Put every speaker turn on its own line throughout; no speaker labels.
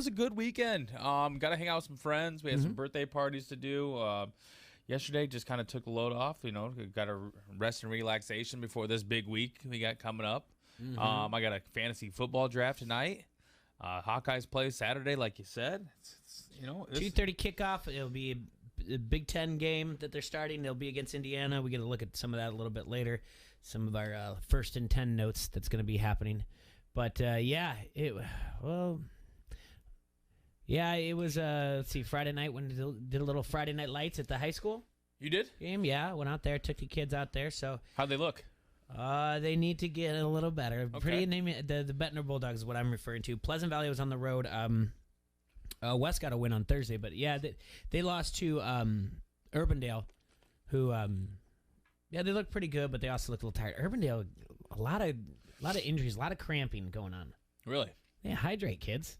was a good weekend. Got to hang out with some friends. We had some birthday parties to do. Yesterday just kind of took the load off. Got a rest and relaxation before this big week we got coming up. I got a fantasy football draft tonight. Hawkeyes play Saturday, like you said. It's
2:30 kickoff. It'll be a Big Ten game that they're starting. They'll be against Indiana. We get to look at some of that a little bit later. Some of our first and 10 notes that's going to be happening. But it was. Let's see, Friday night when did a little Friday Night Lights at the high school.
You did?
Game, yeah. Went out there, took the kids out there. So
how'd they look?
They need to get a little better.
Okay.
Pretty name the Bettner Bulldogs is what I'm referring to. Pleasant Valley was on the road. West got a win on Thursday, but yeah, they lost to Urbandale, who they looked pretty good, but they also looked a little tired. Urbandale, a lot of injuries, a lot of cramping going on.
Really?
Yeah, hydrate, kids.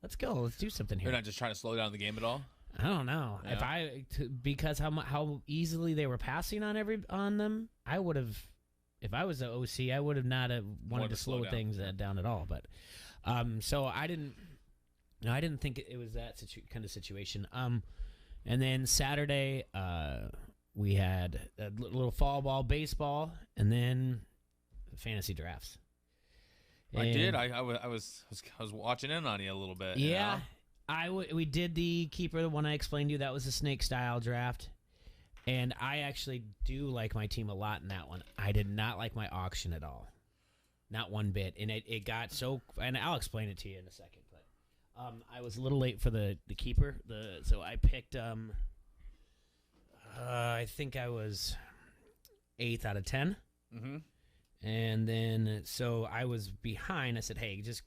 Let's go. Let's do something here.
They're not just trying to slow down the game at all.
I don't know because how easily they were passing on them. I would have, if I was the OC, I would have not have wanted to slow things down at all. But so I didn't think it was that kind of situation. And then Saturday we had a little fall ball, baseball, and then fantasy drafts.
I did. I was watching in on you a little bit.
Yeah. We did the keeper, the one I explained to you. That was a snake style draft, and I actually do like my team a lot in that one. I did not like my auction at all, not one bit. And it got so, and I'll explain it to you in a second. But I was a little late for the keeper. So I picked. I think I was 8th out of 10. And then so I was behind. I said, "Hey, just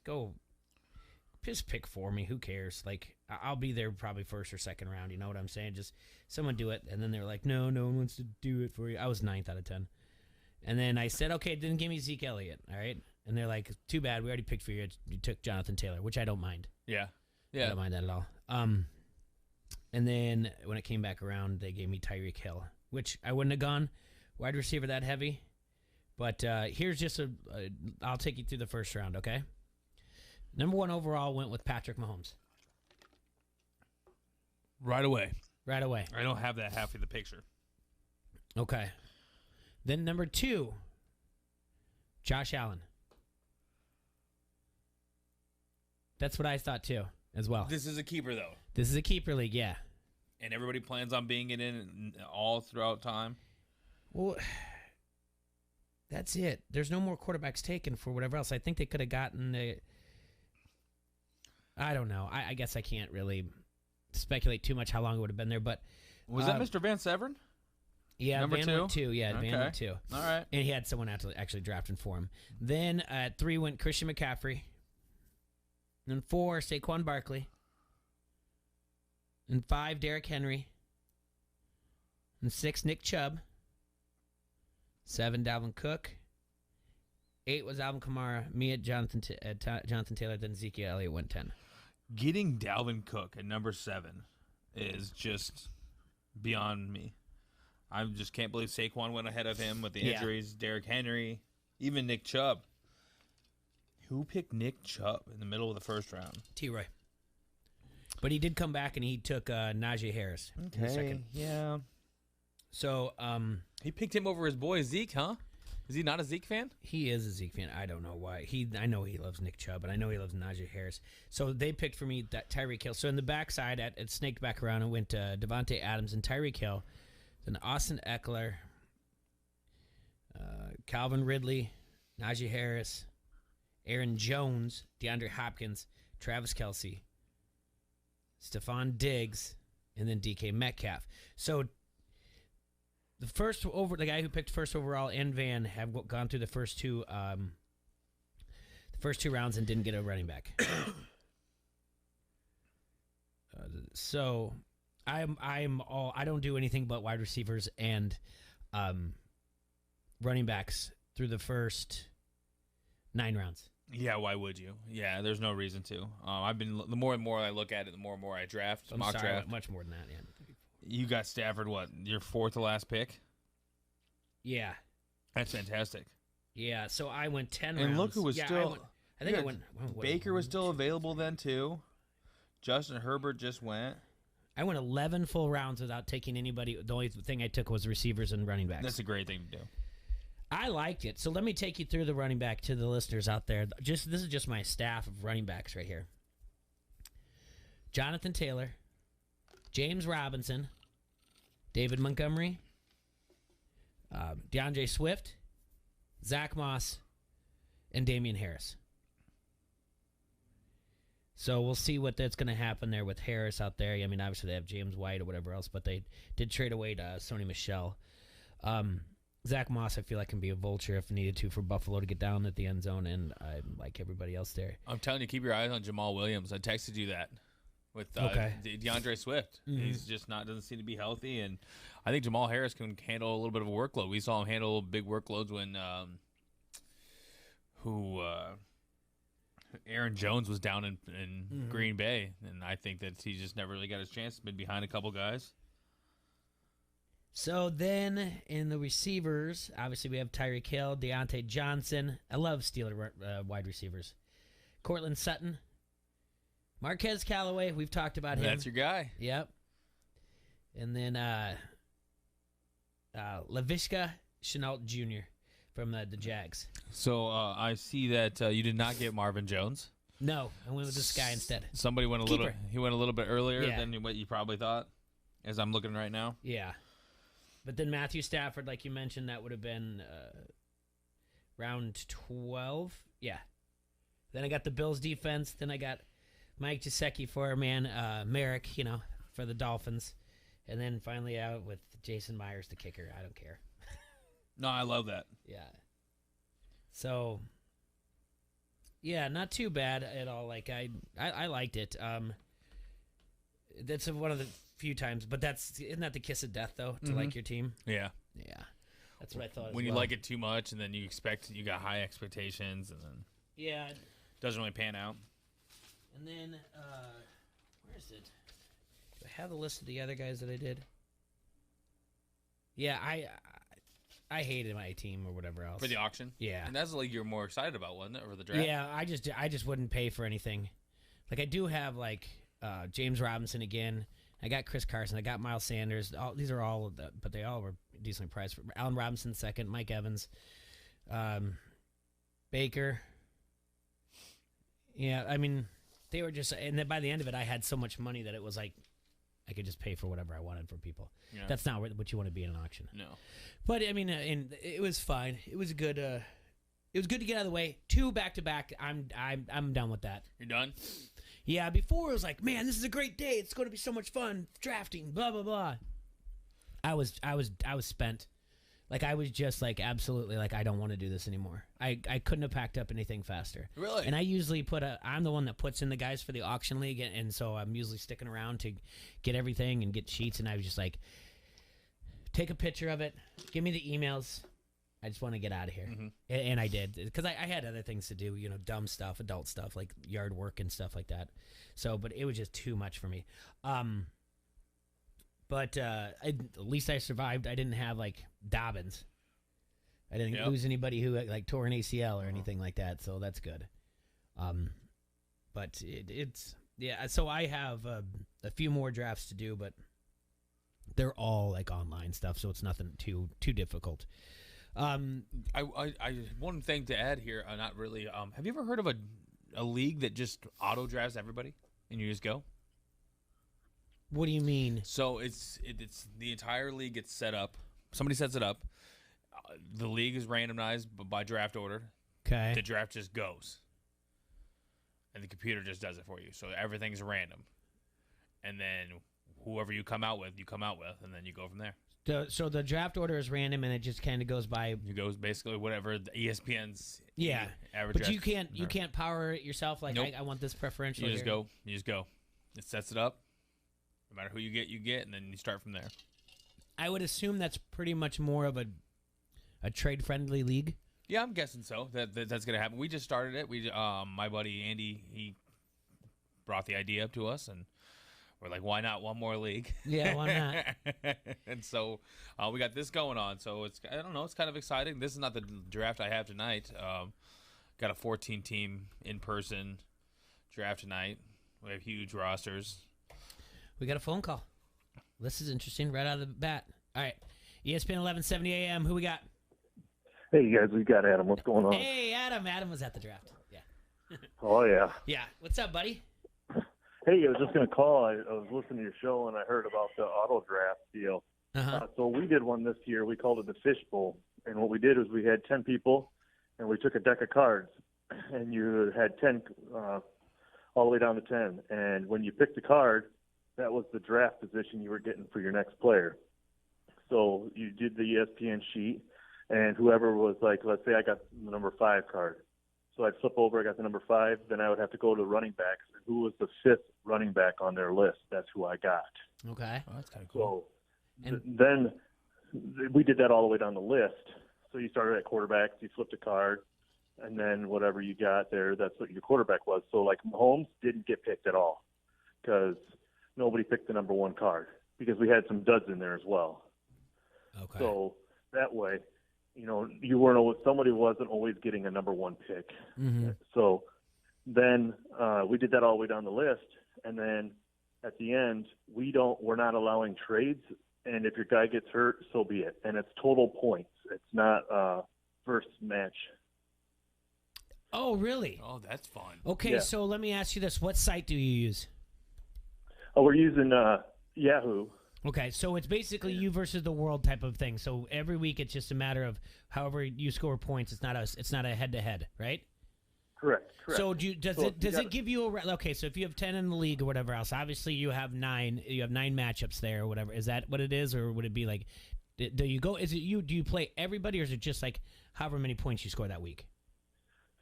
pick for me. Who cares? Like, I'll be there probably first or second round. You know what I'm saying? Just someone do it." And then they were like, no one wants to do it for you. I was 9th out of 10. And then I said, okay, then give me Zeke Elliott. All right. And they're like, too bad. We already picked for you. You took Jonathan Taylor, which I don't mind.
Yeah.
I don't mind that at all. And then when it came back around, they gave me Tyreek Hill, which I wouldn't have gone wide receiver that heavy. But here's just I'll take you through the first round, okay? Number 1 overall went with Patrick Mahomes.
Right away.
I
don't have that half of the picture.
Okay. Then number 2, Josh Allen. That's what I thought too, as well.
This is a keeper, though.
This is a keeper league, yeah.
And everybody plans on being in all throughout time?
Well, that's it. There's no more quarterbacks taken for whatever else. I think they could have gotten I don't know. I guess I can't really speculate too much how long it would have been there. But
was that Mr. Van Severn?
Yeah,
number
Van
2?
went 2. Yeah,
okay.
Van went 2.
All right.
And he had someone actually drafting for him. Then at 3 went Christian McCaffrey. Then 4, Saquon Barkley. And 5, Derrick Henry. And 6, Nick Chubb. 7, Dalvin Cook. 8 was Alvin Kamara. Me at Jonathan Taylor. Then Zeke Elliott went 10.
Getting Dalvin Cook at number 7 is just beyond me. I just can't believe Saquon went ahead of him with the injuries. Derrick Henry, even Nick Chubb. Who picked Nick Chubb in the middle of the first round?
T-Roy. But he did come back and he took Najee Harris in the second.
Yeah.
So
he picked him over his boy Zeke, huh? Is he not a Zeke fan?
He is a Zeke fan. I don't know why. I know he loves Nick Chubb, and I know he loves Najee Harris. So they picked for me that Tyreek Hill. So in the backside, it snaked back around and went Devontae Adams and Tyreek Hill. Then Austin Eckler, Calvin Ridley, Najee Harris, Aaron Jones, DeAndre Hopkins, Travis Kelce, Stephon Diggs, and then DK Metcalf. So the guy who picked first overall and Van have gone through the first two rounds and didn't get a running back. So I don't do anything but wide receivers and running backs through the first 9 rounds.
Yeah, why would you? Yeah, there's no reason to. The more and more I look at it, the more and more I draft. Draft.
Much more than that. Yeah.
You got Stafford, what, your 4th to last pick?
Yeah.
That's fantastic.
Yeah, so I went 10 rounds.
And look who was still...
I think I went...
Baker was still available then, too. Justin Herbert just went.
I went 11 full rounds without taking anybody. The only thing I took was receivers and running backs.
That's a great thing to do.
I liked it. So let me take you through the running back to the listeners out there. This is just my staff of running backs right here. Jonathan Taylor, James Robinson, David Montgomery, DeAndre Swift, Zach Moss, and Damian Harris. So we'll see what that's going to happen there with Harris out there. I mean, obviously they have James White or whatever else, but they did trade away to Sony Michel. Zach Moss, I feel like, can be a vulture if needed to for Buffalo to get down at the end zone, and I like everybody else there.
I'm telling you, keep your eyes on Jamal Williams. I texted you that with DeAndre Swift. Mm-hmm. He's just doesn't seem to be healthy, and I think Jamal Harris can handle a little bit of a workload. We saw him handle big workloads when Aaron Jones was down in mm-hmm. Green Bay, and I think that he just never really got his chance. Been behind a couple guys.
So then in the receivers, obviously we have Tyreek Hill, Deontay Johnson. I love Steeler wide receivers. Cortland Sutton. Marquez Callaway, we've talked about him.
That's your guy.
Yep. And then Laviska Shenault Jr. from the Jags.
So I see that you did not get Marvin Jones.
No, I went with this guy instead.
Somebody went He went a little bit earlier than what you probably thought, as I'm looking right now.
Yeah. But then Matthew Stafford, like you mentioned, that would have been round 12. Yeah. Then I got the Bills defense. Then I got Mike Gesicki for Merrick, for the Dolphins. And then finally out with Jason Myers, the kicker. I don't care.
No, I love that.
Yeah. So, yeah, not too bad at all. Like I liked it. That's one of the few times, but isn't that the kiss of death though to like your team?
Yeah.
That's what I thought.
When you like it too much, and then you got high expectations, and then
it
doesn't really pan out.
And then where is it? Do I have the list of the other guys that I did? Yeah, I hated my team or whatever else
For the auction?
Yeah.
And that's the league you're more excited about, wasn't it? Or the draft?
Yeah, I just wouldn't pay for anything. Like I do have James Robinson again. I got Chris Carson. I got Miles Sanders. These are all, but they all were decently priced. Allen Robinson second. Mike Evans, Baker. Yeah, I mean, they were just, and then by the end of it, I had so much money that it was like I could just pay for whatever I wanted for people. Yeah. That's not what you want to be in an auction.
No,
but I mean, and it was fine. It was good. It was good to get out of the way. 2 back-to-back. I'm done with that.
You're done.
Yeah, before it was like, man, this is a great day. It's going to be so much fun drafting. Blah blah blah. I was spent. Like I was just like absolutely like I don't want to do this anymore. I couldn't have packed up anything faster.
Really?
And I usually I'm the one that puts in the guys for the auction league, and so I'm usually sticking around to get everything and get sheets. And I was just like, take a picture of it, give me the emails. I just want to get out of here. Mm-hmm. And I did, because I had other things to do, dumb stuff, adult stuff, like yard work and stuff like that. So, but it was just too much for me. But at least I survived. I didn't have, Dobbins. I didn't lose anybody who, tore an ACL or anything like that, so that's good. But it's, so I have a few more drafts to do, but they're all, online stuff, so it's nothing too difficult.
I one thing to add here, not really. Have you ever heard of a league that just auto drafts everybody and you just go?
What do you mean?
So it's the entire league gets set up. Somebody sets it up. The league is randomized by draft order.
Okay.
The draft just goes, and the computer just does it for you. So everything's random, and then whoever you come out with, and then you go from there.
So the draft order is random, and it just kind of goes by.
It goes basically whatever the ESPN's average.
But you can't power it yourself. Like nope. I want this preferential.
You just go. It sets it up. No matter who you get, and then you start from there.
I would assume that's pretty much more of a trade friendly league.
Yeah, I'm guessing so. That's gonna happen. We just started it. We my buddy Andy, he brought the idea up to us, and we're like, why not one more league?
Yeah, why
not? And so we got this going on. So it's kind of exciting. This is not the draft I have tonight. Got a 14-team in-person draft tonight. We have huge rosters.
We got a phone call. This is interesting right out of the bat. All right. ESPN 1170 AM. Who we got?
Hey, you guys, we got Adam. What's going on?
Hey, Adam. Adam was at the draft. Yeah.
Oh, yeah.
Yeah. What's up, buddy?
Hey, I was just going to call. I was listening to your show, and I heard about the auto draft deal. So we did one this year. We called it the Fish Bowl. And what we did was we had 10 people, and we took a deck of cards, and you had 10 all the way down to 10. And when you picked the card, that was the draft position you were getting for your next player. So you did the ESPN sheet, and whoever was like, let's say I got the number 5 card. So I'd flip over, I got the number 5, then I would have to go to running backs. And who was the 5th running back on their list? That's who I got.
Okay.
Oh, that's kind of cool.
So then we did that all the way down the list. So you started at quarterbacks, you flipped a card, and then whatever you got there, that's what your quarterback was. So, like, Mahomes didn't get picked at all because nobody picked the number 1 card because we had some duds in there as well.
Okay.
So that way, you know, somebody wasn't always getting a number 1 pick.
Mm-hmm.
So then we did that all the way down the list, and then at the end, we're not allowing trades. And if your guy gets hurt, so be it. And it's total points. It's not first match.
Oh, really?
Oh, that's fun.
Okay,
Yeah.
so let me ask you this. What site do you use?
Oh, we're using Yahoo.
Okay, so it's basically you versus the world type of thing. So every week it's just a matter of however you score points. It's not a head-to-head, right?
Correct.
So does it give you okay? So if you have 10 in the league or whatever else, obviously you have 9. You have 9 matchups there or whatever. Is that what it is, or would it be like? Do you go? Is it you? Do you play everybody, or is it just like however many points you score that week?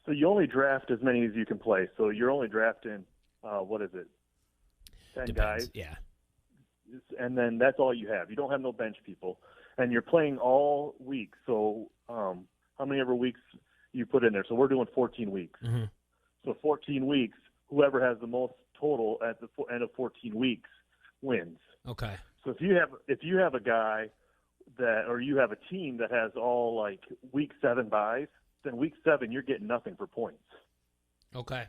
So you only draft as many as you can play. So you're only drafting, 10 guys.
Yeah.
And then that's all you have. You don't have no bench people. And you're playing all week. So how many ever weeks you put in there? So we're doing 14 weeks.
Mm-hmm.
So 14 weeks, whoever has the most total at the end of 14 weeks wins.
Okay.
So if you have a guy or you have a team that has all like week 7 buys, then week 7 you're getting nothing for points.
Okay.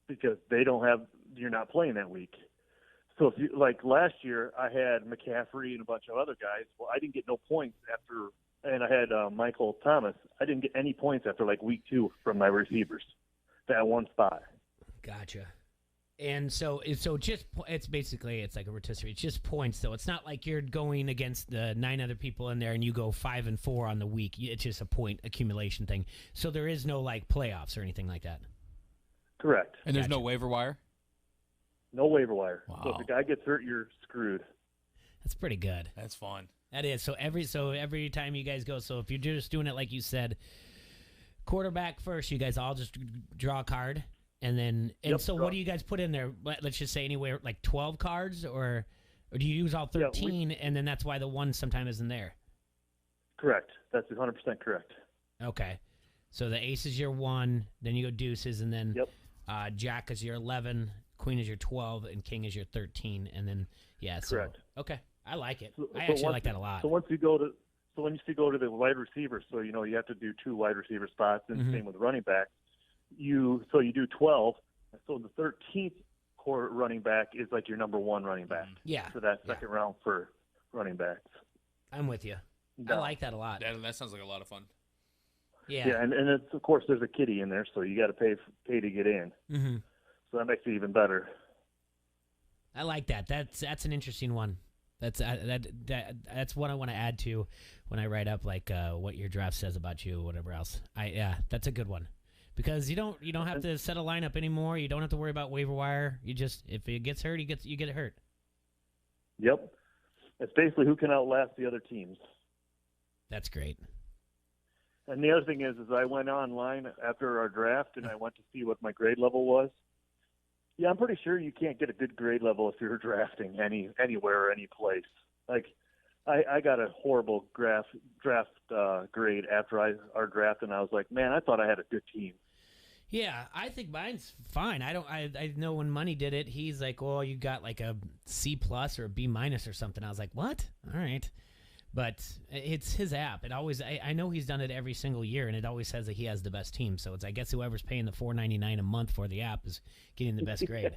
Because you're not playing that week. So if you like last year, I had McCaffrey and a bunch of other guys. Well, I didn't get no points and I had Michael Thomas. I didn't get any points after like week 2 from my receivers. That one spot.
Gotcha. And so it's like a rotisserie. It's just points, though. It's not like you're going against the 9 other people in there and you go 5-4 on the week. It's just a point accumulation thing. So there is no like playoffs or anything like that.
Correct.
And there's no waiver wire?
No waiver wire.
Wow.
So if the guy gets hurt, you're screwed.
That's pretty good.
That's fun.
That is. So every time you guys go, so if you're just doing it like you said, quarterback first, you guys all just draw a card, and then what do you guys put in there? Let's just say anywhere like 12 cards, or do you use all 13, and then that's why the one sometimes isn't there?
Correct. That's 100% correct.
Okay. So the ace is your 1, then you go deuces, and then jack is your 11, queen is your 12, and king is your 13, and then
correct.
Okay, I like it. I actually like that a lot.
So when you go to the wide receiver, so you have to do 2 wide receiver spots, and same with running back. You do 12. So the 13th core running back is like your number 1 running back.
Yeah.
For that second round for running backs.
I'm with you. I like that a lot.
That sounds like a lot of fun.
Yeah.
Yeah, and it's, of course there's a kitty in there, so you got to pay to get in.
Mm-hmm.
So that makes it even better.
I like that. That's an interesting one. That's what I want to add to when I write up like what your draft says about you or whatever else. That's a good one. Because you don't have to set a lineup anymore. You don't have to worry about waiver wire. You just if it gets hurt, you get hurt.
Yep. It's basically who can outlast the other teams.
That's great.
And the other thing is I went online after our draft and I went to see what my grade level was. Yeah, I'm pretty sure you can't get a good grade level if you're drafting anywhere or any place. Like, I got a horrible draft grade after our draft, and I was like, man, I thought I had a good team.
Yeah, I think mine's fine. I know when Money did it, he's like, well, you got like a C+ or a B- or something. I was like, what? All right. But it's his app. It always I know he's done it every single year, and it always says that he has the best team. So it's I guess whoever's paying the $4.99 a month for the app is getting the best grade.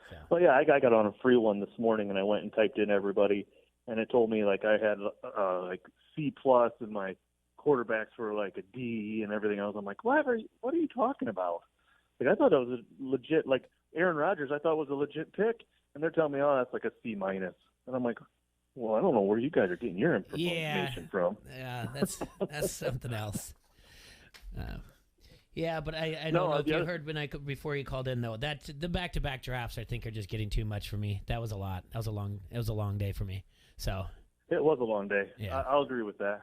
So.
Well, yeah, I got on a free one this morning, and I went and typed in everybody, and it told me like I had like C plus, and my quarterbacks were like a D and everything else. I'm like, what are you talking about? Like, I thought that was a legit, like Aaron Rodgers, I thought was a legit pick, and they're telling me, oh, that's like a C minus, and I'm like, well, I don't know where you guys are getting your information from.
Yeah, that's something else. Yeah, but I don't know if you heard before you called in though. That the back-to-back drafts I think are just getting too much for me. That was a lot. It was a long day for me. So
it was a long day.
Yeah.
I'll agree with that.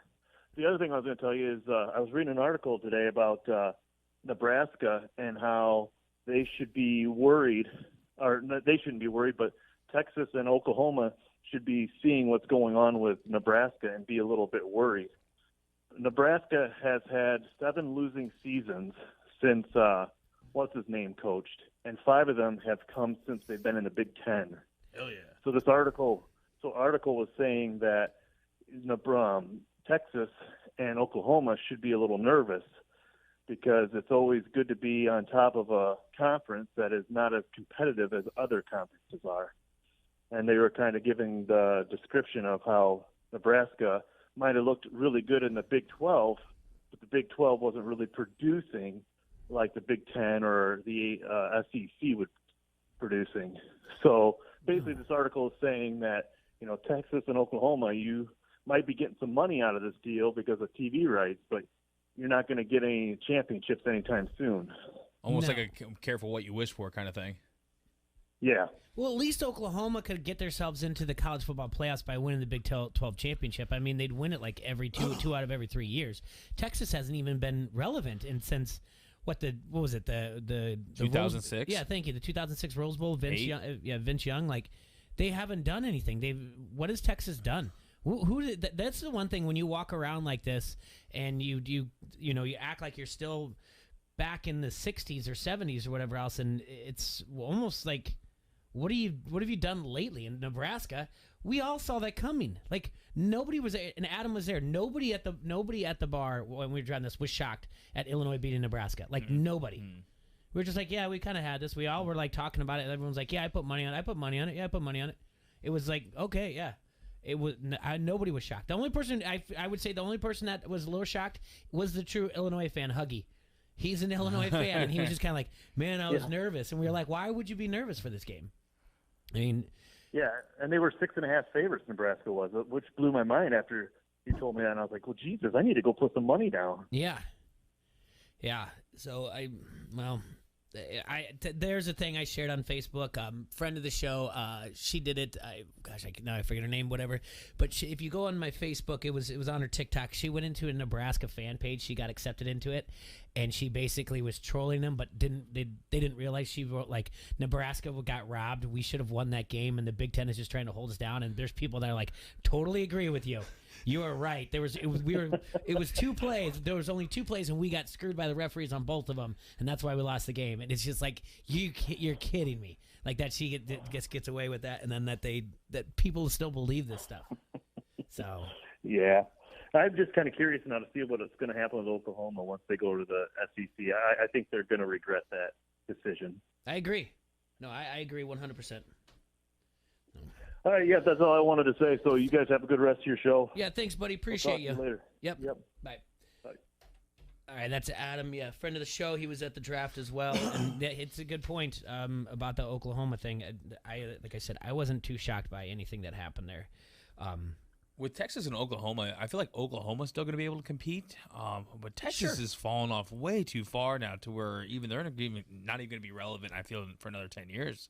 The other thing I was going to tell you is I was reading an article today about Nebraska and how they should be worried, or they shouldn't be worried, but Texas and Oklahoma should be seeing what's going on with Nebraska and be a little bit worried. Nebraska has had 7 losing seasons since what's his name coached, and 5 of them have come since they've been in the Big Ten.
Hell yeah!
So this article was saying that Texas and Oklahoma should be a little nervous because it's always good to be on top of a conference that is not as competitive as other conferences are. And they were kind of giving the description of how Nebraska might have looked really good in the Big 12, but the Big 12 wasn't really producing like the Big 10 or the SEC was producing. So basically this article is saying that, Texas and Oklahoma, you might be getting some money out of this deal because of TV rights, but you're not going to get any championships anytime soon.
Almost like a careful what you wish for kind of thing.
Yeah.
Well, at least Oklahoma could get themselves into the college football playoffs by winning the Big 12 championship. I mean, they'd win it like every two out of every 3 years. Texas hasn't even been relevant since what was it the
2006?
Yeah, thank you. The 2006 Rose Bowl. Vince Young. Like, they haven't done anything. What has Texas done? That's the one thing when you walk around like this and you act like you're still back in the 60s or 70s or whatever else, and it's almost like. What have you done lately in Nebraska? We all saw that coming. Like, nobody was there, and Adam was there. Nobody at the bar when we were driving this was shocked at Illinois beating Nebraska. Like, nobody. We were just like, yeah, we kind of had this. We all were like talking about it. Everyone's like, yeah, I put money on it. I put money on it. Yeah, I put money on it. It was like, okay, yeah. It was nobody was shocked. The only person I would say that was a little shocked was the true Illinois fan, Huggy. He's an Illinois fan, and he was just kind of like, man, I was nervous. And we were like, why would you be nervous for this game? I mean,
yeah, and they were 6.5 favorites. Nebraska was, which blew my mind after you told me that. And I was like, well, Jesus, I need to go put some money down.
Yeah. So there's a thing I shared on Facebook. Friend of the show, she did it. I forget her name, whatever. But if you go on my Facebook, it was on her TikTok. She went into a Nebraska fan page. She got accepted into it, and she basically was trolling them, but they didn't realize she wrote like Nebraska got robbed. We should have won that game, and the Big Ten is just trying to hold us down. And there's people that are like, totally agree with you. You are right. It was 2 plays. There was only 2 plays, and we got screwed by the referees on both of them, and that's why we lost the game. And it's just like you're kidding me. Like that she gets away with that, and then that people still believe this stuff. So
yeah, I'm just kind of curious now to see what's going to happen with Oklahoma once they go to the SEC. I think they're going to regret that decision.
I agree. No, I agree 100%.
All right, yeah, that's all I wanted to say. So you guys have a good rest of your show.
Yeah, thanks, buddy. Appreciate
you. Later.
Yep. Bye. All right, that's Adam. Yeah, friend of the show. He was at the draft as well, and it's a good point about the Oklahoma thing. Like I said, I wasn't too shocked by anything that happened there.
With Texas and Oklahoma, I feel like Oklahoma's still going to be able to compete, but Texas has fallen off way too far now to where even they're not even going to be relevant. I feel for another 10 years.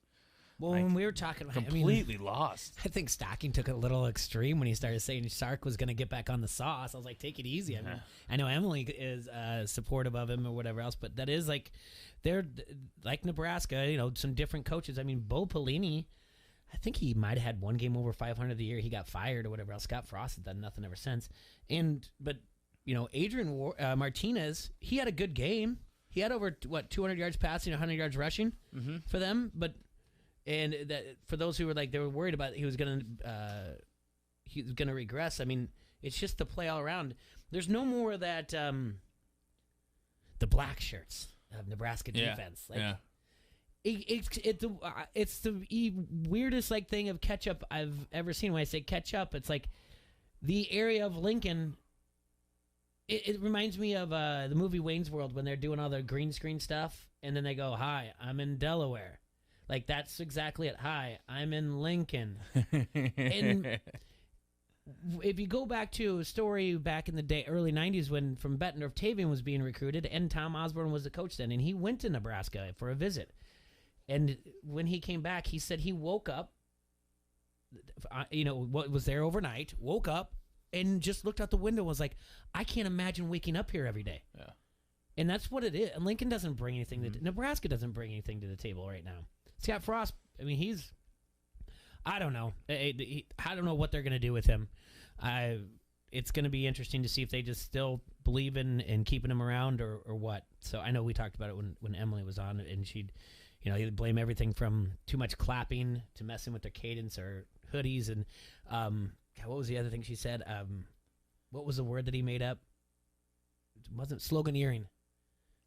Well, when we were talking about
completely lost.
I think Stocking took it a little extreme when he started saying Sark was going to get back on the sauce. I was like, take it easy. I mean, I know Emily is supportive of him or whatever else, but that is like, they're like Nebraska, some different coaches. I mean, Bo Pelini, I think he might have had 1 game over 500 the year. He got fired or whatever else. Scott Frost has done nothing ever since. But Adrian Martinez, he had a good game. He had over 200 yards passing, 100 yards rushing for them, but. And that for those who were like they were worried about he was gonna regress. I mean, it's just the play all around. There's no more of that the black shirts of Nebraska defense. It's the weirdest like thing of ketchup I've ever seen. When I say ketchup, it's like the area of Lincoln. It reminds me of the movie Wayne's World when they're doing all the green screen stuff, and then they go, "Hi, I'm in Delaware." Like that's exactly it. "Hi, I'm in Lincoln." And if you go back to a story back in the day, early '90s, when from Bettendorf Octavian was being recruited, and Tom Osborne was the coach then, and he went to Nebraska for a visit. And when he came back, he said he woke up, was there overnight, woke up, and just looked out the window and was like, I can't imagine waking up here every day.
Yeah. And
that's what it is. And Lincoln doesn't bring anything. Nebraska doesn't bring anything to the table right now. Scott Frost, I mean, I don't know. I don't know what they're going to do with him. It's going to be interesting to see if they just still believe in keeping him around or what. So I know we talked about it when Emily was on, and she'd, he'd blame everything from too much clapping to messing with their cadence or hoodies. And what was the other thing she said? What was the word that he made up? It wasn't sloganeering.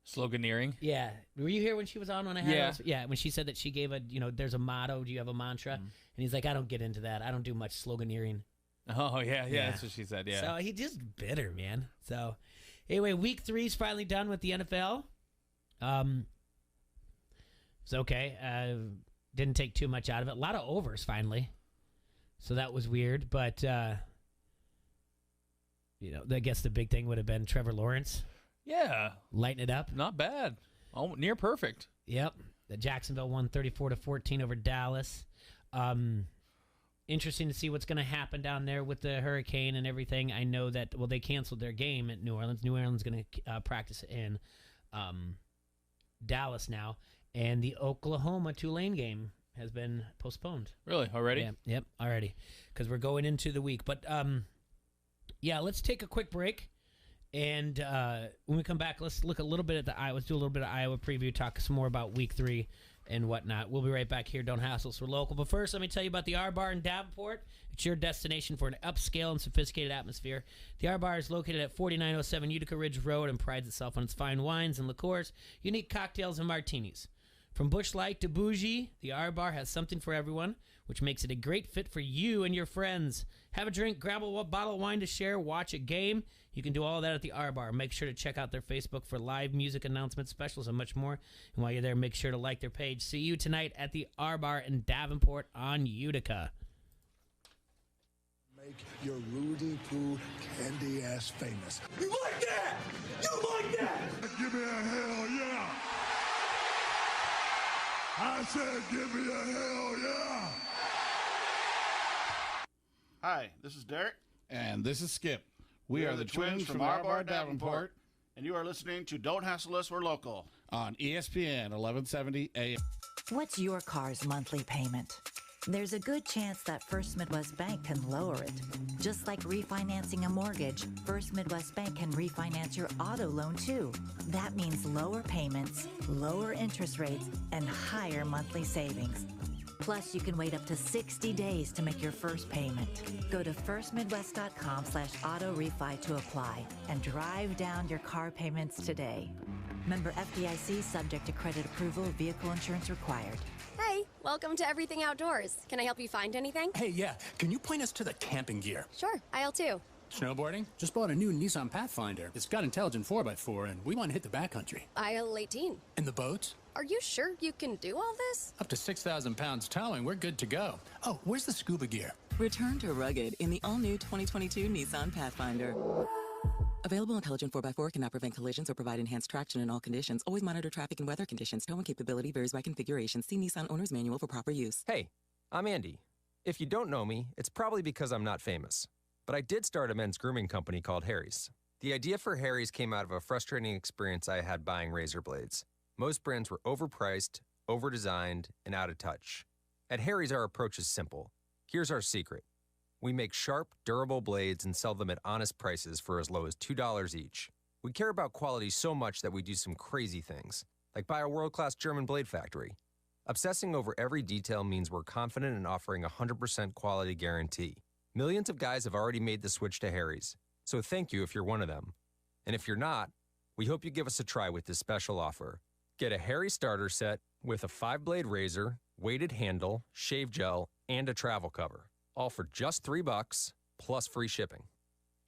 Sloganeering?
Yeah. Were you here when she was on when I had Yeah, when she said that she gave there's a motto, do you have a mantra? And he's like, I don't get into that. I don't do much sloganeering.
Oh, yeah, that's what she said, yeah.
So he's just bitter, man. So anyway, week 3 is finally done with the NFL. It's okay. Didn't take too much out of it. A lot of overs finally. So that was weird. But, I guess the big thing would have been Trevor Lawrence.
Yeah.
Lighten it up.
Not bad. Near perfect.
Yep. The Jacksonville won 34-14 over Dallas. Interesting to see what's going to happen down there with the hurricane and everything. I know that, they canceled their game at New Orleans. New Orleans is going to practice in Dallas now. And the Oklahoma-Tulane game has been postponed.
Really? Already?
Yeah, yep, already. Because we're going into the week. But, let's take a quick break. And when we come back, let's look a little bit at let's do a little bit of Iowa preview, talk some more about week 3 and whatnot. We'll be right back here. Don't hassle us. We're local. But first, let me tell you about the R Bar in Davenport. It's your destination for an upscale and sophisticated atmosphere. The R Bar is located at 4907 Utica Ridge Road and prides itself on its fine wines and liqueurs, unique cocktails, and martinis. From Busch Light to bougie, the R Bar has something for everyone, which makes it a great fit for you and your friends. Have a drink, grab a bottle of wine to share, watch a game. You can do all that at the R Bar. Make sure to check out their Facebook for live music announcements, specials, and much more. And while you're there, make sure to like their page. See you tonight at the R Bar in Davenport on Utica.
Make your Rudy Poo candy ass famous.
You like that? You like that?
Give me a hell yeah! I said give me a hell yeah!
Hi, this is Derek.
And this is Skip.
We are the twins from R Bar Davenport, and you are listening to Don't Hassle Us, We're Local
on ESPN 1170 AM.
What's your car's monthly payment? There's a good chance that First Midwest Bank can lower it. Just like refinancing a mortgage, First Midwest Bank can refinance your auto loan too. That means lower payments, lower interest rates, and higher monthly savings. Plus, you can wait up to 60 days to make your first payment. Go to firstmidwest.com/auto-refi to apply and drive down your car payments today. Member FDIC, subject to credit approval, vehicle insurance required.
Hey, welcome to Everything Outdoors. Can I help you find anything?
Hey, yeah. Can you point us to the camping gear?
Sure, aisle 2.
Snowboarding? Just bought a new Nissan Pathfinder. It's got intelligent 4x4, and we want to hit the backcountry.
Aisle 18.
And the boats?
Are you sure you can do all this?
Up to 6,000 pounds towing, we're good to go. Oh, where's the scuba gear?
Return to rugged in the all-new 2022 Nissan Pathfinder. Available intelligent 4x4 cannot prevent collisions or provide enhanced traction in all conditions. Always monitor traffic and weather conditions. Towing capability varies by configuration. See Nissan Owner's Manual for proper use.
Hey, I'm Andy. If you don't know me, it's probably because I'm not famous. But I did start a men's grooming company called Harry's. The idea for Harry's came out of a frustrating experience I had buying razor blades. Most brands were overpriced, overdesigned, and out of touch. At Harry's, our approach is simple. Here's our secret. We make sharp, durable blades and sell them at honest prices for as low as $2 each. We care about quality so much that we do some crazy things, like buy a world-class German blade factory. Obsessing over every detail means we're confident in offering a 100% quality guarantee. Millions of guys have already made the switch to Harry's, so thank you if you're one of them. And if you're not, we hope you give us a try with this special offer. Get a Harry starter set with a 5-blade razor, weighted handle, shave gel, and a travel cover. All for just $3 plus free shipping.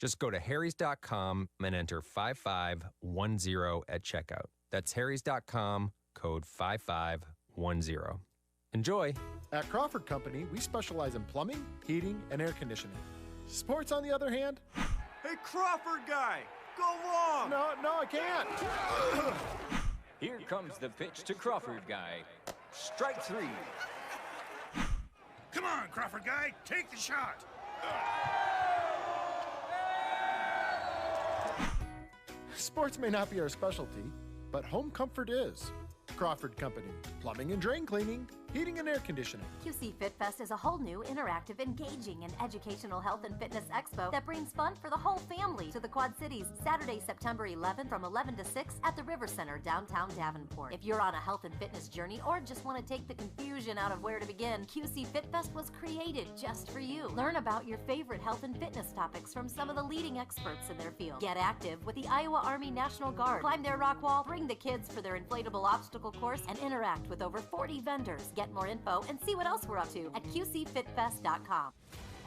Just go to harrys.com and enter 5510 at checkout. That's harrys.com, code 5510. Enjoy.
At Crawford Company, we specialize in plumbing, heating, and air conditioning. Sports, on the other hand?
Hey, Crawford guy, go long!
No, I can't.
Here comes the pitch to Crawford guy. Strike 3.
Come on, Crawford guy, take the shot.
Sports may not be our specialty, but home comfort is. Crawford Company, plumbing and drain cleaning, heating and air conditioning.
QC Fit Fest is a whole new, interactive, engaging, and educational health and fitness expo that brings fun for the whole family to the Quad Cities, Saturday, September 11th from 11 to 6 at the River Center, downtown Davenport. If you're on a health and fitness journey or just want to take the confusion out of where to begin, QC Fit Fest was created just for you. Learn about your favorite health and fitness topics from some of the leading experts in their field. Get active with the Iowa Army National Guard. Climb their rock wall, bring the kids for their inflatable obstacle course, and interact with over 40 vendors. Get more info and see what else we're up to at qcfitfest.com.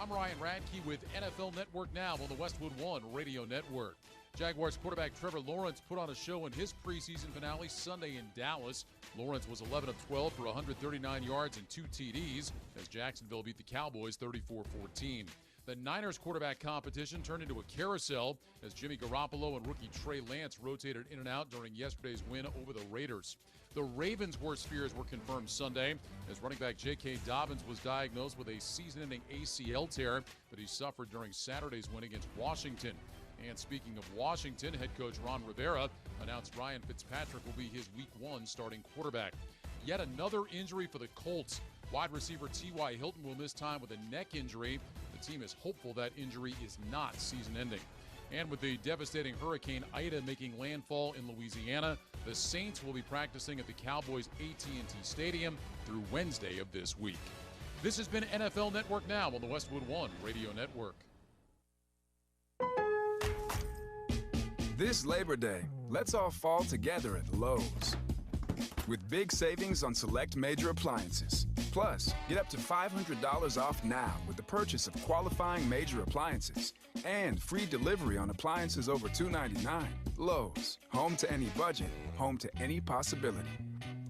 I'm Ryan Radke with NFL Network Now on the Westwood One Radio Network. Jaguars quarterback Trevor Lawrence put on a show in his preseason finale Sunday in Dallas. Lawrence was 11 of 12 for 139 yards and 2 TDs as Jacksonville beat the Cowboys 34-14. The Niners quarterback competition turned into a carousel as Jimmy Garoppolo and rookie Trey Lance rotated in and out during yesterday's win over the Raiders. The Ravens' worst fears were confirmed Sunday as running back J.K. Dobbins was diagnosed with a season-ending ACL tear that he suffered during Saturday's win against Washington. And speaking of Washington, head coach Ron Rivera announced Ryan Fitzpatrick will be his Week 1 starting quarterback. Yet another injury for the Colts. Wide receiver T.Y. Hilton will miss time with a neck injury. The team is hopeful that injury is not season-ending. And with the devastating Hurricane Ida making landfall in Louisiana, the Saints will be practicing at the Cowboys' AT&T Stadium through Wednesday of this week. This has been NFL Network Now on the Westwood One Radio Network.
This Labor Day, let's all fall together at Lowe's. With big savings on select major appliances. Plus, get up to $500 off now with the purchase of qualifying major appliances. And free delivery on appliances over $299. Lowe's, home to any budget, home to any possibility.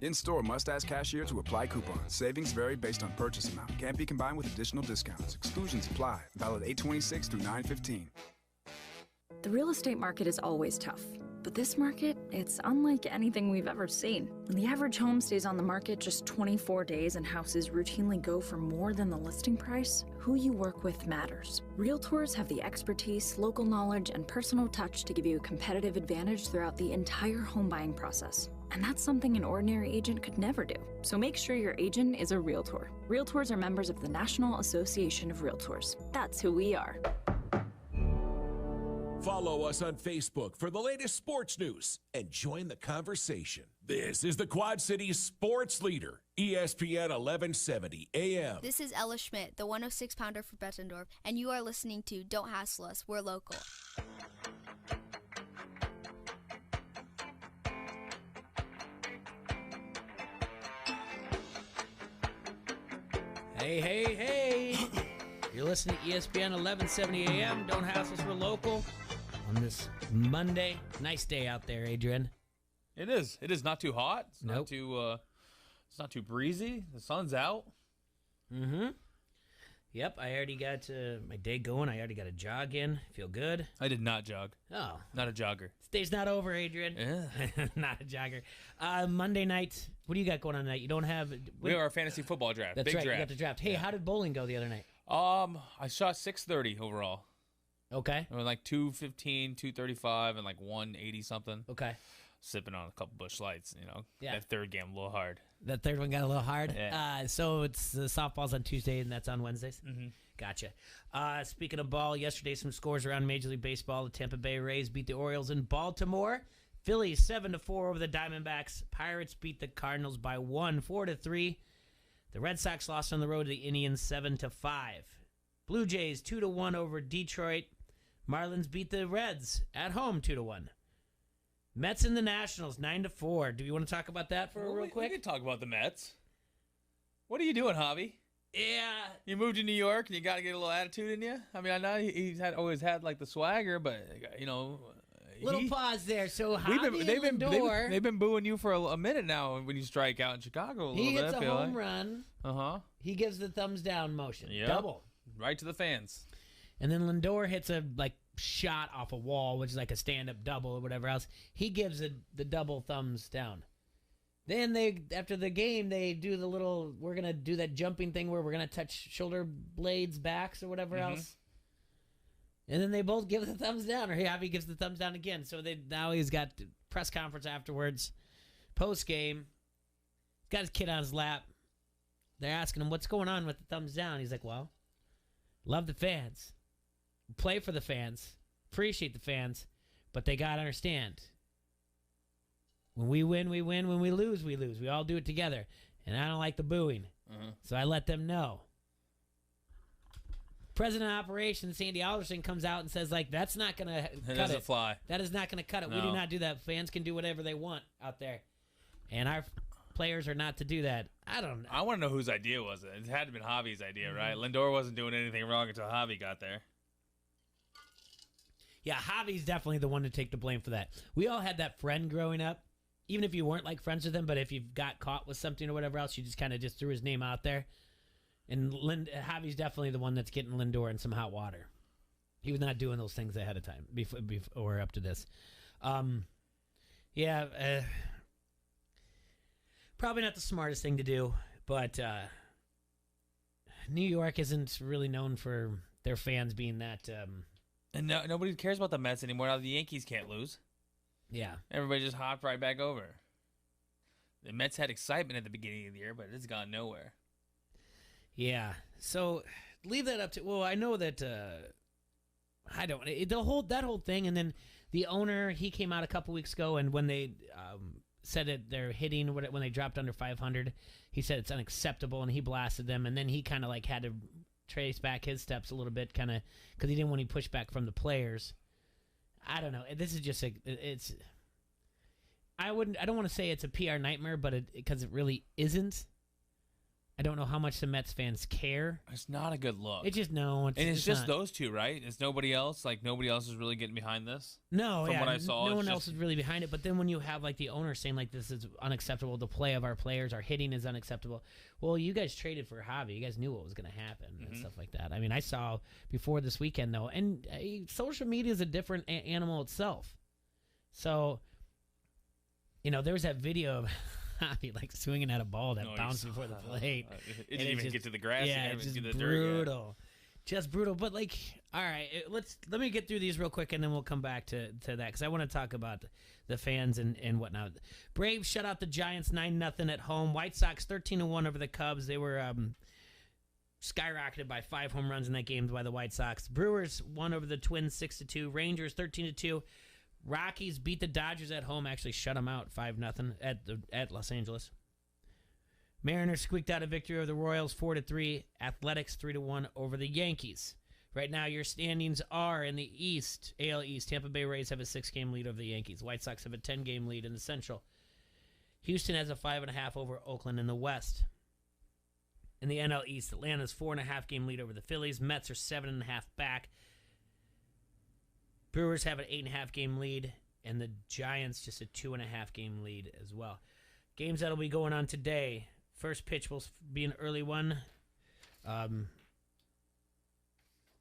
In-store must-ask cashier to apply coupon. Savings vary based on purchase amount. Can't be combined with additional discounts. Exclusions apply. Valid 8/26 through 9/15.
The real estate market is always tough. But this market, it's unlike anything we've ever seen. When the average home stays on the market just 24 days and houses routinely go for more than the listing price, who you work with matters. Realtors have the expertise, local knowledge, and personal touch to give you a competitive advantage throughout the entire home buying process. And that's something an ordinary agent could never do. So make sure your agent is a Realtor. Realtors are members of the National Association of Realtors. That's who we are.
Follow us on Facebook for the latest sports news and join the conversation. This is the Quad Cities sports leader, ESPN 1170 AM.
This is Ella Schmidt, the 106-pounder for Bettendorf, and you are listening to Don't Hassle Us, We're Local.
Hey, hey, hey. You're listening to ESPN 1170 AM. Don't Hassle Us, We're Local. On this Monday, nice day out there, Adrian.
It is. It is not too hot. It's
Nope.
not too. It's not too breezy. The sun's out.
Mm-hmm. Yep, I already got my day going. I already got a jog in. Feel good.
I did not jog.
Oh,
not a jogger.
Day's not over, Adrian.
Yeah.
Not a jogger. Monday night. What do you got going on tonight? You don't have.
We have our fantasy football draft.
That's
Big
right.
draft.
You got the draft. Hey, how did bowling go the other night?
I shot 630 overall.
Okay.
I was like 215, 235, and like 180 something.
Okay.
Sipping on a couple Busch Lights,
Yeah.
That third game a little hard.
That third one got a little hard.
Yeah.
So it's the softball's on Tuesday and that's on Wednesdays.
Mm-hmm.
Gotcha. Speaking of ball, yesterday some scores around Major League Baseball. The Tampa Bay Rays beat the Orioles in Baltimore. Phillies 7-4 over the Diamondbacks. Pirates beat the Cardinals by 1, 4-3. The Red Sox lost on the road to the Indians 7-5. Blue Jays 2-1 over Detroit. Marlins beat the Reds at home 2-1. Mets and the Nationals, 9-4. Do you want to talk about that for real quick?
We can talk about the Mets. What are you doing, Javi?
Yeah.
You moved to New York and you got to get a little attitude in you? I mean, I know he's always had like the swagger, but, you know.
Little pause there. So
they've been booing you for a minute now when you strike out in Chicago a little bit.
He hits a home run. He gives the thumbs down motion.
Yep.
Double.
Right to the fans.
And then Lindor hits a shot off a wall, which is like a stand-up double or whatever else. He gives the double thumbs down. Then after the game, they do the little, we're going to do that jumping thing where we're going to touch shoulder blades, backs, or whatever else. And then they both give the thumbs down, or Javi gives the thumbs down again. So now he's got press conference afterwards, post-game. He's got his kid on his lap. They're asking him, what's going on with the thumbs down? He's like, well, love the fans. Play for the fans. Appreciate the fans. But they got to understand. When we win, we win. When we lose, we lose. We all do it together. And I don't like the booing. So I let them know. President of Operations, Sandy Alderson, comes out and says, like, that's not going to cut it.
That doesn't fly.
That is not going to cut it. No. We do not do that. Fans can do whatever they want out there. And our players are not to do that. I don't know.
I want to know whose idea was it. It had to have been Javi's idea, right? Lindor wasn't doing anything wrong until Javi got there.
Yeah, Javi's definitely the one to take the blame for that. We all had that friend growing up. Even if you weren't like friends with him, but if you got caught with something or whatever else, you just kind of just threw his name out there. And Javi's definitely the one that's getting Lindor in some hot water. He was not doing those things ahead of time before up to this. Probably not the smartest thing to do, but New York isn't really known for their fans being that.
And nobody cares about the Mets anymore. Now the Yankees can't lose.
Yeah.
Everybody just hopped right back over. The Mets had excitement at the beginning of the year, but it's gone nowhere.
Yeah. So leave that up to. Well, I know that I don't. That whole thing, and then the owner, he came out a couple weeks ago, and when they said that they're hitting when they dropped under 500, he said it's unacceptable, and he blasted them, and then he kind of like had to trace back his steps a little bit, kind of because he didn't want any pushback from the players. I don't know. This is just it's. I don't want to say it's a PR nightmare, but because it really isn't. I don't know how much the Mets fans care.
It's not a good look.
It's just
it's just those two, right? It's nobody else. Like nobody else is really getting behind this.
No,
from what I saw,
no one else is really behind it. But then when you have like the owner saying like this is unacceptable, the play of our players, our hitting is unacceptable. Well, you guys traded for Javi. You guys knew what was going to happen and stuff like that. I mean, I saw before this weekend though, and social media is a different animal itself. So, there was that video of Javi like swinging at a ball that bounced before the plate.
It didn't even get to the grass.
Yeah, it's just brutal. Just brutal. But like, all right, let me get through these real quick, and then we'll come back to that because I want to talk about the fans and whatnot. Braves shut out the Giants 9-0 at home. White Sox 13-1 over the Cubs. They were skyrocketed by 5 home runs in that game by the White Sox. Brewers won over the Twins 6-2. Rangers 13-2. Rockies beat the Dodgers at home, actually shut them out 5-0 at Los Angeles. Mariners squeaked out a victory over the Royals 4-3. Athletics 3-1 over the Yankees. Right now, your standings are in the East, AL East. Tampa Bay Rays have a 6-game lead over the Yankees. White Sox have a 10-game lead in the Central. Houston has a 5.5 over Oakland in the West. In the NL East, Atlanta's 4.5-game lead over the Phillies. Mets are 7.5 back. Brewers have an 8.5-game lead, and the Giants just a 2.5-game lead as well. Games that'll be going on today. First pitch will be an early one.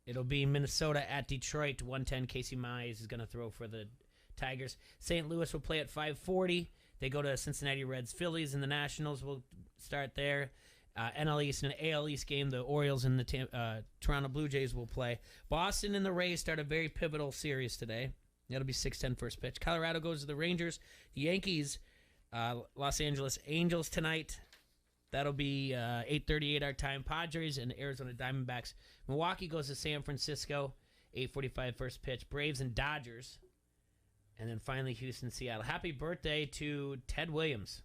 It'll be Minnesota at Detroit. 110. Casey Mize is going to throw for the Tigers. St. Louis will play at 5:40. They go to Cincinnati Reds. Phillies and the Nationals will start there. NL East and an AL East game, the Orioles and the Toronto Blue Jays will play. Boston and the Rays start a very pivotal series today. That'll be 6:10 first pitch. Colorado goes to the Rangers. The Yankees, Los Angeles Angels tonight. That'll be 8:38 our time. Padres and Arizona Diamondbacks. Milwaukee goes to San Francisco. 8:45 first pitch. Braves and Dodgers. And then finally Houston, Seattle. Happy birthday to Ted Williams.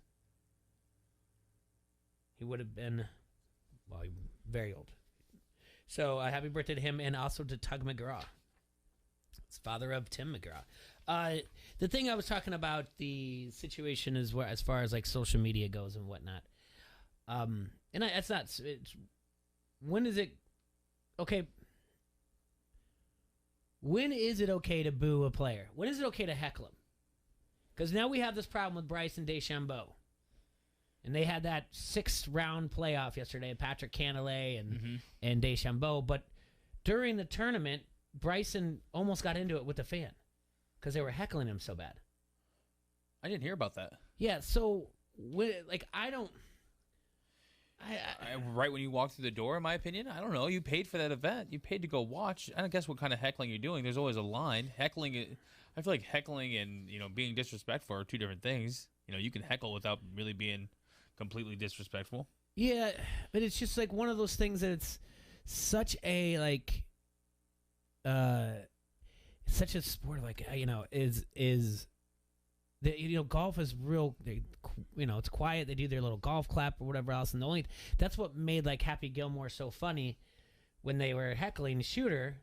He would have been, very old. So happy birthday to him and also to Tug McGraw. It's father of Tim McGraw. The thing I was talking about, the situation is where, as far as like social media goes and whatnot. It's not. When is it okay? When is it okay to boo a player? When is it okay to heckle him? Because now we have this problem with Bryson DeChambeau. And they had that 6th-round playoff yesterday, Patrick Cantlay and DeChambeau. But during the tournament, Bryson almost got into it with the fan because they were heckling him so bad.
I didn't hear about that.
Yeah, so,
right when you walk through the door, in my opinion, I don't know. You paid for that event. You paid to go watch. I don't guess what kind of heckling you're doing. There's always a line. Heckling, I feel like heckling and being disrespectful are two different things. You can heckle without really being completely disrespectful.
Yeah, but it's just like one of those things that it's such a such a sport. Is that golf is real. It's quiet. They do their little golf clap or whatever else, and that's what made like Happy Gilmore so funny when they were heckling Shooter,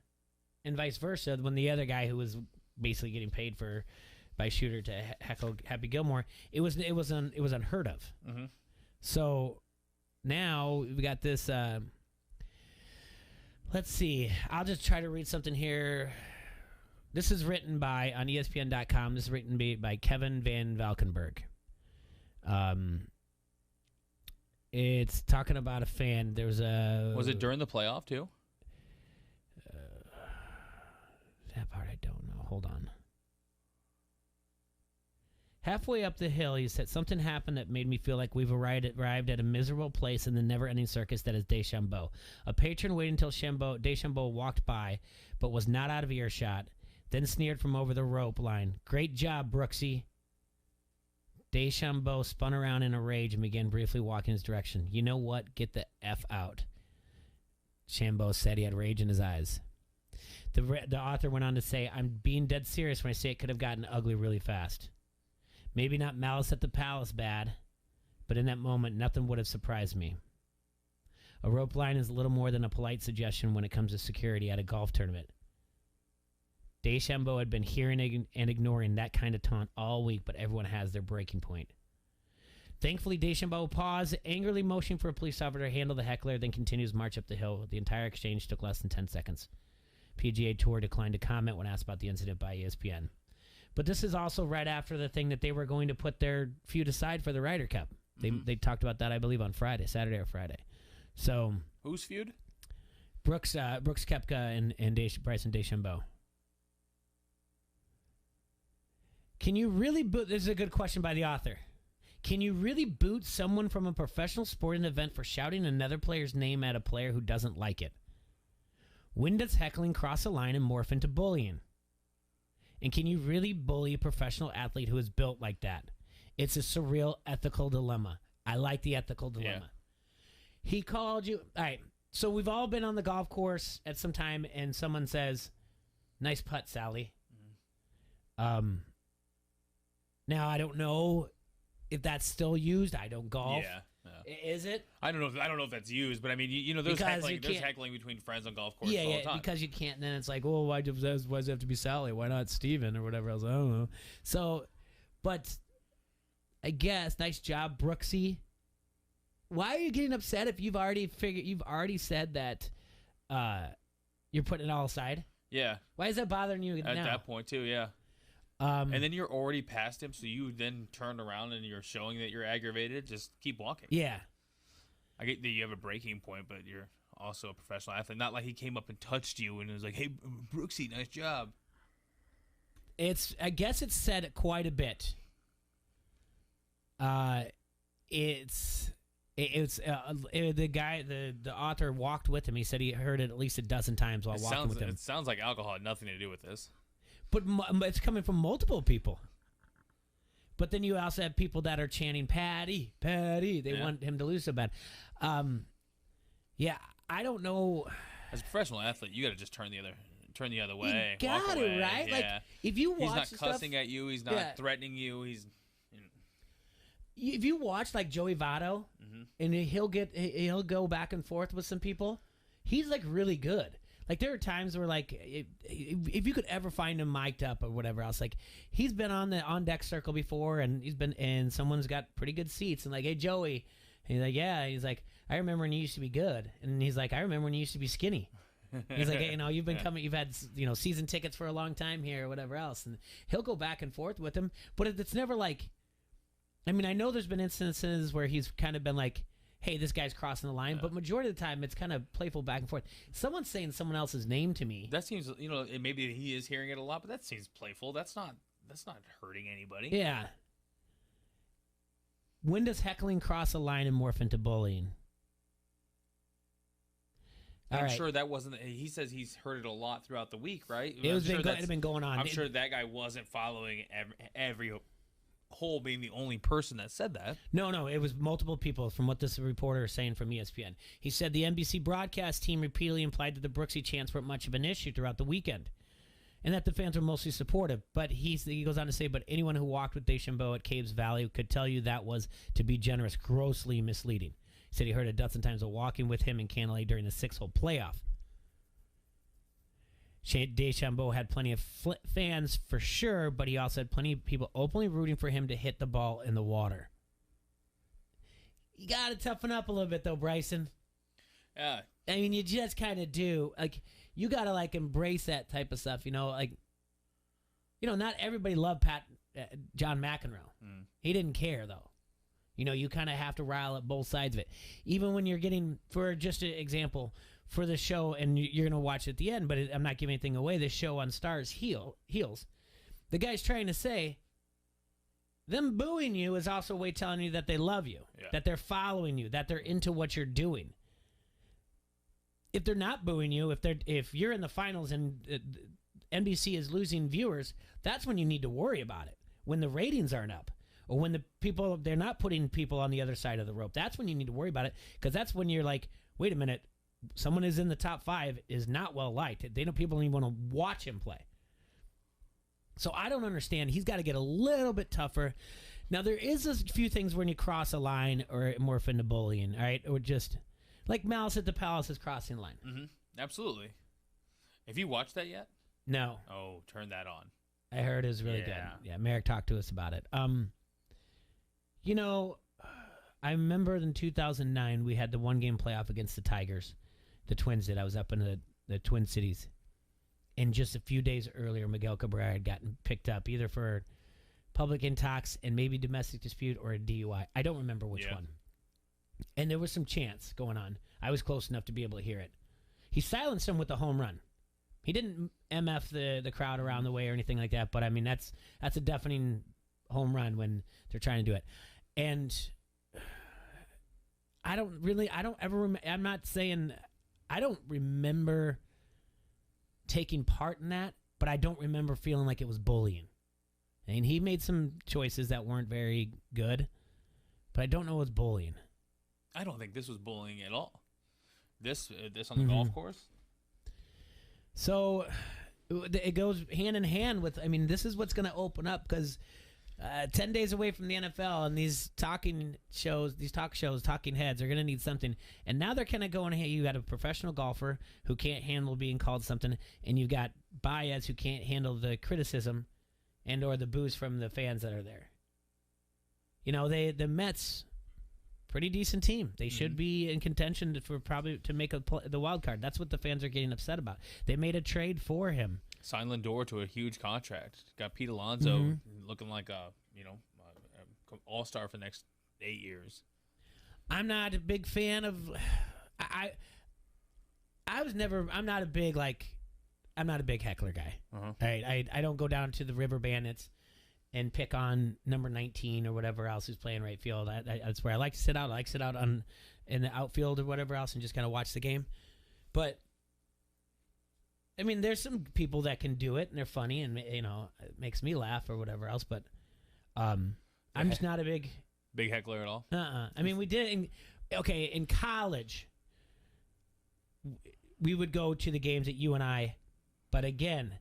and vice versa. When the other guy who was basically getting paid by Shooter to heckle Happy Gilmore, it was unheard of.
Mm-hmm.
So now we got this. Let's see. I'll just try to read something here. This is written on ESPN.com. This is written by Kevin Van Valkenburg. It's talking about a fan. Was
it during the playoff too?
That part I don't know. Hold on. Halfway up the hill, he said, something happened that made me feel like we've arrived at a miserable place in the never-ending circus that is DeChambeau. A patron waited until DeChambeau walked by, but was not out of earshot, then sneered from over the rope line. Great job, Brooksy. DeChambeau spun around in a rage and began briefly walking his direction. You know what? Get the F out. Chambeau said he had rage in his eyes. The author went on to say, I'm being dead serious when I say it could have gotten ugly really fast. Maybe not Malice at the Palace bad, but in that moment, nothing would have surprised me. A rope line is little more than a polite suggestion when it comes to security at a golf tournament. DeChambeau had been hearing and ignoring that kind of taunt all week, but everyone has their breaking point. Thankfully, DeChambeau paused, angrily motioning for a police officer to handle the heckler, then continues march up the hill. The entire exchange took less than 10 seconds. PGA Tour declined to comment when asked about the incident by ESPN. But this is also right after the thing that they were going to put their feud aside for the Ryder Cup. They talked about that, I believe, on Saturday or Friday. So
whose feud?
Brooks Koepka and Bryson DeChambeau. Can you really boot? This is a good question by the author. Can you really boot someone from a professional sporting event for shouting another player's name at a player who doesn't like it? When does heckling cross a line and morph into bullying? And can you really bully a professional athlete who is built like that? It's a surreal ethical dilemma. I like the ethical dilemma. Yeah. He called you. All right. So we've all been on the golf course at some time, and someone says, "Nice putt, Sally." Mm-hmm. Now I don't know if that's still used. I don't golf.
Yeah.
Is it?
I don't know if that's used, but I mean, there's heckling between friends on golf courses all the time.
Because you can't. And then it's like, well, why does it have to be Sally? Why not Steven or whatever else? I don't know. So, but I guess nice job, Brooksy. Why are you getting upset if you've already said that you're putting it all aside?
Yeah.
Why is that bothering you
at
now?
that point too? Yeah. And then you're already past him, so you then turn around and you're showing that you're aggravated. Just keep walking.
Yeah.
I get that you have a breaking point, but you're also a professional athlete. Not like he came up and touched you and was like, "Hey, Brooksy, nice job."
I guess it's said quite a bit. The guy, the author walked with him. He said he heard it at least a dozen times while walking with him.
It sounds like alcohol had nothing to do with this.
But it's coming from multiple people. But then you also have people that are chanting, Patty, Patty. They want him to lose so bad. Yeah, I don't know.
As a professional athlete, you got to just turn the other way.
You got it, right?
Yeah.
Like, if you watch
he's not cussing at you. He's not threatening you.
If you watch like Joey Votto, and he'll go back and forth with some people, he's like really good. Like, there are times where, like, if you could ever find him mic'd up or whatever else, like, he's been on the on-deck circle before, and someone's got pretty good seats, and like, hey, Joey. And he's like, yeah. He's like, I remember when you used to be good. And he's like, I remember when you used to be skinny. He's like, hey, you've been coming, you've had, season tickets for a long time here or whatever else. And he'll go back and forth with him, but it's never like, I mean, I know there's been instances where he's kind of been like, hey, this guy's crossing the line, but majority of the time it's kind of playful back and forth. Someone's saying someone else's name to me.
That seems, maybe he is hearing it a lot, but that seems playful. That's not hurting anybody.
Yeah. When does heckling cross a line and morph into bullying?
I'm sure that wasn't. He says he's heard it a lot throughout the week, right?
It had been going on.
I'm sure that guy wasn't following every Hole being the only person that said that.
No, it was multiple people from what this reporter is saying from ESPN. He said the NBC broadcast team repeatedly implied that the Brooksy chants weren't much of an issue throughout the weekend, and that the fans were mostly supportive. But he goes on to say, but anyone who walked with Deschambeau at Caves Valley could tell you that was, to be generous, grossly misleading. He said he heard a dozen times of walking with him in Cantlay during the 6-hole playoff. Deschambeau had plenty of fans for sure, but he also had plenty of people openly rooting for him to hit the ball in the water. You got to toughen up a little bit, though, Bryson.
Yeah.
I mean, you just kind of do. Like, you got to, like, embrace that type of stuff, Like, not everybody loved John McEnroe.
Mm.
He didn't care, though. You kind of have to rile up both sides of it. Even when you're getting, for just an example, for the show, and you're going to watch it at the end, but I'm not giving anything away, the show on Stars Heels. The guy's trying to say, them booing you is also a way telling you that they love you, that they're following you, that they're into what you're doing. If they're not booing you, if you're in the finals and NBC is losing viewers, that's when you need to worry about it. When the ratings aren't up. Or when they're not putting people on the other side of the rope. That's when you need to worry about it, because that's when you're like, wait a minute, someone is in the top 5 is not well liked. People don't even want to watch him play. So I don't understand. He's got to get a little bit tougher. Now, there is a few things when you cross a line or morph into bullying, all right? Or just like Malice at the Palace is crossing the line.
Mm-hmm. Absolutely. Have you watched that yet?
No.
Oh, turn that on.
I heard it was really good. Yeah, Merrick talked to us about it. I remember in 2009 we had the one-game playoff against the Tigers. The Twins did. I was up in the Twin Cities. And just a few days earlier, Miguel Cabrera had gotten picked up either for public intox and maybe domestic dispute or a DUI. I don't remember which one. And there was some chants going on. I was close enough to be able to hear it. He silenced him with a home run. He didn't MF the crowd around the way or anything like that, but I mean that's a deafening home run when they're trying to do it. And I don't remember taking part in that, but I don't remember feeling like it was bullying. I mean, he made some choices that weren't very good, but I don't know what's bullying.
I don't think this was bullying at all. This on the golf course?
So it goes hand in hand with, I mean, this is what's going to open up because 10 days away from the NFL and these talk shows, talking heads are going to need something. And now they're kind of going, hey, you got a professional golfer who can't handle being called something, and you've got Baez who can't handle the criticism and or the boos from the fans that are there. The Mets, pretty decent team. They should be in contention for probably to make the wild card. That's what the fans are getting upset about. They made a trade for him.
Signed Lindor to a huge contract. Got Pete Alonso looking like a all-star for the next 8 years.
I'm not a big fan of. I'm not a big heckler guy. I don't go down to the River Bandits and pick on number 19 or whatever else who's playing right field. That's where I like to sit out. I like to sit out in the outfield or whatever else and just kind of watch the game. But I mean, there's some people that can do it and they're funny and it makes me laugh or whatever else. But I'm just not a big
heckler at all.
I mean, we did in college. We would go to the games at UNI, but again,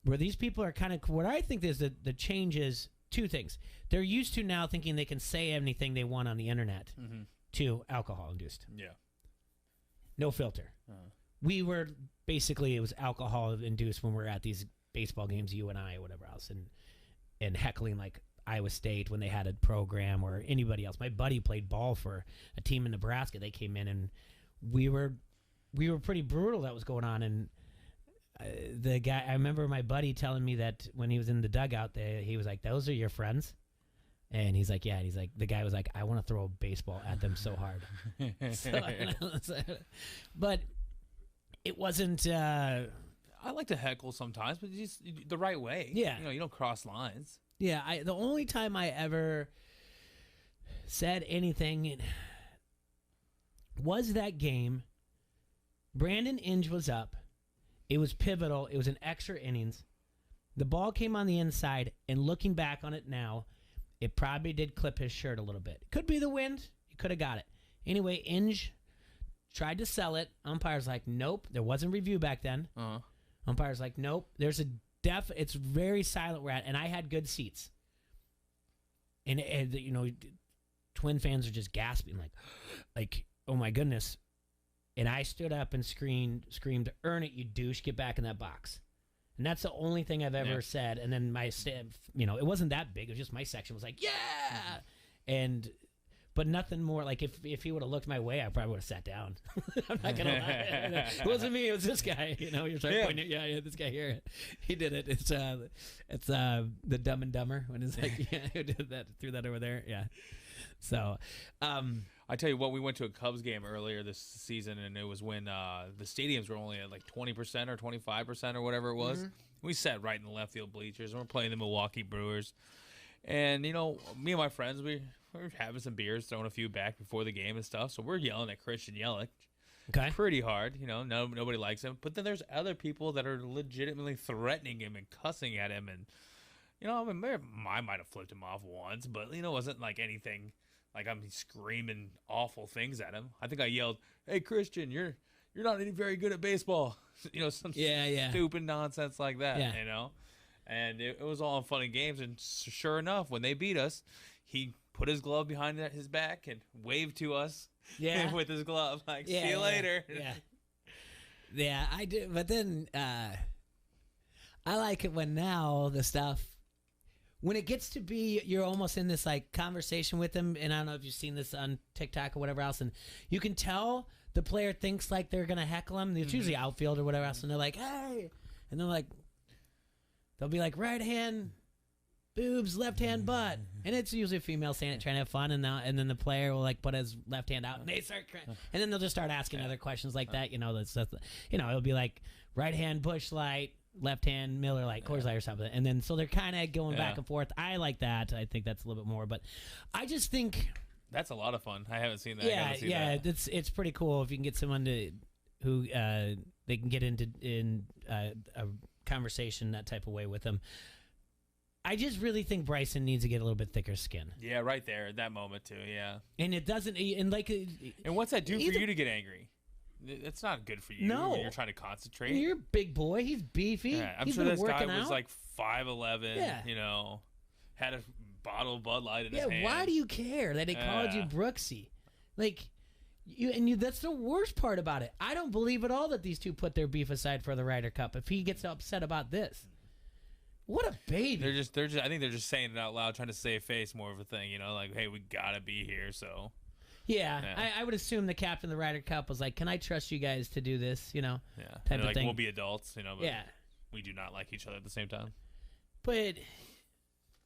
where these people are kind of, what I think is the change is two things. They're used to now thinking they can say anything they want on the internet to alcohol induced.
Yeah.
No filter. we were basically, it was alcohol induced when we were at these baseball games, you and I, or whatever else, and heckling like Iowa State when they had a program, or anybody else. My buddy played ball for a team in Nebraska. They came in, and we were pretty brutal. That was going on, and the guy, I remember my buddy telling me that when he was in the dugout, he was like, "Those are your friends." And he's like, yeah. And he's like, the guy was like, I want to throw a baseball at them so hard. But it wasn't.
I like to heckle sometimes, but just the right way.
Yeah.
You don't cross lines.
Yeah. The only time I ever said anything was that game. Brandon Inge was up. It was pivotal. It was an extra innings. The ball came on the inside, and looking back on it now, it probably did clip his shirt a little bit. Could be the wind. He could have got it. Anyway, Inge tried to sell it. Umpire's like, nope. There wasn't review back then. Umpire's like, nope. There's a it's very silent where at, and I had good seats. And Twin fans are just gasping like, oh my goodness. And I stood up and screamed, earn it, you douche. Get back in that box. And that's the only thing I've ever said. And then it wasn't that big. It was just my section was like, yeah. But nothing more. Like if he would have looked my way, I probably would have sat down. I'm not gonna lie. It wasn't me. It was this guy. You're trying to point this guy here. He did it. It's the Dumb and Dumber when it's like, who did that? Threw that over there. Yeah. So,
I tell you what, we went to a Cubs game earlier this season, and it was when the stadiums were only at like 20% or 25% or whatever it was. We sat right in the left field bleachers, and we're playing the Milwaukee Brewers. And, me and my friends, we were having some beers, throwing a few back before the game and stuff. So we're yelling at Christian Yelich pretty hard. Nobody likes him. But then there's other people that are legitimately threatening him and cussing at him. And, I might have flipped him off once, but, it wasn't like anything. Like I'm screaming awful things at him. I think I yelled, "Hey Christian, you're not any very good at baseball." Some stupid nonsense like that.
Yeah.
And it was all fun and games. And sure enough, when they beat us, he put his glove behind his back and waved to us.
Yeah.
With his glove, like, see you later.
Yeah, I do. But then I like it when now the stuff. When it gets to be, you're almost in this like conversation with them, and I don't know if you've seen this on TikTok or whatever else, and you can tell the player thinks like they're gonna heckle him. It's usually outfield or whatever else, and they're like, "Hey," and they're like, they'll be like, "Right hand boobs, left hand butt," and it's usually a female saying it, trying to have fun, and then the player will like put his left hand out, and they start, and then they'll just start asking other questions like that. It'll be like right hand Busch Light, left hand Miller Lite, Coors Light or something, and then so they're kind of going back and forth. I like that. I think that's a little bit more, but I just think
that's a lot of fun. I haven't seen that.
Yeah. It's pretty cool if you can get someone who they can get into a conversation that type of way with them. I just really think Bryson needs to get a little bit thicker skin.
Yeah, right there at that moment too. Yeah,
and it doesn't. And
what's that do for you to get angry? It's not good for you when you're trying to concentrate.
You're a big boy. He's beefy.
Yeah, I'm sure this guy was like 5'11", had a bottle of Bud Light in his hand.
Yeah, why do you care that they called you Brooksy? Like, that's the worst part about it. I don't believe at all that these two put their beef aside for the Ryder Cup if he gets upset about this. What a baby.
They're just. I think they're just saying it out loud, trying to save face more of a thing, like, hey, we got to be here, so...
Yeah. I would assume the captain of the Ryder Cup was like, "Can I trust you guys to do this?"
Yeah,
type of
like,
thing.
We'll be adults, but we do not like each other at the same time.
But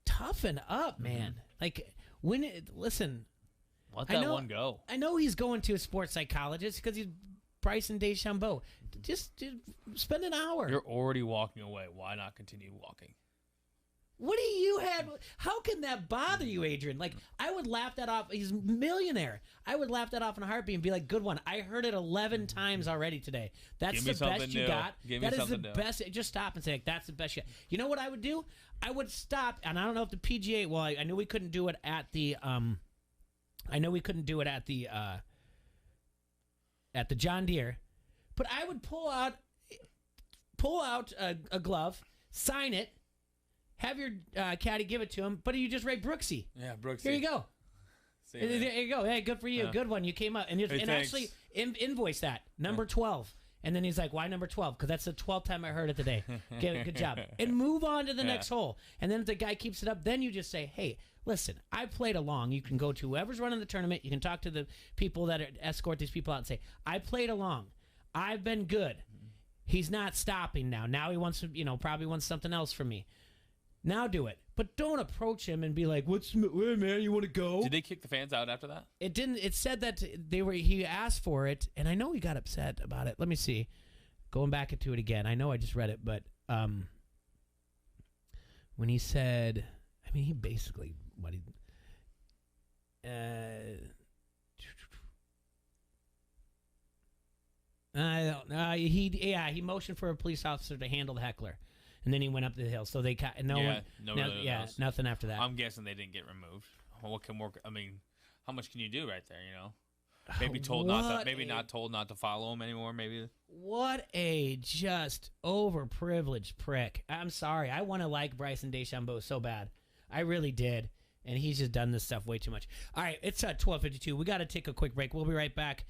toughen up, man. Like listen.
Let that one go.
I know he's going to a sports psychologist because he's Bryson DeChambeau. Just spend an hour.
You're already walking away. Why not continue walking?
What do you have? How can that bother you, Adrian? Like, I would laugh that off. He's a millionaire. I would laugh that off in a heartbeat and be like, good one. I heard it 11 times already today. That's the best you got. That is the best. Just stop and say, like, that's the best you got. You know what I would do? I would stop, and I don't know if the PGA, well, I knew we couldn't do it at the, at the John Deere, but I would pull out a glove, sign it, have your caddy give it to him, but you just write Brooksy.
Yeah, Brooksy.
Here you go. There you go. Hey, good for you. Yeah. Good one. You came up. And actually invoice that. Number 12. And then he's like, why number 12? Because that's the 12th time I heard it today. Good job. And move on to the next hole. And then if the guy keeps it up, then you just say, hey, listen, I played along. You can go to whoever's running the tournament. You can talk to the people that escort these people out and say, I played along. I've been good. He's not stopping now. Now he wants to, probably wants something else from me. Now do it. But don't approach him and be like, hey, man, you want to go?
Did they kick the fans out after that?
It didn't. It said that he asked for it, and I know he got upset about it. Let me see. Going back into it again. I know I just read it, but when he said, he basically, I don't know. He motioned for a police officer to handle the heckler. And then he went up the hill. So they nothing after that.
I'm guessing they didn't get removed. What can work? How much can you do right there? Maybe not told not to follow him anymore. Maybe.
What a just overprivileged prick. I'm sorry. I want to like Bryson DeChambeau so bad. I really did. And he's just done this stuff way too much. All right, it's 12:52. We got to take a quick break. We'll be right back.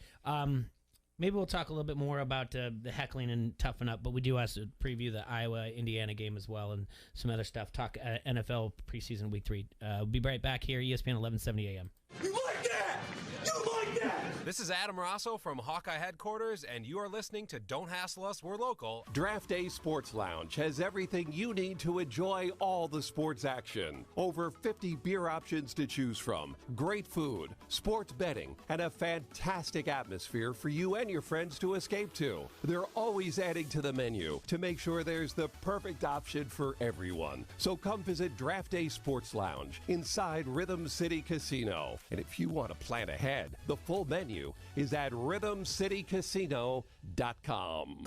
Maybe we'll talk a little bit more about the heckling and toughen up, but we do have to preview the Iowa-Indiana game as well and some other stuff. Talk NFL preseason week 3. We'll be right back here, ESPN 1170 AM.
You like that? You like that?
This is Adam Rosso from Hawkeye Headquarters, and you are listening to Don't Hassle Us, We're Local.
Draft Day Sports Lounge has everything you need to enjoy all the sports action. Over 50 beer options to choose from, great food, sports betting, and a fantastic atmosphere for you and your friends to escape to. They're always adding to the menu to make sure there's the perfect option for everyone. So come visit Draft Day Sports Lounge inside Rhythm City Casino. And if you want to plan ahead, the full menu is at rhythmcitycasino.com.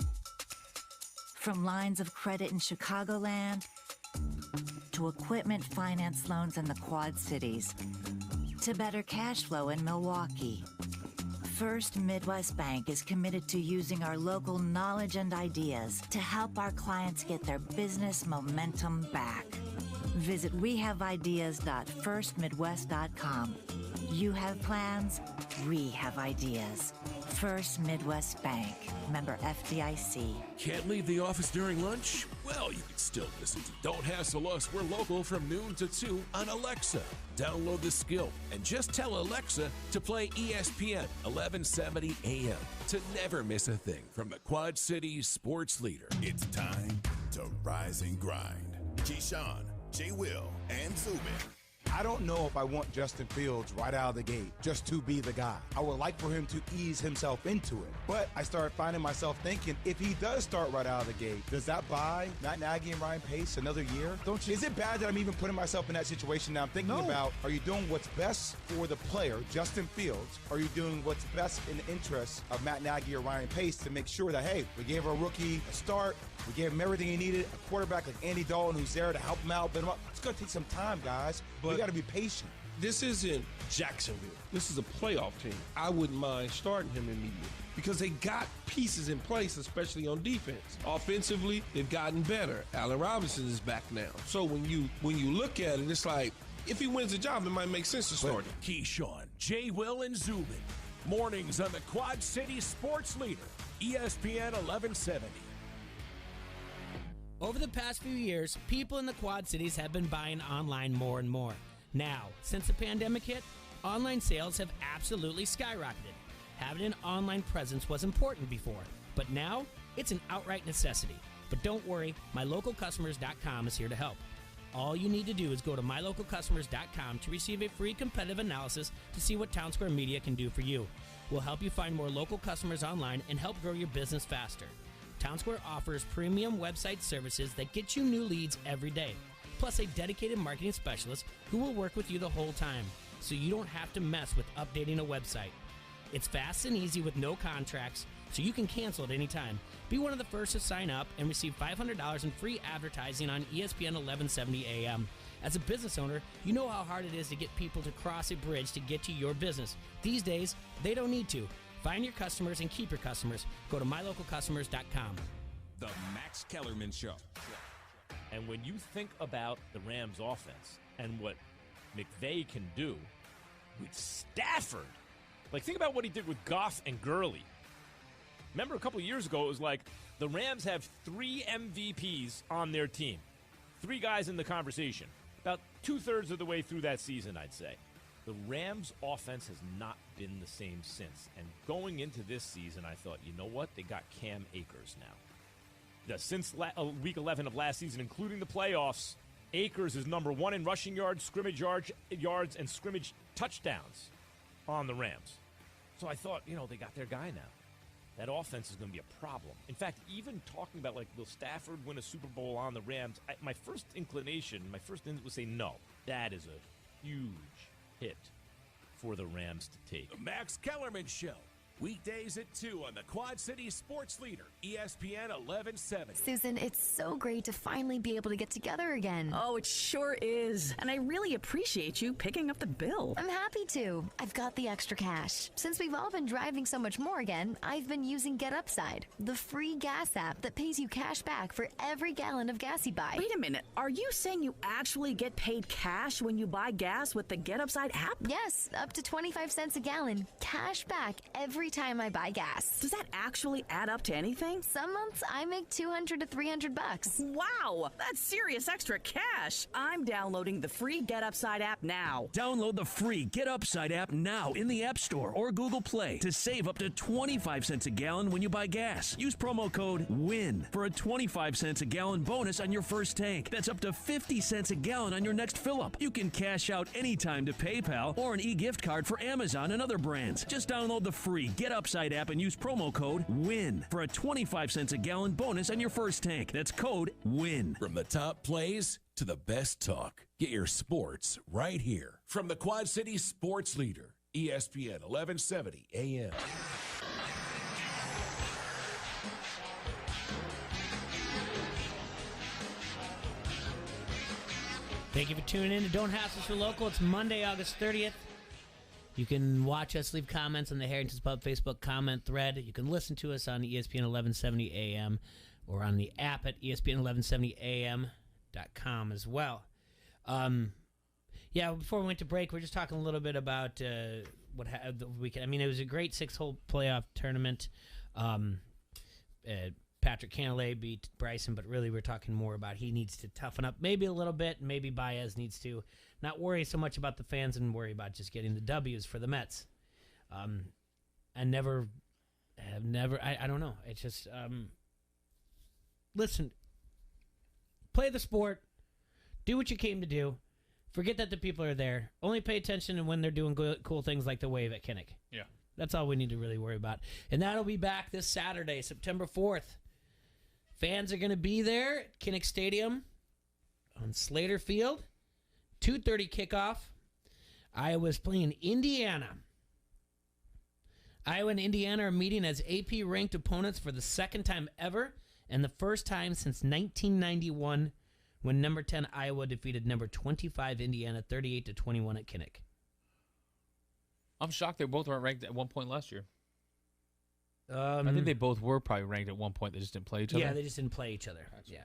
From lines of credit in Chicagoland to equipment finance loans in the Quad Cities to better cash flow in Milwaukee, First Midwest Bank is committed to using our local knowledge and ideas to help our clients get their business momentum back. Visit wehaveideas.firstmidwest.com. You have plans, we have ideas. First Midwest Bank, member FDIC.
Can't leave the office during lunch? Well, you can still listen to Don't Hassle Us, We're Local from noon to 2 on Alexa. Download the skill and just tell Alexa to play ESPN 1170 AM to never miss a thing from the Quad Cities sports leader.
It's time to rise and grind. Keyshawn, J. Will, and Zubin.
I don't know if I want Justin Fields right out of the gate just to be the guy. I would like for him to ease himself into it. But I started finding myself thinking, if he does start right out of the gate, does that buy Matt Nagy and Ryan Pace another year? Is it bad that I'm even putting myself in that situation now? I'm thinking about, are you doing what's best for the player, Justin Fields? Are you doing what's best in the interest of Matt Nagy or Ryan Pace to make sure that, hey, we gave our rookie a start, we gave him everything he needed, a quarterback like Andy Dalton who's there to help him out, build him up. It's going to take some time, guys. But we got to be patient.
This isn't Jacksonville. This is a playoff team. I wouldn't mind starting him immediately because they got pieces in place, especially on defense. Offensively, they've gotten better. Allen Robinson is back now. So when you look at it, it's like, if he wins the job, it might make sense to start him.
Keyshawn, J. Will, and Zubin. Mornings on the Quad City sports leader, ESPN 1170.
Over the past few years, people in the Quad Cities have been buying online more and more. Now, since the pandemic hit, online sales have absolutely skyrocketed. Having an online presence was important before, but now it's an outright necessity. But don't worry, MyLocalCustomers.com is here to help. All you need to do is go to MyLocalCustomers.com to receive a free competitive analysis to see what Town Square Media can do for you. We'll help you find more local customers online and help grow your business faster. Town Square offers premium website services that get you new leads every day, plus a dedicated marketing specialist who will work with you the whole time, so you don't have to mess with updating a website. It's fast and easy with no contracts, so you can cancel at any time. Be one of the first to sign up and receive $500 in free advertising on ESPN 1170 AM. As a business owner, you know how hard it is to get people to cross a bridge to get to your business. These days, they don't need to. Find your customers and keep your customers. Go to MyLocalCustomers.com.
The Max Kellerman Show.
And when you think about the Rams offense and what McVay can do with Stafford, like think about what he did with Goff and Gurley. Remember a couple years ago, it was like the Rams have 3 MVPs on their team. 3 guys in the conversation. About 2/3 of the way through that season, I'd say. The Rams' offense has not been the same since. And going into this season, I thought, you know what? They got Cam Akers now. Since week 11 of last season, including the playoffs, Akers is number 1 in rushing yards, scrimmage yards, and scrimmage touchdowns on the Rams. So I thought, they got their guy now. That offense is going to be a problem. In fact, even talking about, will Stafford win a Super Bowl on the Rams, my first instinct was say no. That is a huge hit for the Rams to take.
The Max Kellerman Show. Weekdays at 2 on the Quad City Sports Leader, ESPN 1170.
Susan, it's so great to finally be able to get together again.
Oh, it sure is. And I really appreciate you picking up the bill.
I'm happy to. I've got the extra cash. Since we've all been driving so much more again, I've been using Get Upside, the free gas app that pays you cash back for every gallon of gas you buy.
Wait a minute. Are you saying you actually get paid cash when you buy gas with the Get Upside app?
Yes, up to 25 cents a gallon. Cash back every time I buy gas.
Does that actually add up to anything?
Some months I make $200 to $300.
Wow, that's serious extra cash. I'm downloading the free Get Upside app now.
Download the free Get Upside app now in the App Store or Google Play to save up to 25 cents a gallon when you buy gas. Use promo code WIN for a 25 cents a gallon bonus on your first tank. That's up to 50 cents a gallon on your next fill-up. You can cash out anytime to PayPal or an e-gift card for Amazon and other brands. Just download the free Get Upside app and use promo code WIN for a 25 cents a gallon bonus on your first tank. That's code WIN.
From the top plays to the best talk, get your sports right here. From the Quad City Sports Leader, ESPN 1170 AM.
Thank you for tuning in to Don't Hassle Us for Local. It's Monday, August 30th. You can watch us, leave comments on the Harrington's Pub Facebook comment thread. You can listen to us on ESPN 1170 AM or on the app at ESPN1170am.com as well. Before we went to break, we are just talking a little bit about what happened the weekend. I mean, it was a great 6-hole playoff tournament. Patrick Cantlay beat Bryson, but really we're talking more about he needs to toughen up maybe a little bit. Maybe Baez needs to not worry so much about the fans and worry about just getting the W's for the Mets. I don't know. It's just, listen, play the sport, do what you came to do, forget that the people are there, only pay attention when they're doing cool things like the wave at Kinnick.
Yeah.
That's all we need to really worry about. And that'll be back this Saturday, September 4th. Fans are going to be there at Kinnick Stadium on Slater Field. 2:30 kickoff. Iowa's playing Indiana. Iowa and Indiana are meeting as AP-ranked opponents for the second time ever and the first time since 1991 when number 10 Iowa defeated number 25 Indiana 38-21 at Kinnick.
I'm shocked they both weren't ranked at one point last year. I think they both were probably ranked at one point. They just didn't play each other.
Yeah, they just didn't play each other. Yeah.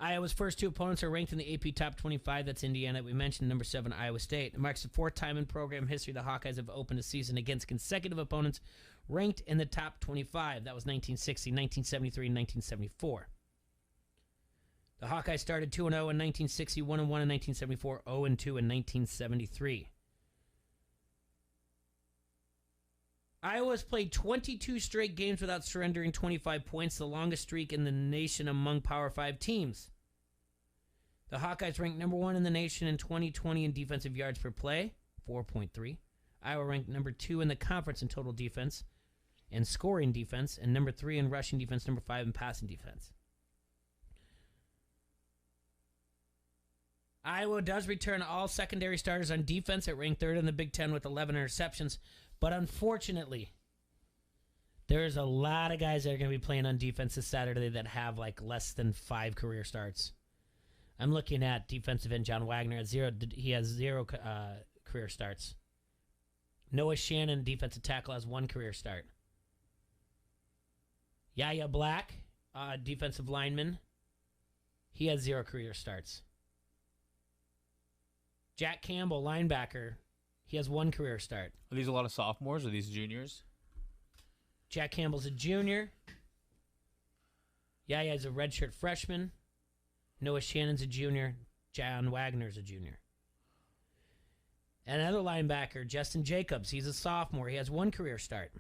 Iowa's first 2 opponents are ranked in the AP Top 25. That's Indiana. We mentioned number 7, Iowa State. It marks the 4th time in program history the Hawkeyes have opened a season against consecutive opponents ranked in the top 25. That was 1960, 1973, and 1974. The Hawkeyes started 2-0 in 1960, 1-1 in 1974, 0-2 in 1973. Iowa's played 22 straight games without surrendering 25 points, the longest streak in the nation among Power 5 teams. The Hawkeyes ranked number 1 in the nation in 2020 in defensive yards per play, 4.3. Iowa ranked number 2 in the conference in total defense and scoring defense, and number 3 in rushing defense, number 5 in passing defense. Iowa does return all secondary starters on defense. It ranked 3rd in the Big Ten with 11 interceptions. But unfortunately, there's a lot of guys that are going to be playing on defense this Saturday that have like less than 5 career starts. I'm looking at defensive end John Wagner at 0. He has 0 career starts. Noah Shannon, defensive tackle, has 1 career start. Yaya Black, defensive lineman, he has 0 career starts. Jack Campbell, linebacker, he has 1 career start.
Are these a lot of sophomores or these juniors?
Jack Campbell's a junior. Yaya's a redshirt freshman. Noah Shannon's a junior. John Wagner's a junior. Another linebacker, Justin Jacobs. He's a sophomore. He has one career start.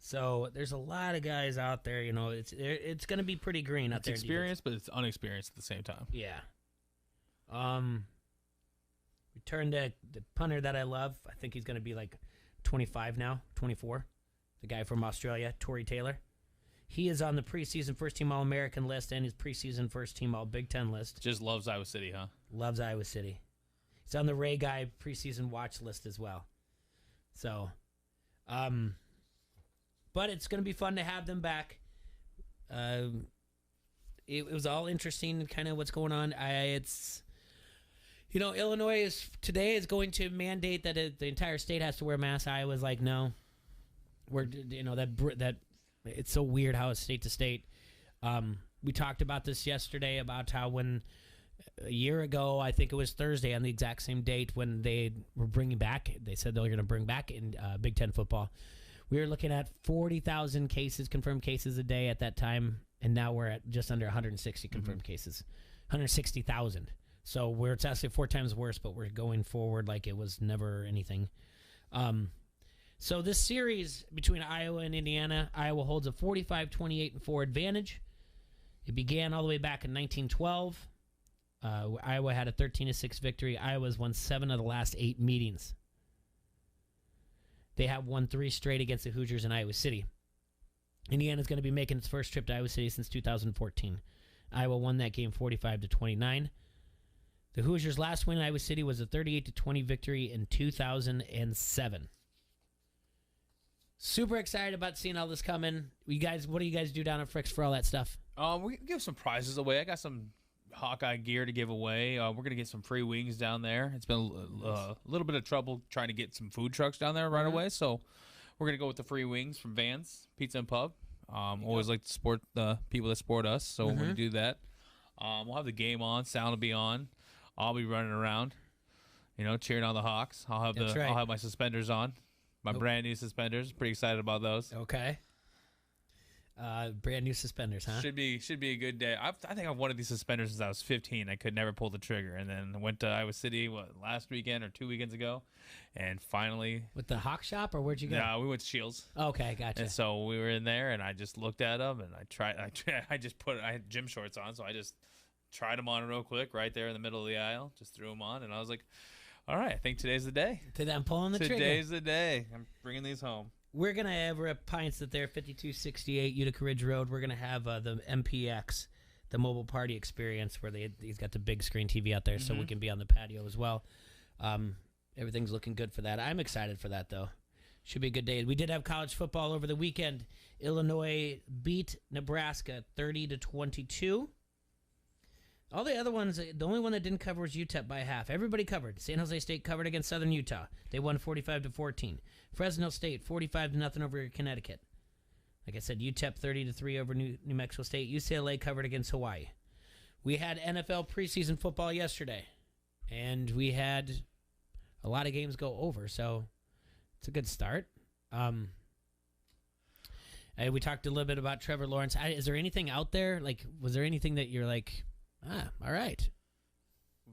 So there's a lot of guys out there. You know, it's going to be pretty green out there.
It's experienced, but it's unexperienced at the same time.
Yeah. We turned to the punter that I love. I think he's going to be like 25 now, 24. The guy from Australia, Torrey Taylor. He is on the preseason first-team All-American list and his preseason first-team All-Big Ten list.
Just loves Iowa City, huh?
Loves Iowa City. He's on the Ray Guy preseason watch list as well. So, but it's going to be fun to have them back. It was all interesting, kind of what's going on. Illinois today is going to mandate that the entire state has to wear masks. Iowa's like, no. That it's so weird how it's state to state. We talked about this yesterday about how when a year ago, I think it was Thursday on the exact same date when they were bringing back, they said they were going to bring back in Big Ten football. We were looking at 40,000 confirmed cases a day at that time, and now we're at just under 160 confirmed cases, 160,000. So it's actually 4 times worse, but we're going forward like it was never anything. So this series between Iowa and Indiana, Iowa holds a 45-28-4 advantage. It began all the way back in 1912. Iowa had a 13-6 victory. Iowa's won 7 of the last 8 meetings. They have won 3 straight against the Hoosiers in Iowa City. Indiana's going to be making its first trip to Iowa City since 2014. Iowa won that game 45-29. The Hoosiers' last win in Iowa City was a 38-20 victory in 2007. Super excited about seeing all this coming. What do you guys do down at Frick's for all that stuff?
We give some prizes away. I got some Hawkeye gear to give away. We're going to get some free wings down there. It's been a little bit of trouble trying to get some food trucks down there right away, so we're going to go with the free wings from Vans Pizza and Pub. Always like to support the people that support us, so we're going to do that. We'll have the game on. Sound will be on. I'll be running around, cheering on the Hawks. I'll have my suspenders on. My brand new suspenders. Pretty excited about those.
Okay. Brand new suspenders, huh?
Should be a good day. I think I've wanted these suspenders since I was 15. I could never pull the trigger, and then I went to Iowa City last weekend or 2 weekends ago, and finally
with the Hawk Shop, or where'd you go?
No, we went to Shields.
Okay, gotcha.
And so we were in there, and I just looked at them, and I had gym shorts on, so I just tried them on real quick right there in the middle of the aisle. Just threw them on, and I was like, all right, I think today's the day.
Today I'm pulling the trigger.
Today's the day. I'm bringing these home.
We're going to have at Pints that they're 5268 Utica Ridge Road. We're going to have the MPX, the mobile party experience, where he's got the big screen TV out there so we can be on the patio as well. Everything's looking good for that. I'm excited for that, though. Should be a good day. We did have college football over the weekend. Illinois beat Nebraska 30-22. All the other ones, the only one that didn't cover was UTEP by half. Everybody covered. San Jose State covered against Southern Utah. They won 45-14. Fresno State 45-0 over Connecticut. Like I said, UTEP 30-3 over New Mexico State. UCLA covered against Hawaii. We had NFL preseason football yesterday, and we had a lot of games go over, so it's a good start. We talked a little bit about Trevor Lawrence. Is there anything out there? Like, was there anything that you're like, all right?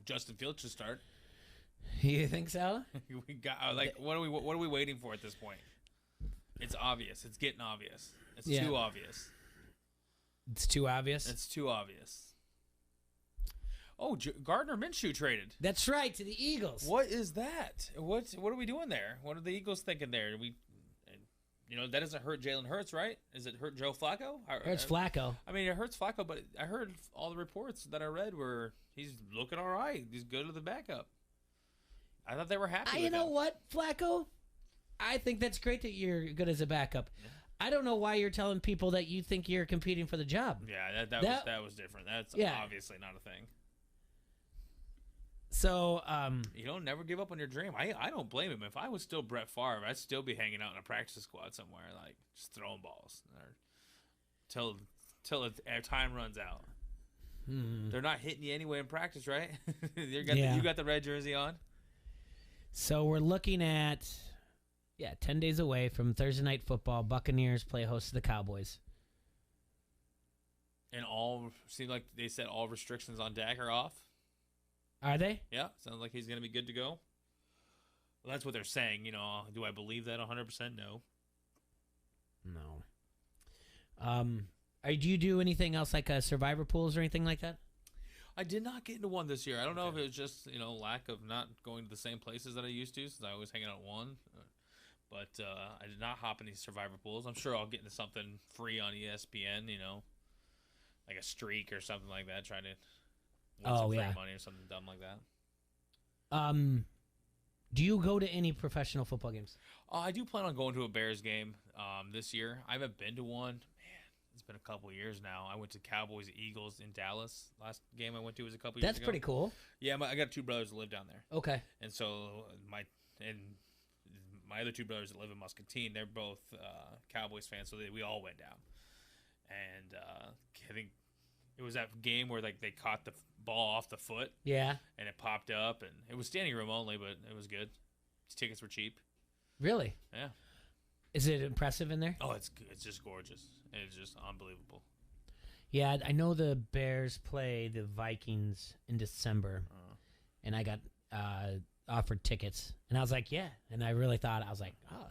Justin Fields should start.
You think so?
We got what are we waiting for at this point? It's obvious. It's getting obvious. It's too obvious.
It's too obvious.
It's too obvious. Oh, Gardner Minshew traded.
That's right, to the Eagles.
What is that? What are we doing there? What are the Eagles thinking there? That doesn't hurt Jalen Hurts, right? Does it hurt Joe Flacco?
Hurts Flacco.
I mean, it hurts Flacco, but I heard all the reports that I read were he's looking all right. He's good with the backup. I thought they were happy with
You know what, Flacco? I think that's great that you're good as a backup. Yeah. I don't know why you're telling people that you think you're competing for the job.
Yeah, that was different. That's obviously not a thing.
So,
you don't never give up on your dream. I don't blame him. If I was still Brett Favre, I'd still be hanging out in a practice squad somewhere, like just throwing balls till time runs out. They're not hitting you anyway in practice, right? You got the red jersey on.
So we're looking at Yeah, 10 days away from Thursday Night Football. Buccaneers play host to the Cowboys.
And seemed like they said all restrictions on Dak are off.
Are they?
Yeah, sounds like he's going to be good to go. Well, that's what they're saying. Do I believe that 100%? No.
No. Do you do anything else like survivor pools or anything like that?
I did not get into one this year. I don't know if it was just lack of not going to the same places that I used to, since I always hang out at one. But I did not hop in these survivor pools. I'm sure I'll get into something free on ESPN. Like a streak or something like that. Trying to win some free money or something dumb like that.
Do you go to any professional football games?
I do plan on going to a Bears game this year. I haven't been to one. Man, it's been a couple years now. I went to Cowboys Eagles in Dallas. Last game I went to was a couple years ago.
That's pretty cool.
Yeah, I got 2 brothers that live down there.
Okay.
And so my other 2 brothers that live in Muscatine, they're both Cowboys fans, so we all went down. And I think it was that game where they caught the ball off the foot.
Yeah.
And it popped up, and it was standing room only, but it was good. Tickets were cheap.
Really?
Yeah.
Is it impressive in there?
Oh, it's just gorgeous. It's just unbelievable.
Yeah, I know the Bears play the Vikings in December, and I got offered tickets, and I was like, yeah. And I really thought, I was like, oh,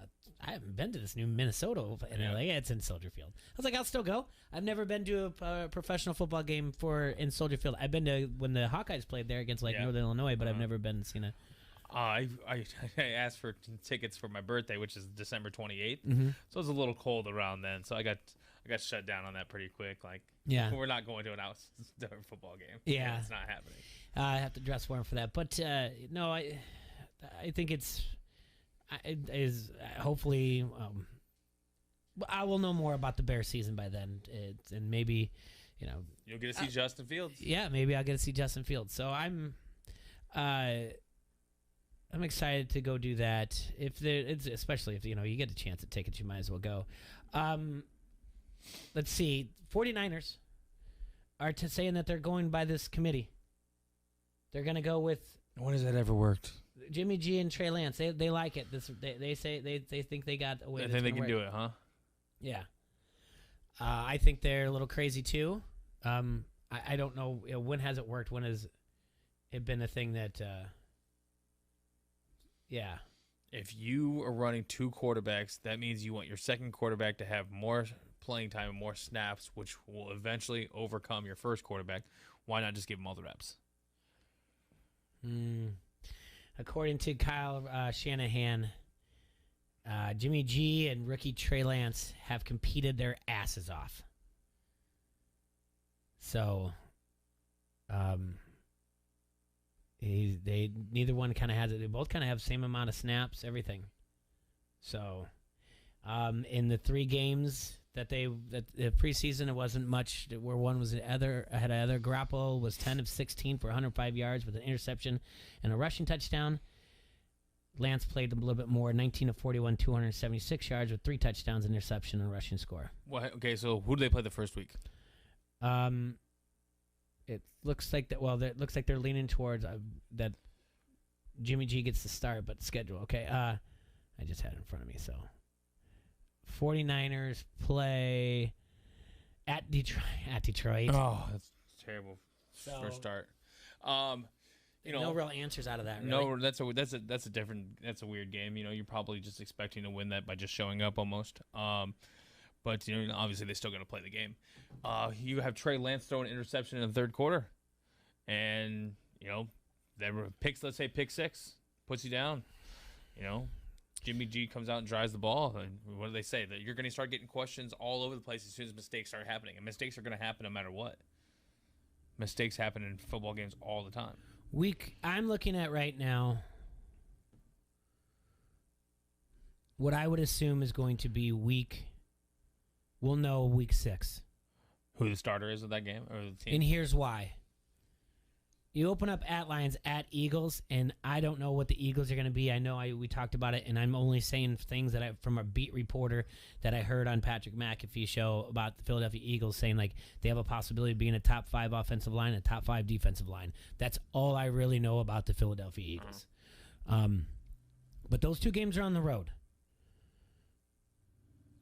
I haven't been to this new Minnesota, and they're like, yeah, it's in Soldier Field. I was like, I'll still go. I've never been to a professional football game in Soldier Field. I've been to when the Hawkeyes played there against Northern Illinois, but I've never been and seen it.
I asked for tickets for my birthday, which is December 28th.
Mm-hmm.
So it was a little cold around then. So I got shut down on that pretty quick. Like, we're not going to an outdoor football game.
Yeah,
it's not happening.
I have to dress warm for that. But no, I think it's hopefully I will know more about the Bears season by then, and maybe
you'll get to see Justin Fields.
Yeah, maybe I'll get to see Justin Fields. So I'm excited to go do that. Especially if you get a chance at tickets, you might as well go. Let's see. 49ers are saying that they're going by this committee. They're going to go with.
When has that ever worked?
Jimmy G and Trey Lance. They like it. They say they think they got a way.
I think they can do it, huh?
Yeah. I think they're a little crazy too. I don't know when has it worked. When has it been a thing that? Yeah.
If you are running 2 quarterbacks, that means you want your second quarterback to have more playing time and more snaps, which will eventually overcome your first quarterback. Why not just give him all the reps?
According to Kyle Shanahan, Jimmy G and rookie Trey Lance have competed their asses off. So, neither one kind of has it. They both kind of have the same amount of snaps, everything. So, in the 3 games that the preseason, it wasn't much. Where one was had other grapple was 10 of 16 for 105 yards with an interception and a rushing touchdown. Lance played a little bit more, 19 of 41, 276 yards with 3 touchdowns, interception, and rushing score.
Well, okay, so who did they play the first week?
It looks like that. Well, it looks like they're leaning towards that Jimmy G gets the start, but schedule. Okay, I just had it in front of me. So, 49ers play at Detroit.
Oh, that's terrible first start.
No real answers out of that. Really.
No, that's a weird game. You're probably just expecting to win that by just showing up almost. But obviously they're still going to play the game. You have Trey Lance throw an interception in the third quarter, and there were picks. Let's say pick 6 puts you down. Jimmy G comes out and drives the ball. And what do they say? That you're going to start getting questions all over the place as soon as mistakes start happening, and mistakes are going to happen no matter what. Mistakes happen in football games all the time.
I'm looking at right now what I would assume is going to be we'll know week 6.
Who the starter is of that game or the team?
And here's why. You open up at Lions, at Eagles, and I don't know what the Eagles are going to be. I know we talked about it, and I'm only saying things that from a beat reporter that I heard on Patrick McAfee's show about the Philadelphia Eagles saying, like, they have a possibility of being a top 5 offensive line and a top 5 defensive line. That's all I really know about the Philadelphia Eagles. But those 2 games are on the road.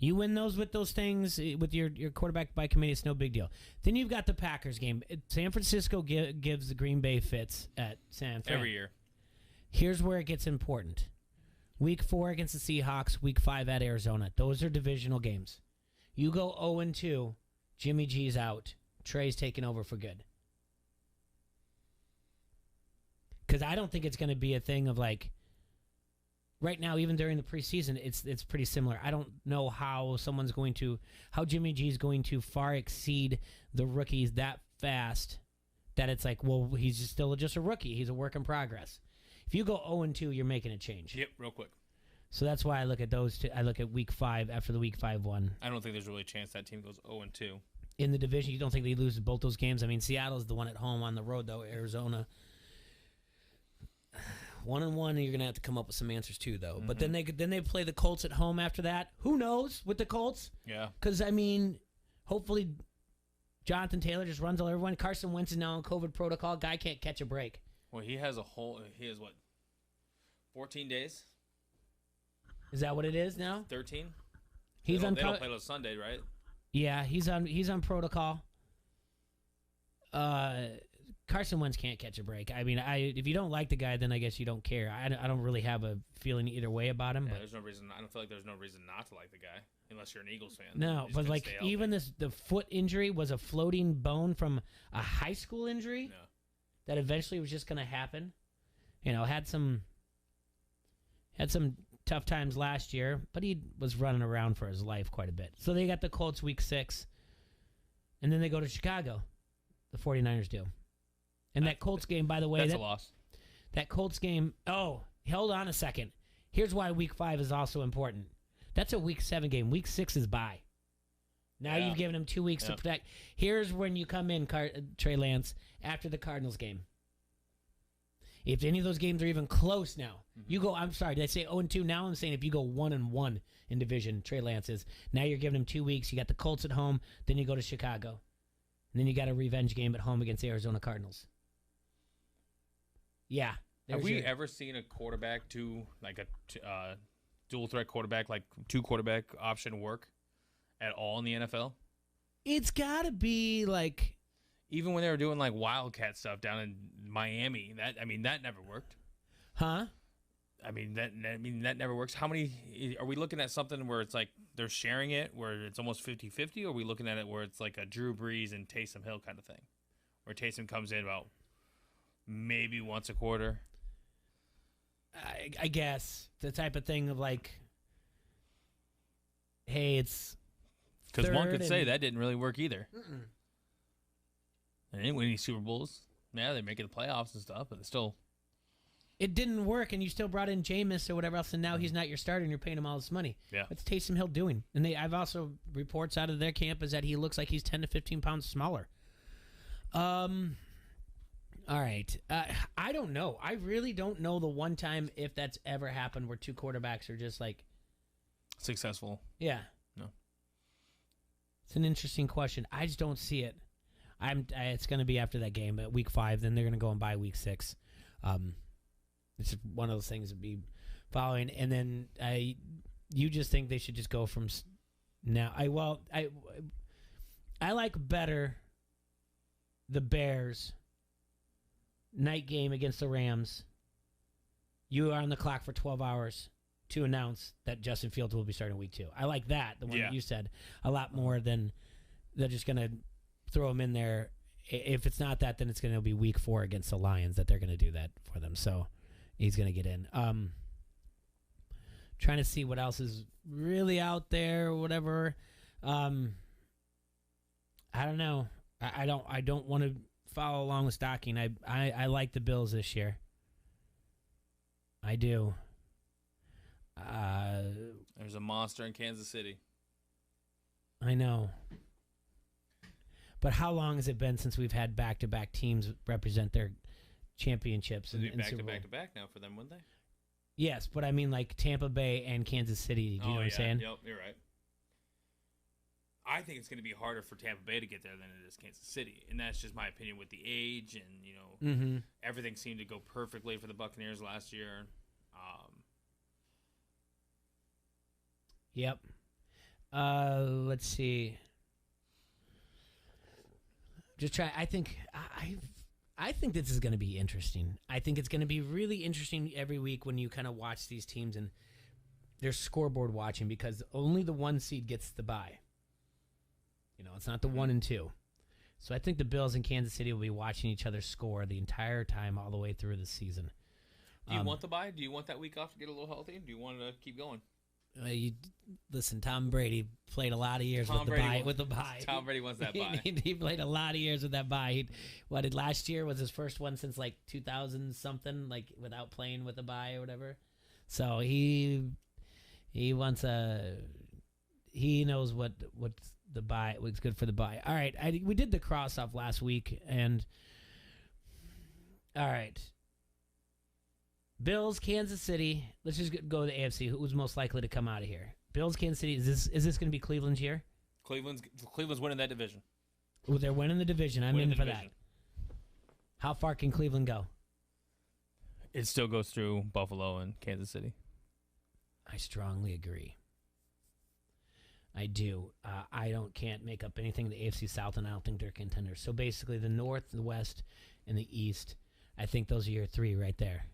You win those with those things with your quarterback by committee. It's no big deal. Then you've got the Packers game. San Francisco gives the Green Bay fits at San Fran.
Every year.
Here's where it gets important. Week 4 against the Seahawks. Week 5 at Arizona. Those are divisional games. You go 0-2. Jimmy G's out. Trey's taking over for good. Because I don't think it's going to be a thing of like, right now, even during the preseason, it's pretty similar. I don't know how Jimmy G's going to far exceed the rookies that fast that it's like, well, he's still just a rookie. He's a work in progress. If you go 0-2, you're making a change.
Yep, real quick.
So that's why I look at those two. I look at week 5 after the week 5 one.
I don't think there's really a chance that team goes 0-2.
In the division, you don't think they lose both those games? I mean, Seattle's the one at home. On the road, though, Arizona. 1-1, you're gonna have to come up with some answers too, though. Mm-hmm. But then they play the Colts at home after that. Who knows with the Colts?
Yeah.
Because I mean, hopefully, Jonathan Taylor just runs all everyone. Carson Wentz is now on COVID protocol. Guy can't catch a break.
Well, he has what? 14 days.
Is that what it is now?
13.
They don't
play till Sunday, right?
Yeah, he's on protocol. Carson Wentz can't catch a break. I mean, if you don't like the guy, then I guess you don't care. I don't really have a feeling either way about him.
Yeah,
but
there's no reason. I don't feel like there's no reason not to like the guy, unless you're an Eagles fan.
No, but like even the foot injury was a floating bone from a high school injury that eventually was just going to happen. You know, had some tough times last year, but he was running around for his life quite a bit. So they got the Colts week 6, and then they go to Chicago. The 49ers do. And that Colts game, by the way,
that's a loss.
That Colts game, hold on a second. Here's why week 5 is also important. That's a week 7 game. Week 6 is bye. Now you've given him 2 weeks to protect. Here's when you come in, Trey Lance, after the Cardinals game. If any of those games are even close now, you go, I'm sorry, did I say 0-2? Now I'm saying if you go 1-1 in division, Trey Lance is, now you're giving him 2 weeks. You got the Colts at home, then you go to Chicago. And then you got a revenge game at home against the Arizona Cardinals. Yeah.
Have we ever seen a quarterback do like a dual threat quarterback, like 2 quarterback option work at all in the NFL?
It's got to be like,
even when they were doing like Wildcat stuff down in Miami, that never worked.
Huh?
that never works. How many are we looking at something where it's like they're sharing it where it's almost 50-50, or are we looking at it where it's like a Drew Brees and Taysom Hill kind of thing, where Taysom comes in about maybe once a quarter?
I guess the type of thing of like, hey, it's
because one could say that didn't really work either. They didn't win any Super Bowls. Yeah, they're making the playoffs and stuff, but it's still.
It didn't work, and you still brought in Jameis or whatever else, and now he's not your starter, and you're paying him all this money.
Yeah.
What's Taysom Hill doing? And I've also reports out of their camp is that he looks like he's 10 to 15 pounds smaller. All right. I don't know. I really don't know the one time if that's ever happened where 2 quarterbacks are just like
successful.
Yeah.
No.
It's an interesting question. I just don't see it. It's going to be after that game at week 5. Then they're going to go and buy week 6. It's just one of those things to be following. And then you just think they should just go from now. I like better the Bears night game against the Rams. You are on the clock for 12 hours to announce that Justin Fields will be starting week 2. I like that, the one that you said, a lot more than they're just going to throw him in there. If it's not that, then it's going to be week 4 against the Lions that they're going to do that for them. So he's going to get in. Trying to see what else is really out there or whatever. I don't know. I don't want to follow along with stocking. I like the Bills this year. I do.
There's a monster in Kansas City.
I know. But how long has it been since we've had back-to-back teams represent their championships?
It'll be back-to-back now for them, wouldn't they?
Yes, but I mean like Tampa Bay and Kansas City. Do you know what I'm saying?
Yep, you're right. I think it's going to be harder for Tampa Bay to get there than it is Kansas City, and that's just my opinion with the age and everything seemed to go perfectly for the Buccaneers last year.
Yep. Let's see. Just try. I think this is going to be interesting. I think it's going to be really interesting every week when you kind of watch these teams and there's scoreboard watching, because only the 1 seed gets the bye. It's not the 1 and 2. So I think the Bills and Kansas City will be watching each other score the entire time all the way through the season.
Do you want the bye? Do you want that week off to get a little healthy? Do you want to keep going?
Listen, Tom Brady played a lot of years with the bye.
Tom Brady wants that bye.
He played a lot of years with that bye. Last year was his first one since like 2000 something, like without playing with a bye or whatever. So he wants he knows what's the bye, what's good for the bye. All right, we did the cross off last week, and all right. Bills, Kansas City. Let's just go to the AFC. Who's most likely to come out of here? Bills, Kansas City. Is this going to be Cleveland's year?
Cleveland's winning that division.
Well, they're winning the division. I'm in for that. How far can Cleveland go?
It still goes through Buffalo and Kansas City.
I strongly agree. I do. I can't make up anything in the AFC South, and I don't think they're contenders. So basically, the North, the West, and the East. I think those are your three right there.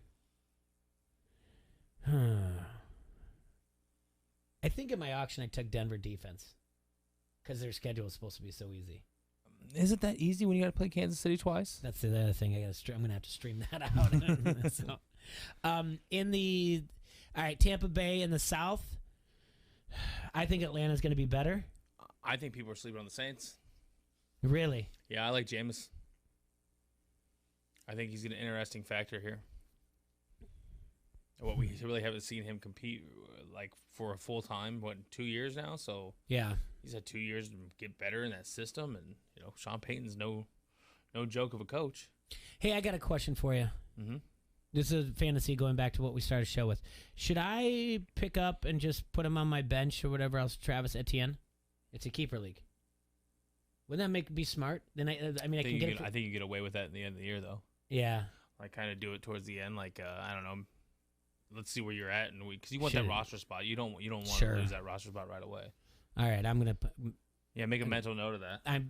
I think in my auction I took Denver defense because their schedule is supposed to be so easy.
Is it that easy when you got to play Kansas City twice?
That's the other thing. I'm going to have to stream that out. So, all right, Tampa Bay in the South. I think Atlanta's going to be better.
I think people are sleeping on the Saints.
Really?
Yeah, I like Jameis. I think he's an interesting factor here. What we really haven't seen him compete like for a full time, 2 years now? So
yeah,
he's had 2 years to get better in that system, and Sean Payton's no joke of a coach.
Hey, I got a question for you.
Mm-hmm.
This is fantasy, going back to what we started the show with. Should I pick up and just put him on my bench or whatever else, Travis Etienne? It's a keeper league. Wouldn't that be smart? Then I think
you get away with that in the end of the year, though.
Yeah,
like kind of do it towards the end, like I don't know. Let's see where you're at, and because you want that roster spot, you don't want to lose that roster spot right away.
All right, I'm gonna.
Make a mental note of that.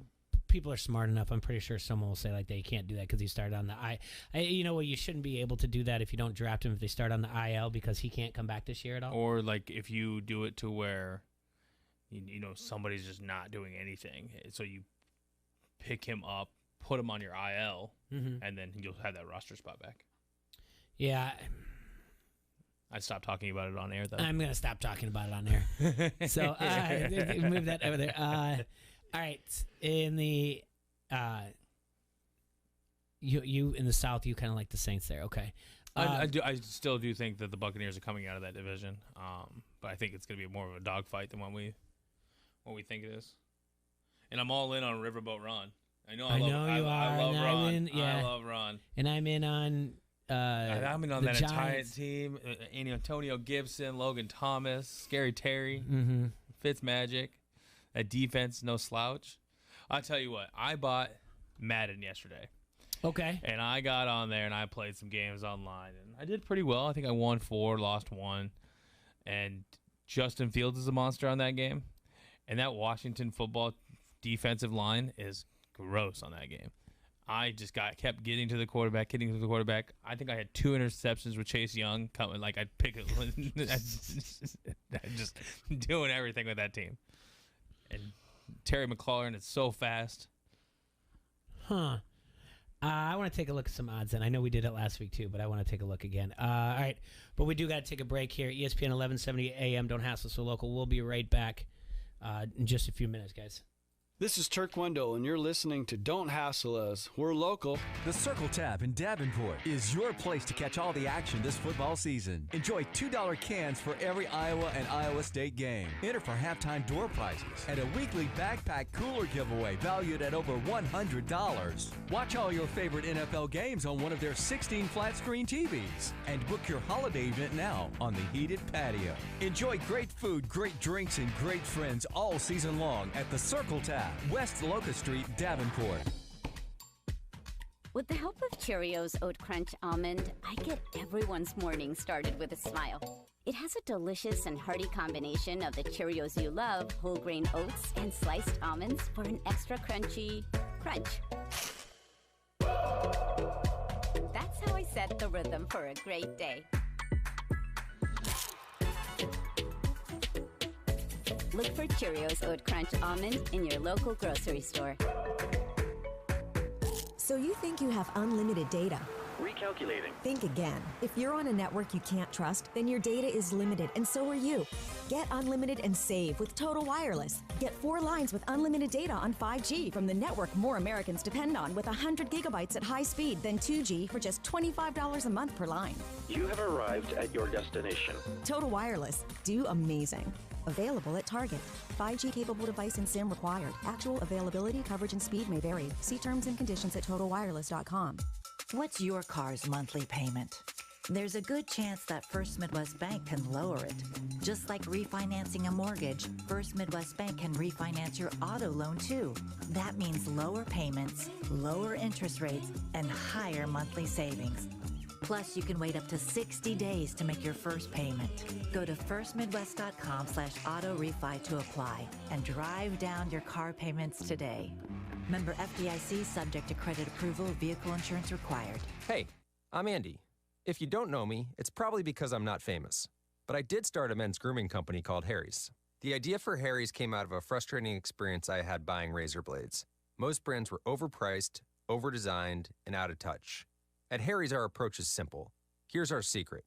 People are smart enough. I'm pretty sure someone will say like they can't do that because he started on the you shouldn't be able to do that if you don't draft him if they start on the IL because he can't come back this year at all.
Or like if you do it to where, somebody's just not doing anything, so you pick him up, put him on your IL, and then you'll have that roster spot back.
Yeah.
I'd stop talking about it on air, though.
I'm going to stop talking about it on air. So move that over there. All right. In the you in the South, you kind of like the Saints there. Okay.
I still do think that the Buccaneers are coming out of that division, but I think it's going to be more of a dogfight than what we think it is. And I'm all in on Riverboat Ron. I love Ron. I love Ron.
And I'm in on.
I'm in on that entire team. Antonio Gibson, Logan Thomas, Scary Terry, Fitzmagic. That defense, no slouch. I'll tell you what, I bought Madden yesterday.
Okay.
And I got on there and I played some games online. And I did pretty well. I think I won 4, lost 1. And Justin Fields is a monster on that game. And that Washington football defensive line is gross on that game. I just kept getting to the quarterback. I think I had 2 interceptions with Chase Young coming. Like I'd pick it, just doing everything with that team. And Terry McLaurin is so fast.
I want to take a look at some odds, and I know we did it last week too, but I want to take a look again. All right, but we do got to take a break here. ESPN 1170 AM. Don't hassle so local. We'll be right back in just a few minutes, guys.
This is Turk Wendell, and you're listening to Don't Hassle Us. We're local.
The Circle Tab in Davenport is your place to catch all the action this football season. Enjoy $2 cans for every Iowa and Iowa State game. Enter for halftime door prizes and a weekly backpack cooler giveaway valued at over $100. Watch all your favorite NFL games on one of their 16 flat-screen TVs. And book your holiday event now on the heated patio. Enjoy great food, great drinks, and great friends all season long at the Circle Tab, West Locust Street, Davenport.
With the help of Cheerios Oat Crunch Almond, I get everyone's morning started with a smile. It has a delicious and hearty combination of the Cheerios you love, whole grain oats, and sliced almonds for an extra crunchy crunch. That's how I set the rhythm for a great day. Look for Cheerios Oat Crunch Almond in your local grocery store.
So you think you have unlimited data?
Recalculating.
Think again. If you're on a network you can't trust, then your data is limited, and so are you. Get unlimited and save with Total Wireless. Get 4 lines with unlimited data on 5G from the network more Americans depend on, with 100 gigabytes at high speed, then 2G for just $25 a month per line.
You have arrived at your destination.
Total Wireless. Do amazing. Available at Target. 5G capable device and SIM required. Actual availability, coverage, and speed may vary. See terms and conditions at totalwireless.com.
What's your car's monthly payment? There's a good chance that First Midwest Bank can lower it. Just like refinancing a mortgage, First Midwest Bank can refinance your auto loan too. That means lower payments, lower interest rates, and higher monthly savings. Plus, you can wait up to 60 days to make your first payment. Go to firstmidwest.com/auto refi to apply and drive down your car payments today. Member FDIC, subject to credit approval, vehicle insurance required.
Hey, I'm Andy. If you don't know me, it's probably because I'm not famous. But I did start a men's grooming company called Harry's. The idea for Harry's came out of a frustrating experience I had buying razor blades. Most brands were overpriced, overdesigned, and out of touch. At Harry's, our approach is simple. Here's our secret.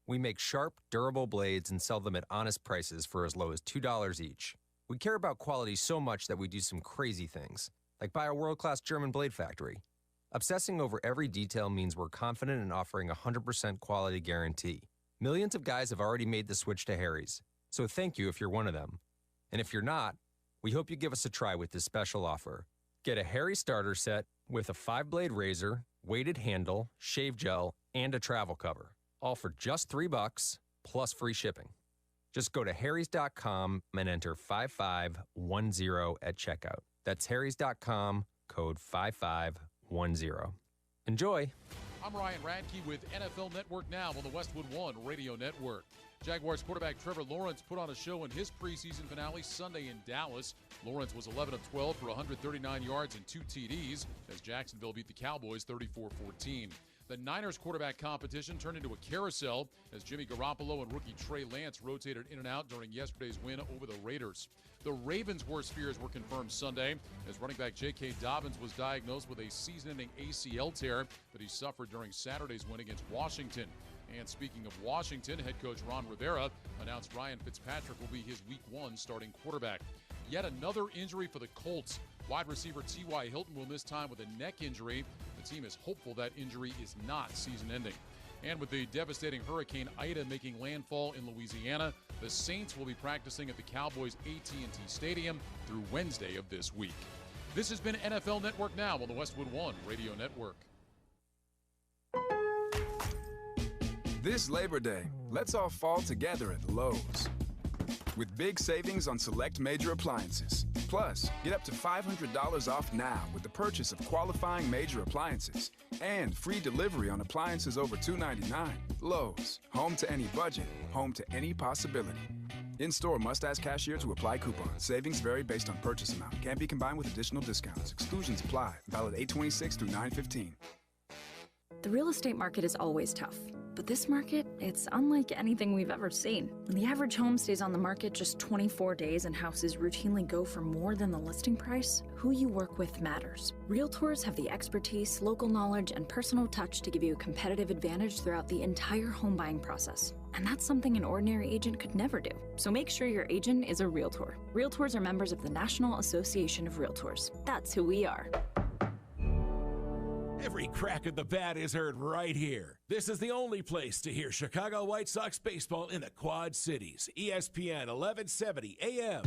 We make sharp, durable blades and sell them at honest prices for as low as $2 each. We care about quality so much that we do some crazy things, like buy a world-class German blade factory. Obsessing over every detail means we're confident in offering a 100% quality guarantee. Millions of guys have already made the switch to Harry's, so thank you if you're one of them. And if you're not, we hope you give us a try with this special offer. Get a Harry starter set with a 5-blade razor, weighted handle, shave gel, and a travel cover, all for just $3 plus free shipping. Just go to harrys.com and enter 5510 at checkout. That's harrys.com, code 5510. Enjoy.
I'm Ryan Radke with NFL Network Now on the Westwood One Radio Network. Jaguars quarterback Trevor Lawrence put on a show in his preseason finale Sunday in Dallas. Lawrence was 11 of 12 for 139 yards and 2 TDs as Jacksonville beat the Cowboys 34-14. The Niners quarterback competition turned into a carousel as Jimmy Garoppolo and rookie Trey Lance rotated in and out during yesterday's win over the Raiders. The Ravens' worst fears were confirmed Sunday as running back J.K. Dobbins was diagnosed with a season-ending ACL tear that he suffered during Saturday's win against Washington. And speaking of Washington, head coach Ron Rivera announced Ryan Fitzpatrick will be his Week 1 starting quarterback. Yet another injury for the Colts. Wide receiver T.Y. Hilton will miss time with a neck injury. The team is hopeful that injury is not season-ending. And with the devastating Hurricane Ida making landfall in Louisiana, the Saints will be practicing at the Cowboys' AT&T Stadium through Wednesday of this week. This has been NFL Network Now on the Westwood One Radio Network.
This Labor Day, let's all fall together at Lowe's. With big savings on select major appliances. Plus, get up to $500 off now with the purchase of qualifying major appliances. And free delivery on appliances over $299. Lowe's, home to any budget, home to any possibility. In-store must ask cashier to apply coupon. Savings vary based on purchase amount. Can't be combined with additional discounts. Exclusions apply. Valid 8/26 through 9/15.
The real estate market is always tough. But this market, it's unlike anything we've ever seen. When the average home stays on the market just 24 days and houses routinely go for more than the listing price, who you work with matters. Realtors have the expertise, local knowledge, and personal touch to give you a competitive advantage throughout the entire home buying process. And that's something an ordinary agent could never do. So make sure your agent is a Realtor. Realtors are members of the National Association of Realtors. That's who we are.
Every crack of the bat is heard right here. This is the only place to hear Chicago White Sox baseball in the Quad Cities. ESPN 1170 AM.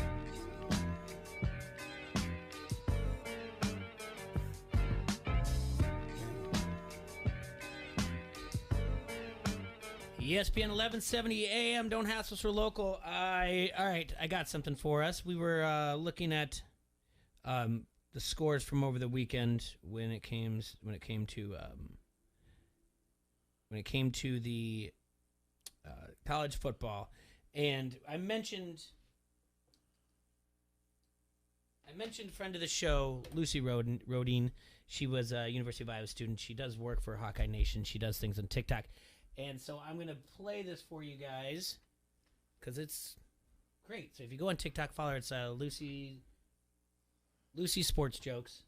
ESPN 1170 AM. Don't hassle us, we're local. All right, I got something for us. We were looking at the scores from over the weekend when it came to the college football, and I mentioned friend of the show, Lucy Rodine. She was a University of Iowa student. She does work for Hawkeye Nation. She does things on TikTok. And so I'm going to play this for you guys because it's great. So if you go on TikTok, follow her. It's Lucy Sports Jokes.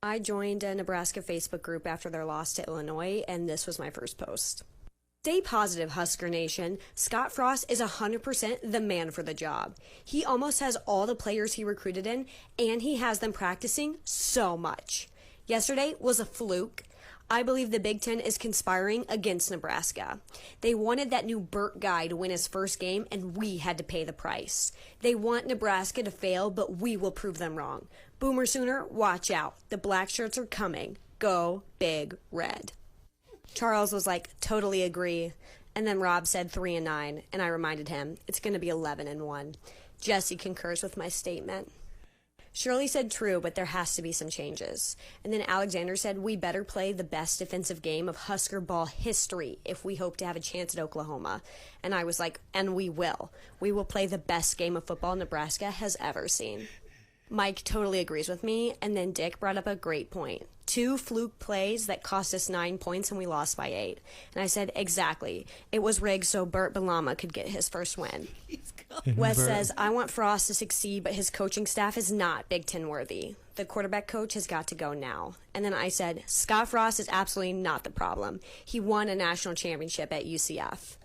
I joined a Nebraska Facebook group after their loss to Illinois, and this was my first post. Stay positive, Husker Nation. Scott Frost is 100% the man for the job. He almost has all the players he recruited in, and he has them practicing so much. Yesterday was a fluke. I believe the Big Ten is conspiring against Nebraska. They wanted that new Burt guy to win his first game, and we had to pay the price. They want Nebraska to fail, but we will prove them wrong. Boomer Sooner, watch out. The black shirts are coming. Go Big Red. Charles was like, totally agree. And then Rob said 3-9, and I reminded him, it's going to be 11-1. Jesse concurs with my statement. Shirley said true, but there has to be some changes. And then Alexander said we better play the best defensive game of Husker ball history if we hope to have a chance at Oklahoma. And I was like, and we will. We will play the best game of football Nebraska has ever seen. Mike totally agrees with me, and then Dick brought up a great point. 2 fluke plays that cost us 9 points and we lost by 8. And I said, exactly. It was rigged so Burt Balama could get his first win. Wes says, I want Frost to succeed, but his coaching staff is not Big Ten worthy. The quarterback coach has got to go now. And then I said, Scott Frost is absolutely not the problem. He won a national championship at UCF.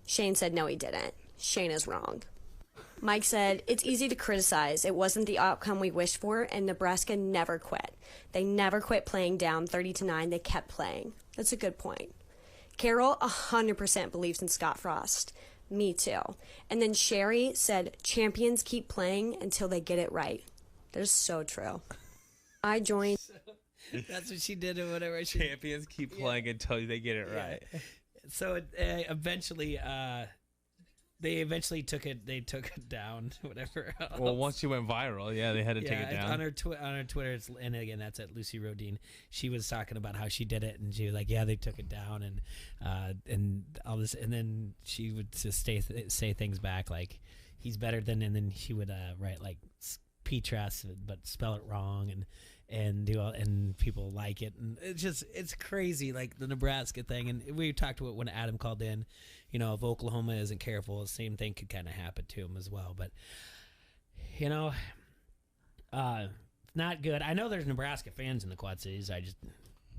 Shane said, no, he didn't. Shane is wrong. Mike said, it's easy to criticize. It wasn't the outcome we wished for, and Nebraska never quit. They never quit playing down 30-9. They kept playing. That's a good point. Carol 100% believes in Scott Frost. Me too. And then Sherry said, champions keep playing until they get it right. That is so true. I joined.
That's what she did or whatever.
Champions keep playing until they get it right.
So eventually, they eventually took it. They took it down. Whatever. Else.
Well, once you went viral, they had to take it down.
On her Twitter, and again, that's at Lucy Rodine. She was talking about how she did it, and she was like, "Yeah, they took it down," and all this, and then she would just say things back like, "He's better than," and then she would write like Petras, but spell it wrong, and do all, and people like it, and it's crazy, like the Nebraska thing. And we talked about when Adam called in, if Oklahoma isn't careful, the same thing could kind of happen to him as well. But not good. I know there's Nebraska fans in the Quad Cities. I just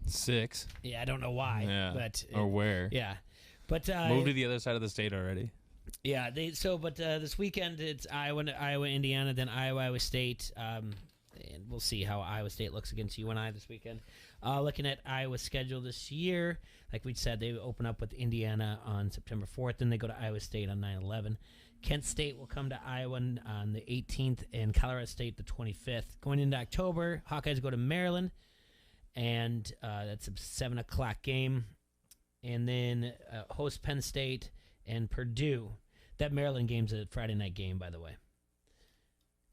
6.
Yeah, I don't know why.
Yeah,
but
or where.
Yeah, but
moved to the other side of the state already.
Yeah, but this weekend it's Iowa, Indiana, then Iowa State. And we'll see how Iowa State looks against UNI this weekend. Looking at Iowa's schedule this year, like we said, they open up with Indiana on September 4th, then they go to Iowa State on 9/11. Kent State will come to Iowa on the 18th, and Colorado State the 25th. Going into October, Hawkeyes go to Maryland, and that's a 7 o'clock game. And then host Penn State and Purdue. That Maryland game's a Friday night game, by the way.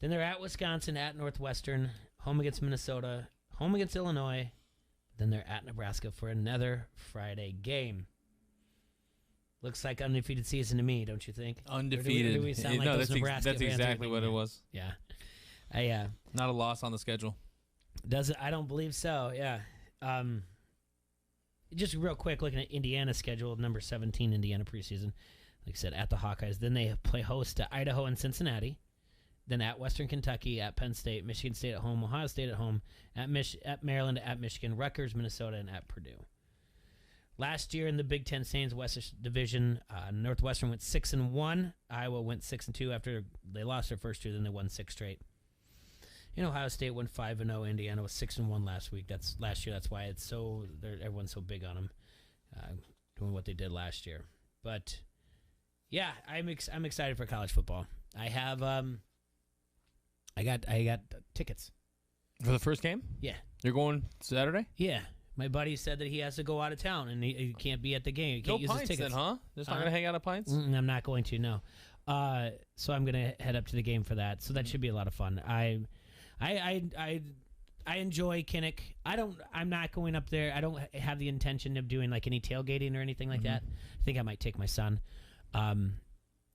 Then they're at Wisconsin, at Northwestern, home against Minnesota, home against Illinois. Then they're at Nebraska for another Friday game. Looks like undefeated season to me, don't you think?
Undefeated.
Or do we sound like those Nebraska
that's
fans
exactly what it was.
Yeah.
Not a loss on the schedule.
Does it? I don't believe so. Yeah. Just real quick, looking at Indiana's schedule, number 17 Indiana preseason. Like I said, at the Hawkeyes. Then they play host to Idaho and Cincinnati. Then at Western Kentucky, at Penn State, Michigan State at home, Ohio State at home, at Maryland, at Michigan, Rutgers, Minnesota, and at Purdue. Last year in the Big Ten Saints West Division, Northwestern went 6-1. Iowa went 6-2 after they lost their first 2. Then they won 6 straight. Ohio State went 5-0. Indiana was 6-1 last week. That's last year. That's why everyone's so big on them, doing what they did last year. But yeah, I'm excited for college football. I have I got tickets
for the first game.
Yeah,
you're going Saturday.
Yeah, my buddy said that he has to go out of town and he can't be at the game. He can't
no
use
pints
his tickets.
then, huh? Just not gonna hang out at Pints.
I'm not going to. No. So I'm gonna head up to the game for that. So that should be a lot of fun. I I enjoy Kinnick. I'm not going up there. I don't have the intention of doing like any tailgating or anything like that. I think I might take my son.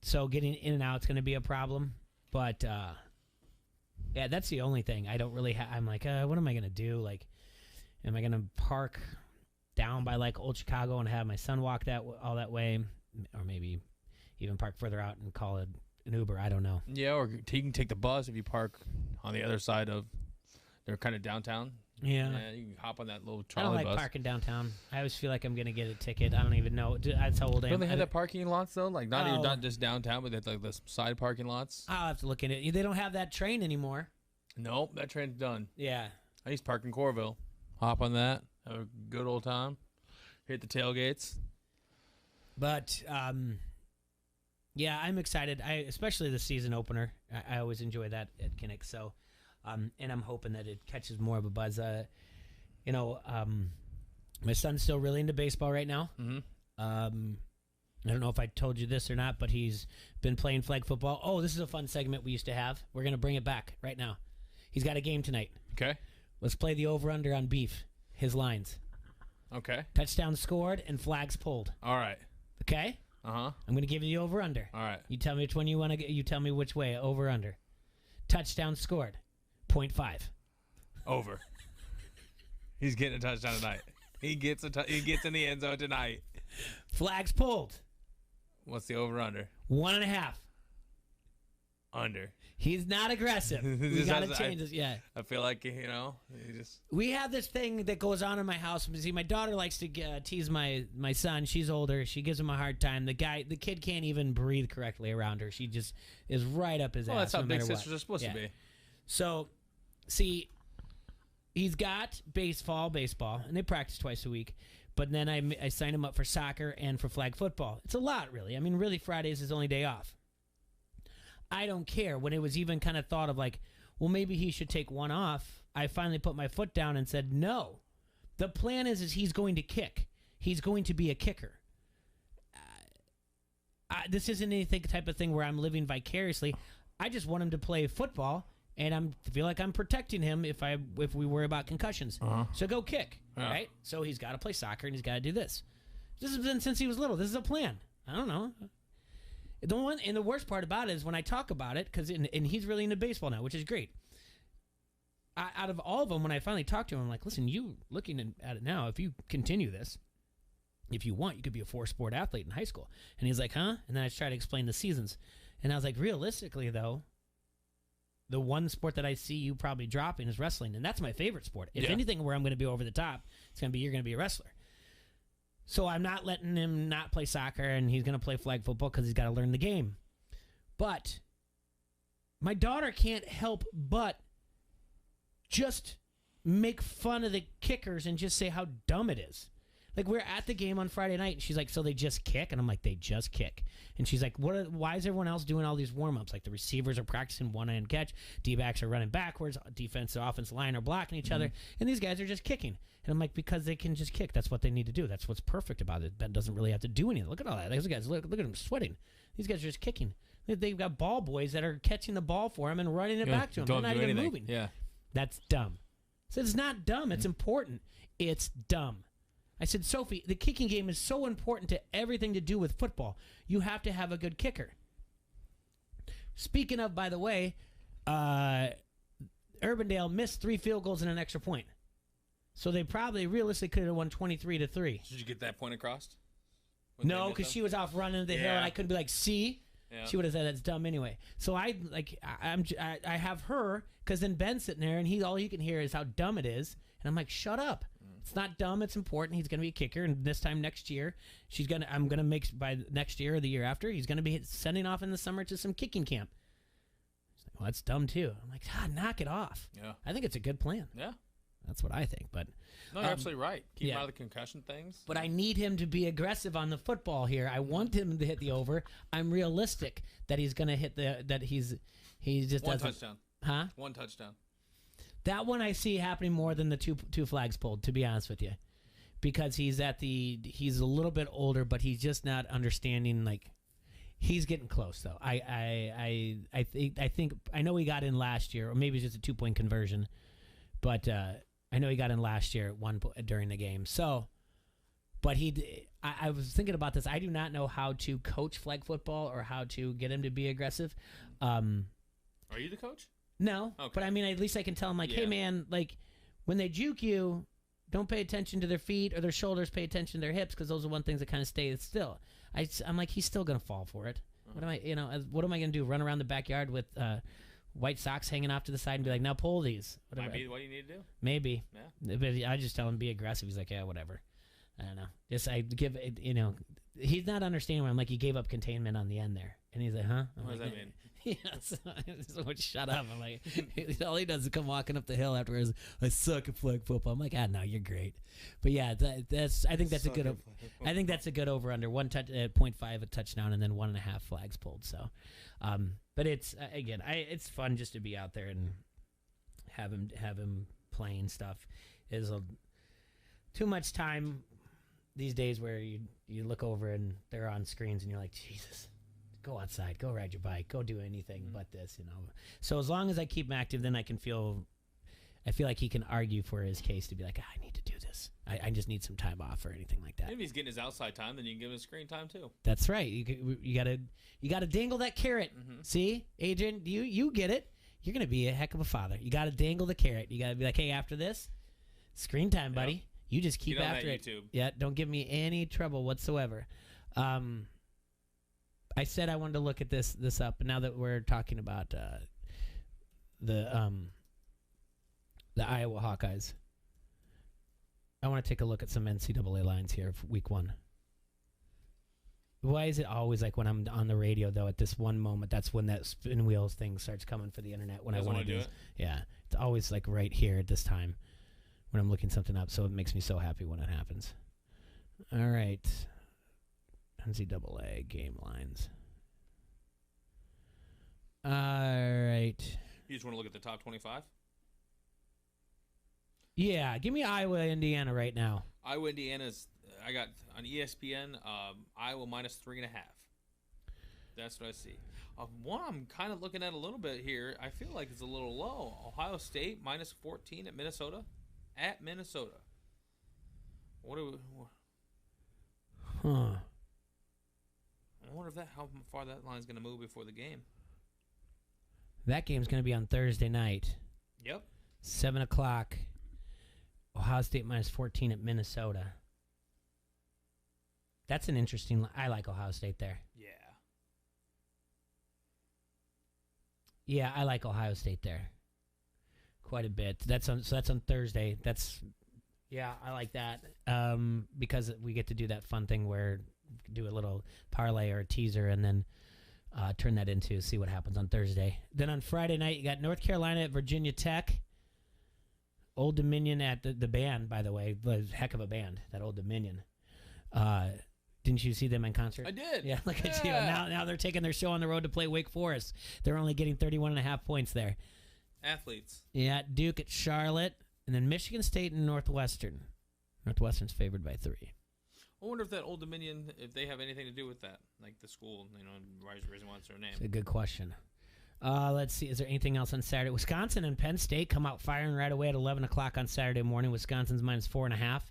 So getting in and out is going to be a problem. But yeah, that's the only thing. I don't really I'm like, what am I going to do? Like, am I going to park down by like Old Chicago and have my son walk all that way? Or maybe even park further out and call it an Uber. I don't know.
Yeah, or you can take the bus if you park on the other side of, they're kind of downtown.
Yeah.
You can hop on that little
I don't
trolley
like
bus.
parking downtown. I always feel like I'm going to get a ticket. I don't even know. That's how old I am.
Don't they have that parking lots, though? Like, not just downtown, but like the side parking lots?
I'll have to look at it. They don't have that train anymore.
Nope, that train's done.
Yeah.
I used to park in Corville. Hop on that. Have a good old time. Hit the tailgates.
But, yeah, I'm excited. Especially the season opener. I always enjoy that at Kinnick. So, and I'm hoping that it catches more of a buzz. My son's still really into baseball right now.
Mm-hmm.
I don't know if I told you this or not, but he's been playing flag football. Oh, this is a fun segment we used to have. We're going to bring it back right now. He's got a game tonight.
Okay.
Let's play the over-under on beef. His lines.
Okay.
Touchdown scored and flags pulled.
All right.
Okay?
Uh-huh.
I'm going to give you the over-under.
All right.
You tell me which one you want to get. You tell me which way, over-under. Touchdown scored, 0.5.
Over. He's getting a touchdown tonight. He gets in the end zone tonight.
Flags pulled.
What's the over-under?
1.5.
Under.
He's not aggressive. We got to change this. Yeah.
I feel like, he just...
We have this thing that goes on in my house. See, my daughter likes to tease my son. She's older. She gives him a hard time. The kid can't even breathe correctly around her. She just is right up his ass.
Well, that's how
no
big
matter
sisters
what.
are supposed to be.
So, see, he's got baseball, and they practice twice a week. But then I signed him up for soccer and for flag football. It's a lot, really. I mean, really, Friday's his only day off. I don't care. When it was even kind of thought of like, well, maybe he should take one off, I finally put my foot down and said, no. The plan is he's going to kick. He's going to be a kicker. This isn't anything type of thing where I'm living vicariously. I just want him to play football, and I feel like I'm protecting him if we worry about concussions.
Uh-huh.
So go kick,
Yeah.
right? So he's got to play soccer, and he's got to do this. This has been since he was little. This is a plan. I don't know. The worst part about it is when I talk about it, and he's really into baseball now, which is great. Out of all of them, when I finally talked to him, I'm like, listen, you looking at it now, if you continue this, if you want, you could be a 4-sport athlete in high school. And he's like, huh? And then I tried to explain the seasons. And I was like, realistically, though, the one sport that I see you probably dropping is wrestling. And that's my favorite sport. If anything where I'm going to be over the top, you're going to be a wrestler. So I'm not letting him not play soccer, and he's going to play flag football because he's got to learn the game. But my daughter can't help but just make fun of the kickers and just say how dumb it is. Like, we're at the game on Friday night, and she's like, so they just kick? And I'm like, they just kick. And she's like, why is everyone else doing all these warm-ups? Like, the receivers are practicing one-hand catch, D-backs are running backwards, defense and offensive line are blocking each other, and these guys are just kicking. And I'm like, because they can just kick. That's what they need to do. That's what's perfect about it. Ben doesn't really have to do anything. Look at all that. These guys, look at them sweating. These guys are just kicking. They've got ball boys that are catching the ball for him and running it back to him. They're not even moving.
Yeah.
That's dumb. So it's not dumb. It's important. It's dumb. I said, Sophie, the kicking game is so important to everything to do with football. You have to have a good kicker. Speaking of, by the way, Urbandale missed 3 field goals and an extra point. So they probably realistically could have won 23-3.
Did you get that point across?
No, because she was off running the hill, and I couldn't be like, see?
Yeah.
She would have said that's dumb anyway. So I have her, because then Ben's sitting there, and all he can hear is how dumb it is. And I'm like, shut up. It's not dumb. It's important. He's going to be a kicker, and this time next year, I'm going to make, by next year or the year after, he's going to be sending off in the summer to some kicking camp. She's like, well, that's dumb too. I'm like, knock it off.
Yeah.
I think it's a good plan.
Yeah.
That's what I think. But
no, you're absolutely right. Keep him out of the concussion things.
But I need him to be aggressive on the football here. I want him to hit the over. I'm realistic that he's going to hit he just
one
doesn't.
touchdown.
Huh?
One touchdown.
That one I see happening more than the two flags pulled, to be honest with you, because he's a little bit older, but he's just not understanding. Like, he's getting close though. I think I know he got in last year, or maybe it's just a 2-point conversion, But I know he got in last year at one during the game. So, but I was thinking about this. I do not know how to coach flag football or how to get him to be aggressive.
Are you the coach?
No,
Okay.
but I mean, at least I can tell him, like, hey, man, like, when they juke you, don't pay attention to their feet or their shoulders. Pay attention to their hips, because those are one things that kind of stay still. I'm like, he's still gonna fall for it. What am I gonna do? Run around the backyard with white socks hanging off to the side and be like, now pull these?
Might be what you need to do.
Maybe.
Yeah.
But I just tell him be aggressive. He's like, yeah, whatever. I don't know. I give it. He's not understanding why I'm like, you gave up containment on the end there, and he's like, huh?
What does that mean?
So shut up. I'm like, all he does is come walking up the hill afterwards. I suck at flag football. I'm like, no, you're great. But yeah, I think that's a good. I think that's a good over under 0.5 a touchdown and then 1.5 flags pulled. So, but it's again, it's fun just to be out there and have him playing stuff. Is too much time these days where you look over and they're on screens and you're like, Jesus. Go outside, go ride your bike, go do anything but this, So as long as I keep him active, then I feel like he can argue for his case to be like, I need to do this. I just need some time off or anything like that.
Maybe he's getting his outside time, then you can give him screen time too.
That's right. You gotta dangle that carrot. See, Adrian, you get it. You're gonna be a heck of a father. You gotta dangle the carrot. You gotta be like, hey, after this, screen time, buddy. Yep. You just keep after it.
YouTube.
Yeah, don't give me any trouble whatsoever. I said I wanted to look at this up, but now that we're talking about the Iowa Hawkeyes, I want to take a look at some NCAA lines here for week 1. Why is it always like when I'm on the radio, though, at this one moment, that's when that spin wheels thing starts coming for the internet when I want to do it? Yeah, it's always like right here at this time when I'm looking something up, so it makes me so happy when it happens. All right. NCAA game lines. All right.
You just want to look at the top 25?
Yeah, give me Iowa, Indiana right now.
Iowa, Indiana's. I got on ESPN. Iowa -3.5. That's what I see. One I'm kind of looking at a little bit here. I feel like it's a little low. Ohio State -14 at Minnesota. At Minnesota. What do we?
Huh.
I wonder how far that line's going to move before the game.
That game's going to be on Thursday night.
Yep.
7 o'clock. Ohio State -14 at Minnesota. That's an interesting. I like Ohio State there.
Yeah.
Yeah, I like Ohio State there. Quite a bit. That's on Thursday. Yeah, I like that. Because we get to do that fun thing where do a little parlay or a teaser and then turn that into see what happens on Thursday. Then on Friday night, you got North Carolina at Virginia Tech. Old Dominion at the band, by the way. Was heck of a band, that Old Dominion. Didn't you see them in concert?
I did.
Yeah, look at you. Now they're taking their show on the road to play Wake Forest. They're only getting 31.5 points there.
Athletes.
Yeah, Duke at Charlotte. And then Michigan State and Northwestern. Northwestern's favored by 3.
I wonder if that Old Dominion, if they have anything to do with that, like the school, reason what's their name.
It's a good question. Let's see. Is there anything else on Saturday? Wisconsin and Penn State come out firing right away at 11 o'clock on Saturday morning. Wisconsin's -4.5.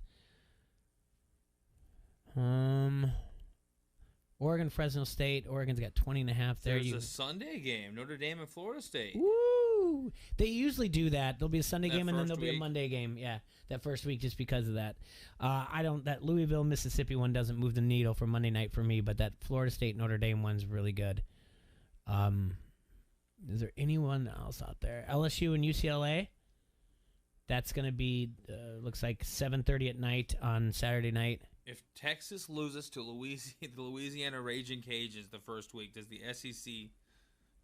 Oregon, Fresno State. Oregon's got 20.5 there.
There's a Sunday game, Notre Dame and Florida State.
Woo! They usually do that. There'll be a Sunday game and then there'll be a Monday game. Yeah, that first week just because of that. That Louisville, Mississippi one doesn't move the needle for Monday night for me, but that Florida State Notre Dame one's really good. Is there anyone else out there? LSU and UCLA. That's going to be looks like 7:30 at night on Saturday night.
If Texas loses to the Louisiana Raging Cajuns the first week, does the SEC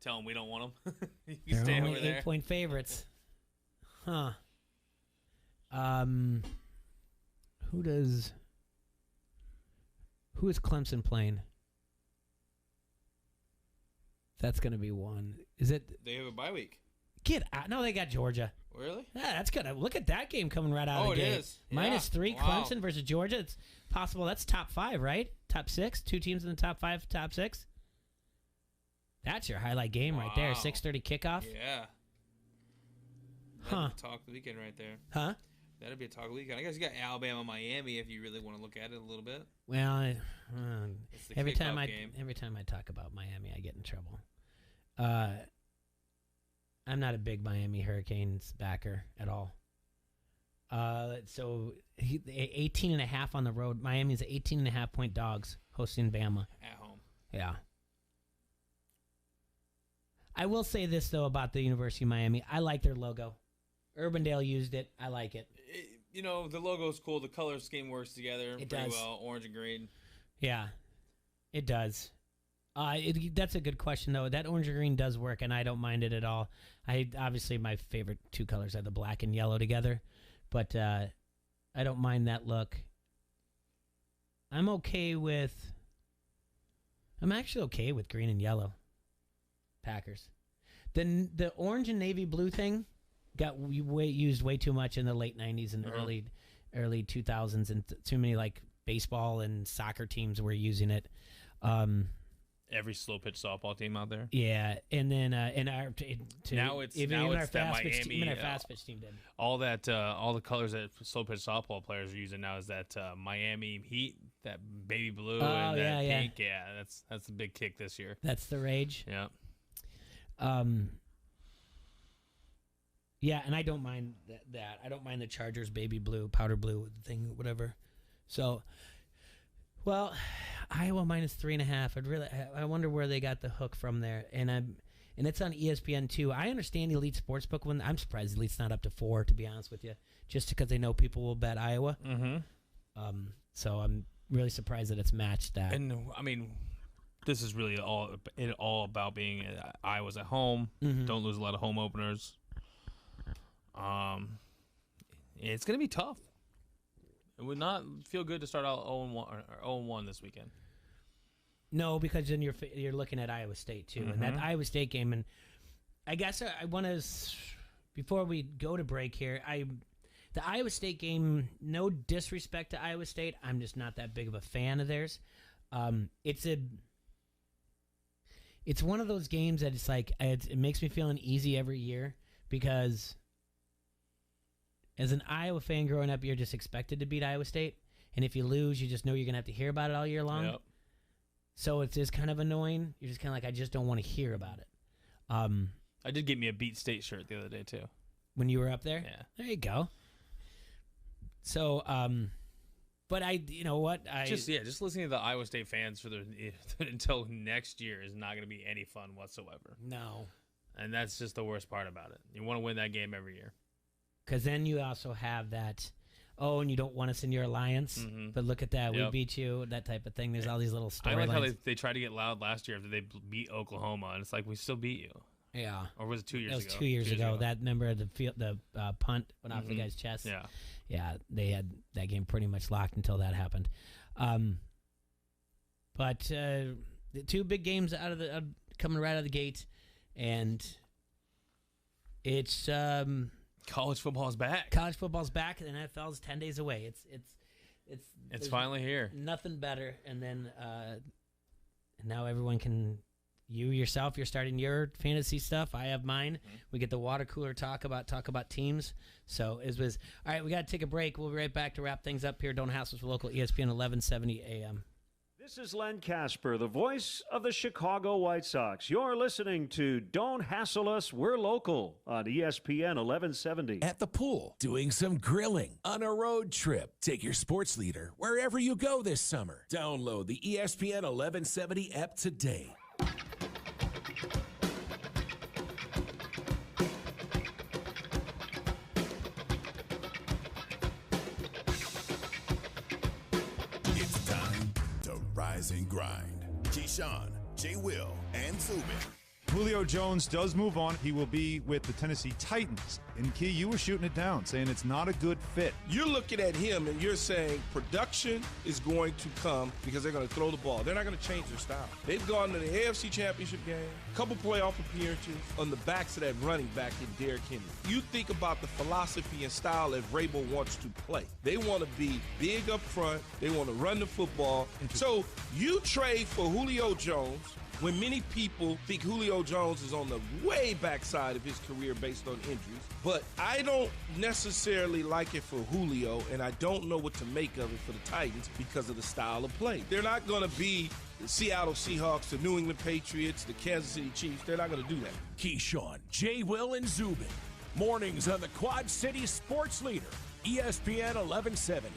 tell them we don't want them? You can
They're
stay
only
over there.
8-point favorites. Huh. Who is Clemson playing? That's going to be one. Is it?
They have a bye week.
Get out. No, they got Georgia.
Really?
Yeah, that's good. Look at that game coming right out of the gate.
Oh, it is. Yeah.
-3,
Wow.
Clemson versus Georgia. It's possible. That's top 5, right? Top 6. 2 teams in the top 5, top 6. That's your highlight game right there. 6:30 kickoff.
Yeah. That'd be talk of the weekend right there.
Huh?
That'd be a talk of the weekend. I guess you got Alabama, Miami if you really want to look at it a little bit.
Well, every time
game.
I talk about Miami, I get in trouble. I'm not a big Miami Hurricanes backer at all. So 18.5 on the road. Miami's 18.5 point dogs hosting Bama
at home.
Yeah. I will say this though about the University of Miami. I like their logo. Urbandale used it. I like it.
The logo's cool. The color scheme works together pretty well. Orange and green.
Yeah, it does. That's a good question though. That orange and green does work, and I don't mind it at all. Obviously my favorite two colors are the black and yellow together, but I don't mind that look. I'm actually okay with green and yellow. Packers. Then the orange and navy blue thing got used way too much in the late 90s and early 2000s, and too many like baseball and soccer teams were using it.
Every slow pitch softball team out there.
Yeah, and then
now it's that Miami.
Our fast pitch team did.
All the colors that slow pitch softball players are using now is that Miami Heat, that baby blue and that pink. Yeah, that's a big kick this year.
That's the rage.
Yeah.
Yeah, and I don't mind that. I don't mind the Chargers baby blue, powder blue thing, whatever. So, well, Iowa minus 3.5. I wonder where they got the hook from there. And it's on ESPN too. I understand Elite Sportsbook one. I'm surprised Elite's not up to 4, to be honest with you, just because they know people will bet Iowa.
Mm-hmm.
So I'm really surprised that it's matched that.
And I mean, this is really all about being Iowa's at home.
Mm-hmm.
Don't lose a lot of home openers. It's going to be tough. It would not feel good to start out 0-1 this weekend.
No, because then you're looking at Iowa State too, and that Iowa State game. And I guess I want to, before we go to break here, the Iowa State game. No disrespect to Iowa State, I'm just not that big of a fan of theirs. It's one of those games that it's like it makes me feel uneasy every year, because as an Iowa fan growing up, you're just expected to beat Iowa State. And if you lose, you just know you're going to have to hear about it all year long.
Yep.
So it's just kind of annoying. You're just kind of like, I just don't want to hear about it.
I did get me a Beat State shirt the other day, too.
When you were up there?
Yeah.
There you go. So, but you know what?
Just listening to the Iowa State fans until next year is not going to be any fun whatsoever.
No.
And that's just the worst part about it. You want to win that game every year.
Because then you also have that, and you don't want us in your alliance, but look at that, we beat you, that type of thing. There's all these little storylines.
I like how they tried to get loud last year after they beat Oklahoma, and it's like, we still beat you.
Yeah.
Or was it 2 years ago?
It was 2 years ago. That, remember the punt went off the guy's chest?
Yeah.
Yeah, they had that game pretty much locked until that happened. But the two big games coming right out of the gate, and it's
college football's back.
College football's back, and the NFL's 10 days away.
It's finally here.
Nothing better, and then now everyone can. You yourself, you're starting your fantasy stuff. I have mine. We get the water cooler talk about teams. So it was all right. We got to take a break. We'll be right back to wrap things up here. Don't hassle with local ESPN 1170 AM.
This is Len Casper, the voice of the Chicago White Sox. You're listening to Don't Hassle Us, We're Local on ESPN 1170.
At the pool, doing some grilling, on a road trip. Take your sports leader wherever you go this summer. Download the ESPN 1170 app today.
And grind. Keyshawn, J. Will, and Zubin.
Julio Jones does move on. He will be with the Tennessee Titans. And Key, you were shooting it down, saying it's not a good fit.
You're looking at him and you're saying production is going to come because they're going to throw the ball. They're not going to change their style. They've gone to the AFC Championship game, a couple playoff appearances on the backs of that running back in Derrick Henry. You think about the philosophy and style that Vrabel wants to play. They want to be big up front. They want to run the football. So you trade for Julio Jones When many people think Julio Jones is on the way backside of his career based on injuries, but I don't necessarily like it for Julio, and I don't know what to make of it for the Titans because of the style of play. They're not going to be the Seattle Seahawks, the New England Patriots, the Kansas City Chiefs. They're not going to do that.
Keyshawn, J. Will, and Zubin. Mornings on the Quad City Sports Leader, ESPN 1170.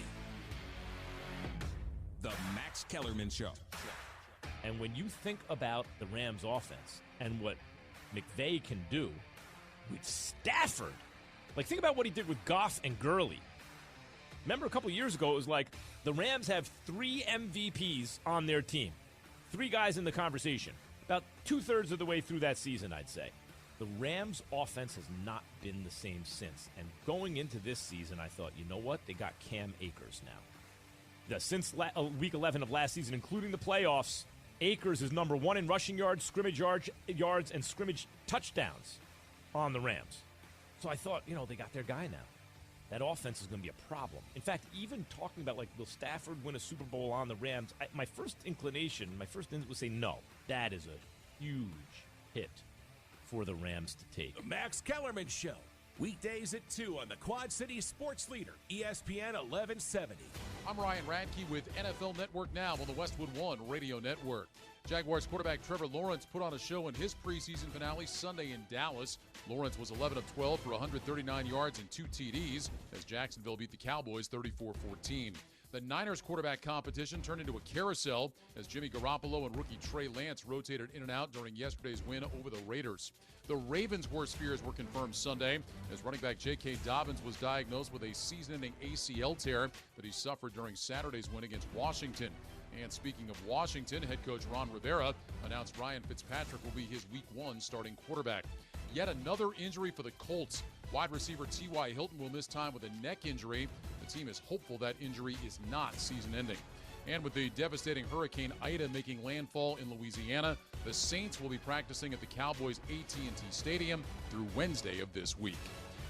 The Max Kellerman Show. And when you think about the Rams offense and what McVay can do with Stafford, like think about what he did with Goff and Gurley. Remember a couple years ago, it was like the Rams have 3 MVPs on their team. 3 guys in the conversation. About 2/3 of the way through that season, I'd say. The Rams offense has not been the same since. And going into this season, I thought, you know what? They got Cam Akers now. Since week 11 of last season, including the playoffs, Akers is number 1 in rushing yards, scrimmage yards, and scrimmage touchdowns on the Rams. So I thought, they got their guy now. That offense is going to be a problem. In fact, even talking about, will Stafford win a Super Bowl on the Rams, my first instinct was say, no, that is a huge hit for the Rams to take.
The Max Kellerman Show. Weekdays at 2 on the Quad City Sports Leader, ESPN 1170.
I'm Ryan Radke with NFL Network Now on the Westwood One Radio Network. Jaguars quarterback Trevor Lawrence put on a show in his preseason finale Sunday in Dallas. Lawrence was 11 of 12 for 139 yards and 2 TDs as Jacksonville beat the Cowboys 34-14. The Niners quarterback competition turned into a carousel as Jimmy Garoppolo and rookie Trey Lance rotated in and out during yesterday's win over the Raiders. The Ravens' worst fears were confirmed Sunday as running back J.K. Dobbins was diagnosed with a season-ending ACL tear that he suffered during Saturday's win against Washington. And speaking of Washington, head coach Ron Rivera announced Ryan Fitzpatrick will be his Week 1 starting quarterback. Yet another injury for the Colts. Wide receiver T.Y. Hilton will miss time with a neck injury. The team is hopeful that injury is not season-ending. And with the devastating Hurricane Ida making landfall in Louisiana, the Saints will be practicing at the Cowboys' AT&T Stadium through Wednesday of this week.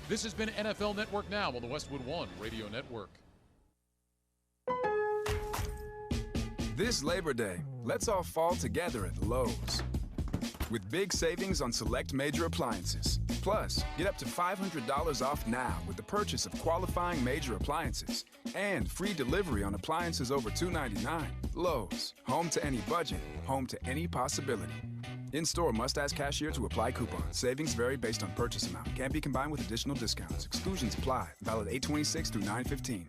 This has been NFL Network Now on the Westwood One Radio Network.
This Labor Day, let's all fall together at Lowe's. With big savings on select major appliances. Plus, get up to $500 off now with the purchase of qualifying major appliances. And free delivery on appliances over $299. Lowe's, home to any budget, home to any possibility. In-store must ask cashier to apply coupon. Savings vary based on purchase amount. Can't be combined with additional discounts. Exclusions apply. Valid 8/26 through 9/15.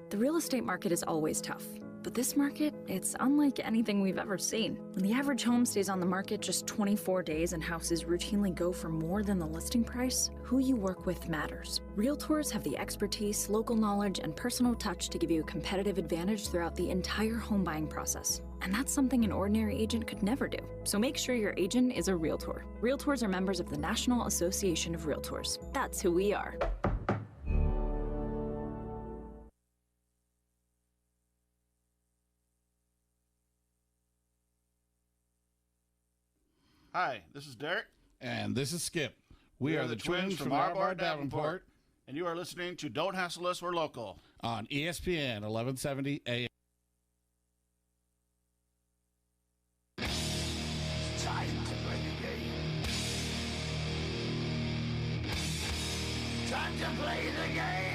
The real estate market is always tough. But this market, it's unlike anything we've ever seen. When the average home stays on the market just 24 days and houses routinely go for more than the listing price, who you work with matters. Realtors have the expertise, local knowledge, and personal touch to give you a competitive advantage throughout the entire home buying process. And that's something an ordinary agent could never do. So make sure your agent is a Realtor. Realtors are members of the National Association of Realtors. That's who we are.
Hi, this is Derek.
And this is Skip. We are the twins from Arbar Davenport.
And you are listening to Don't Hassle Us, We're Local.
On ESPN 1170 AM.
It's time to play the game. Time to play the game.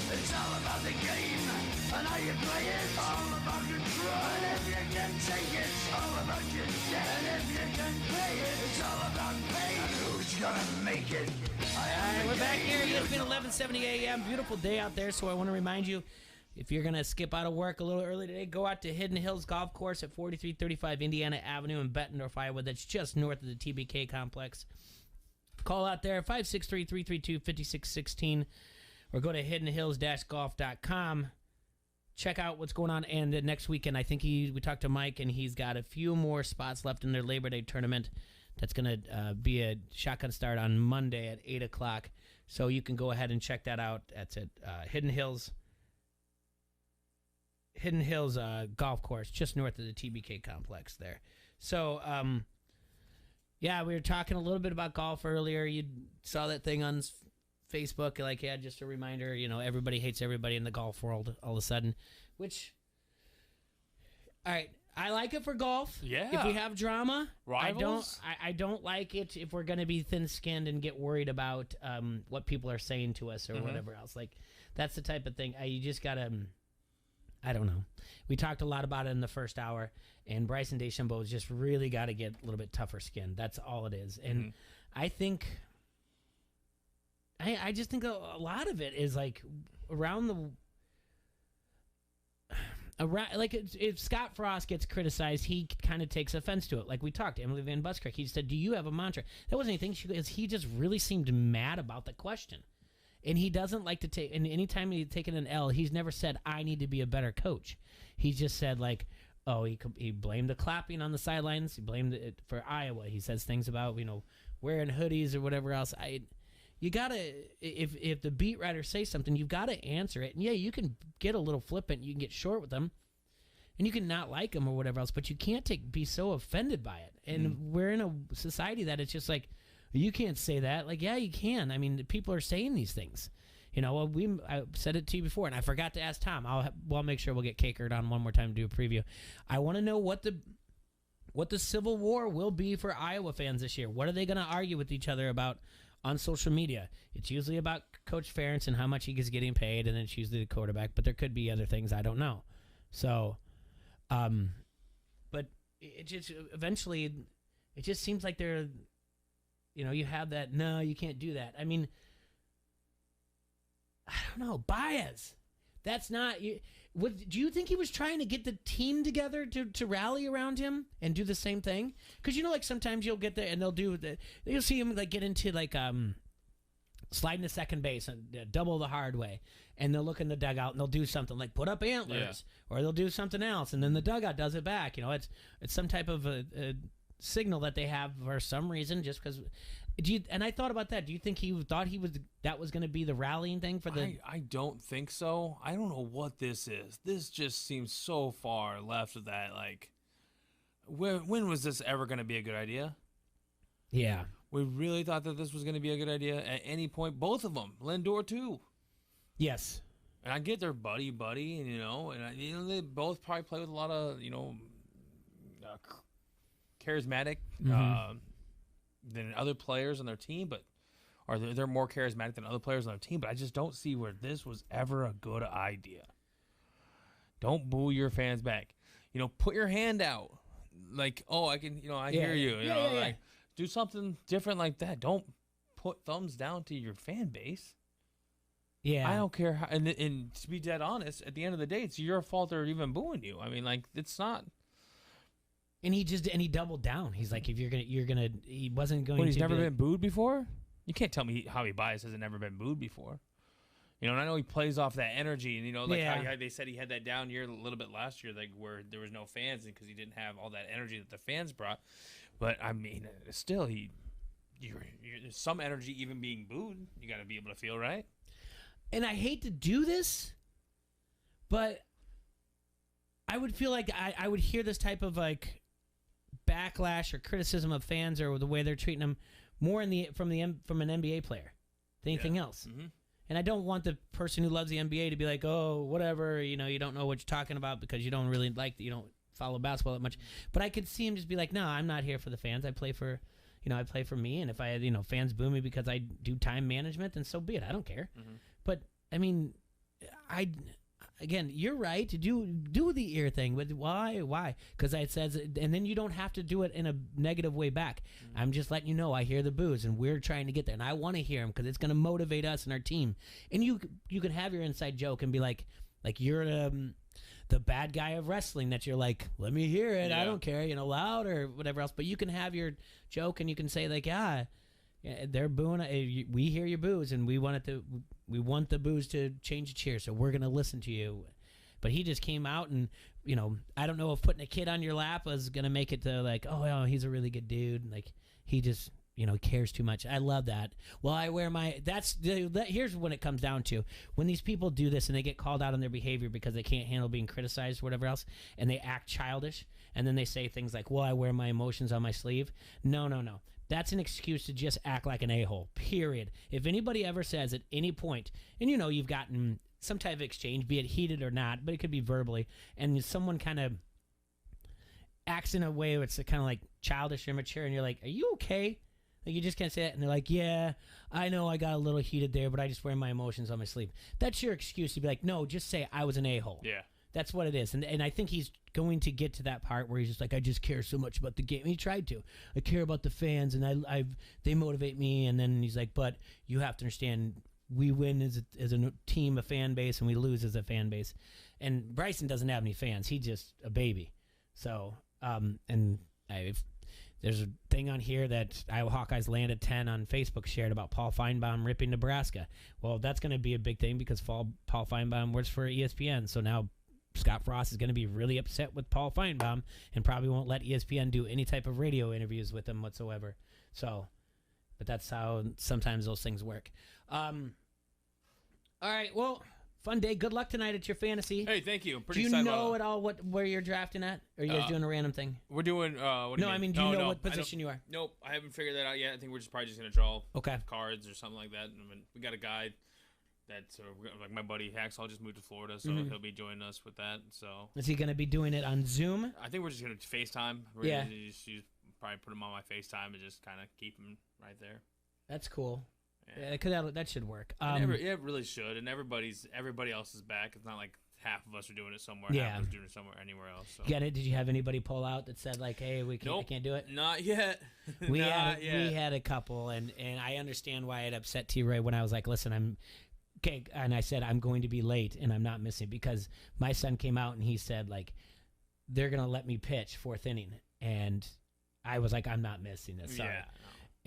It's all about the game and how you play it. All about control. And if you can take it, it's all about your debt. And if you can pay it, it's all about pain. And who's gonna make it?
All right, we're back here. It's been 11:70 a.m. Beautiful day out there. So I want to remind you, if you're gonna skip out of work a little early today, go out to Hidden Hills Golf Course at 4335 Indiana Avenue in Bettendorf, Iowa. That's just north of the TBK complex. Call out there 563-332-5616. Or go to hiddenhills-golf.com. Check out what's going on. And next weekend, I think we talked to Mike, and he's got a few more spots left in their Labor Day tournament. That's going to be a shotgun start on Monday at 8 o'clock. So you can go ahead and check that out. That's at Hidden Hills Golf Course, just north of the TBK complex there. So Yeah, we were talking a little bit about golf earlier. You saw that thing on Facebook, like, yeah, just a reminder, everybody hates everybody in the golf world all of a sudden, which, all right, I like it for golf.
Yeah.
If we have drama,
Rivals?
I don't like it if we're going to be thin-skinned and get worried about what people are saying to us or whatever else. Like, that's the type of thing. You just got to, I don't know. We talked a lot about it in the first hour, and Bryson DeChambeau's just really got to get a little bit tougher skin. That's all it is. And I think, I just think a lot of it is like if Scott Frost gets criticized, he kind of takes offense to it. Like we talked to Emily Van Buskirk. He said, do you have a mantra? That wasn't anything. He just really seemed mad about the question. And he doesn't like to take, and anytime he's taken an L, he's never said, I need to be a better coach. He just said, like, he blamed the clapping on the sidelines. He blamed it for Iowa. He says things about, wearing hoodies or whatever else. You got to, if the beat writers say something, you've got to answer it. And yeah, you can get a little flippant. You can get short with them. And you can not like them or whatever else, but you can't be so offended by it. And we're in a society that it's just like, you can't say that. Like, yeah, you can. I mean, people are saying these things. I said it to you before, and I forgot to ask Tom. I'll make sure we'll get Cakered on one more time to do a preview. I want to know what the Civil War will be for Iowa fans this year. What are they going to argue with each other about on social media? It's usually about Coach Ferentz and how much he is getting paid, and then it's usually the quarterback. But there could be other things I don't know. So, but it just eventually, it just seems like they're, you have that. No, you can't do that. I mean, I don't know. Baez. That's not. Do you think he was trying to get the team together to rally around him and do the same thing? Because like sometimes you'll get there and you'll see him like get into like sliding to second base and double the hard way, and they'll look in the dugout and they'll do something like put up antlers, or they'll do something else, and then the dugout does it back. It's some type of a signal that they have for some reason, just because. And I thought about that. Do you think he thought that was going to be the rallying thing for the?
I don't think so. I don't know what this is. This just seems so far left of that. Like, when was this ever going to be a good idea?
Yeah,
we really thought that this was going to be a good idea at any point. Both of them, Lindor too.
Yes,
and I get their buddy, and they both probably play with a lot of charismatic. Than other players on their team, or they're more charismatic than other players on their team, but I just don't see where this was ever a good idea. Don't boo your fans back. Put your hand out. Like, I can, I hear you. Like, do something different like that. Don't put thumbs down to your fan base.
Yeah.
I don't care how, and to be dead honest, at the end of the day, it's your fault they're even booing you. I mean, like, it's not.
And he doubled down. He's like, if you're gonna, he wasn't going.
He's never been booed before. You can't tell me Javi Baez hasn't never been booed before. And I know he plays off that energy, and how they said he had that down year a little bit last year, like where there was no fans, and because he didn't have all that energy that the fans brought. But I mean, still, you're some energy even being booed. You got to be able to feel right.
And I hate to do this, but I would feel like I would hear this type of like backlash or criticism of fans or the way they're treating them more from an NBA player than anything else. Mm-hmm. And I don't want the person who loves the NBA to be like, oh, whatever, you don't know what you're talking about because you don't really you don't follow basketball that much. But I could see him just be like, no, I'm not here for the fans. I play for me. And if I had, fans boo me because I do time management, then so be it. I don't care. Mm-hmm. But I mean, again, you're right to do the ear thing, but why? Because it says, and then you don't have to do it in a negative way back. Mm-hmm. I'm just letting you know I hear the boos, and we're trying to get there, and I want to hear them because it's going to motivate us and our team. And you can have your inside joke and be like you're the bad guy of wrestling that you're like, let me hear it, I don't care, loud or whatever else. But you can have your joke and you can say like, yeah, they're booing. We hear your boos, and we want the boos to change the cheer, so we're gonna listen to you. But he just came out, and I don't know if putting a kid on your lap was gonna make it to like, oh, he's a really good dude. Like he just cares too much. I love that. Well, I wear my. Here's when it comes down to when these people do this and they get called out on their behavior because they can't handle being criticized or whatever else, and they act childish, and then they say things like, well, I wear my emotions on my sleeve. No. That's an excuse to just act like an a-hole, period. If anybody ever says at any point, and you know you've gotten some type of exchange, be it heated or not, but it could be verbally, and someone kind of acts in a way where it's kind of like childish or immature, and you're like, are you okay? Like, you just can't say it, and they're like, yeah, I know I got a little heated there, but I just wear my emotions on my sleeve. That's your excuse to be like, no, just say I was an a-hole.
Yeah.
That's what it is. And I think he's going to get to that part where he's just like, I just care so much about the game. And he tried to. I care about the fans, and they motivate me. And then he's like, but you have to understand, we win as a team, a fan base, and we lose as a fan base. And Bryson doesn't have any fans. He's just a baby. So, there's a thing on here that Iowa Hawkeyes landed 10 on Facebook shared about Paul Feinbaum ripping Nebraska. Well, that's going to be a big thing because Paul Feinbaum works for ESPN. So now Scott Frost is going to be really upset with Paul Feinbaum and probably won't let ESPN do any type of radio interviews with him whatsoever. So, but that's how sometimes those things work. All right, well, fun day. Good luck tonight at your fantasy.
Hey, thank you.
Do you know at all where you're drafting at? Or are you guys doing a random thing?
We're doing, what do you mean?
I mean, do you know what position you are?
Nope, I haven't figured that out yet. I think we're probably just going to draw cards or something like that. I mean, we got a guy that's like my buddy Haxall just moved to Florida, so he'll be joining us with that. So
is he going to be doing it on Zoom?
I think we're just going to FaceTime.
Yeah.
Just probably put him on my FaceTime and just kind of keep him right there.
That's cool. Yeah, that should work.
It really should, and everybody else is back. It's not like half of us are doing it somewhere, half of us are doing it somewhere anywhere else. So.
Get it? Did you have anybody pull out that said like, "Hey, I can't do it"?
Not yet.
We had a couple, and I understand why it upset T-Ray when I was like, "Listen, I'm okay," and I said I'm going to be late, and I'm not missing because my son came out and he said like, "They're gonna let me pitch 4th inning," and I was like, "I'm not missing this." Sorry. Yeah.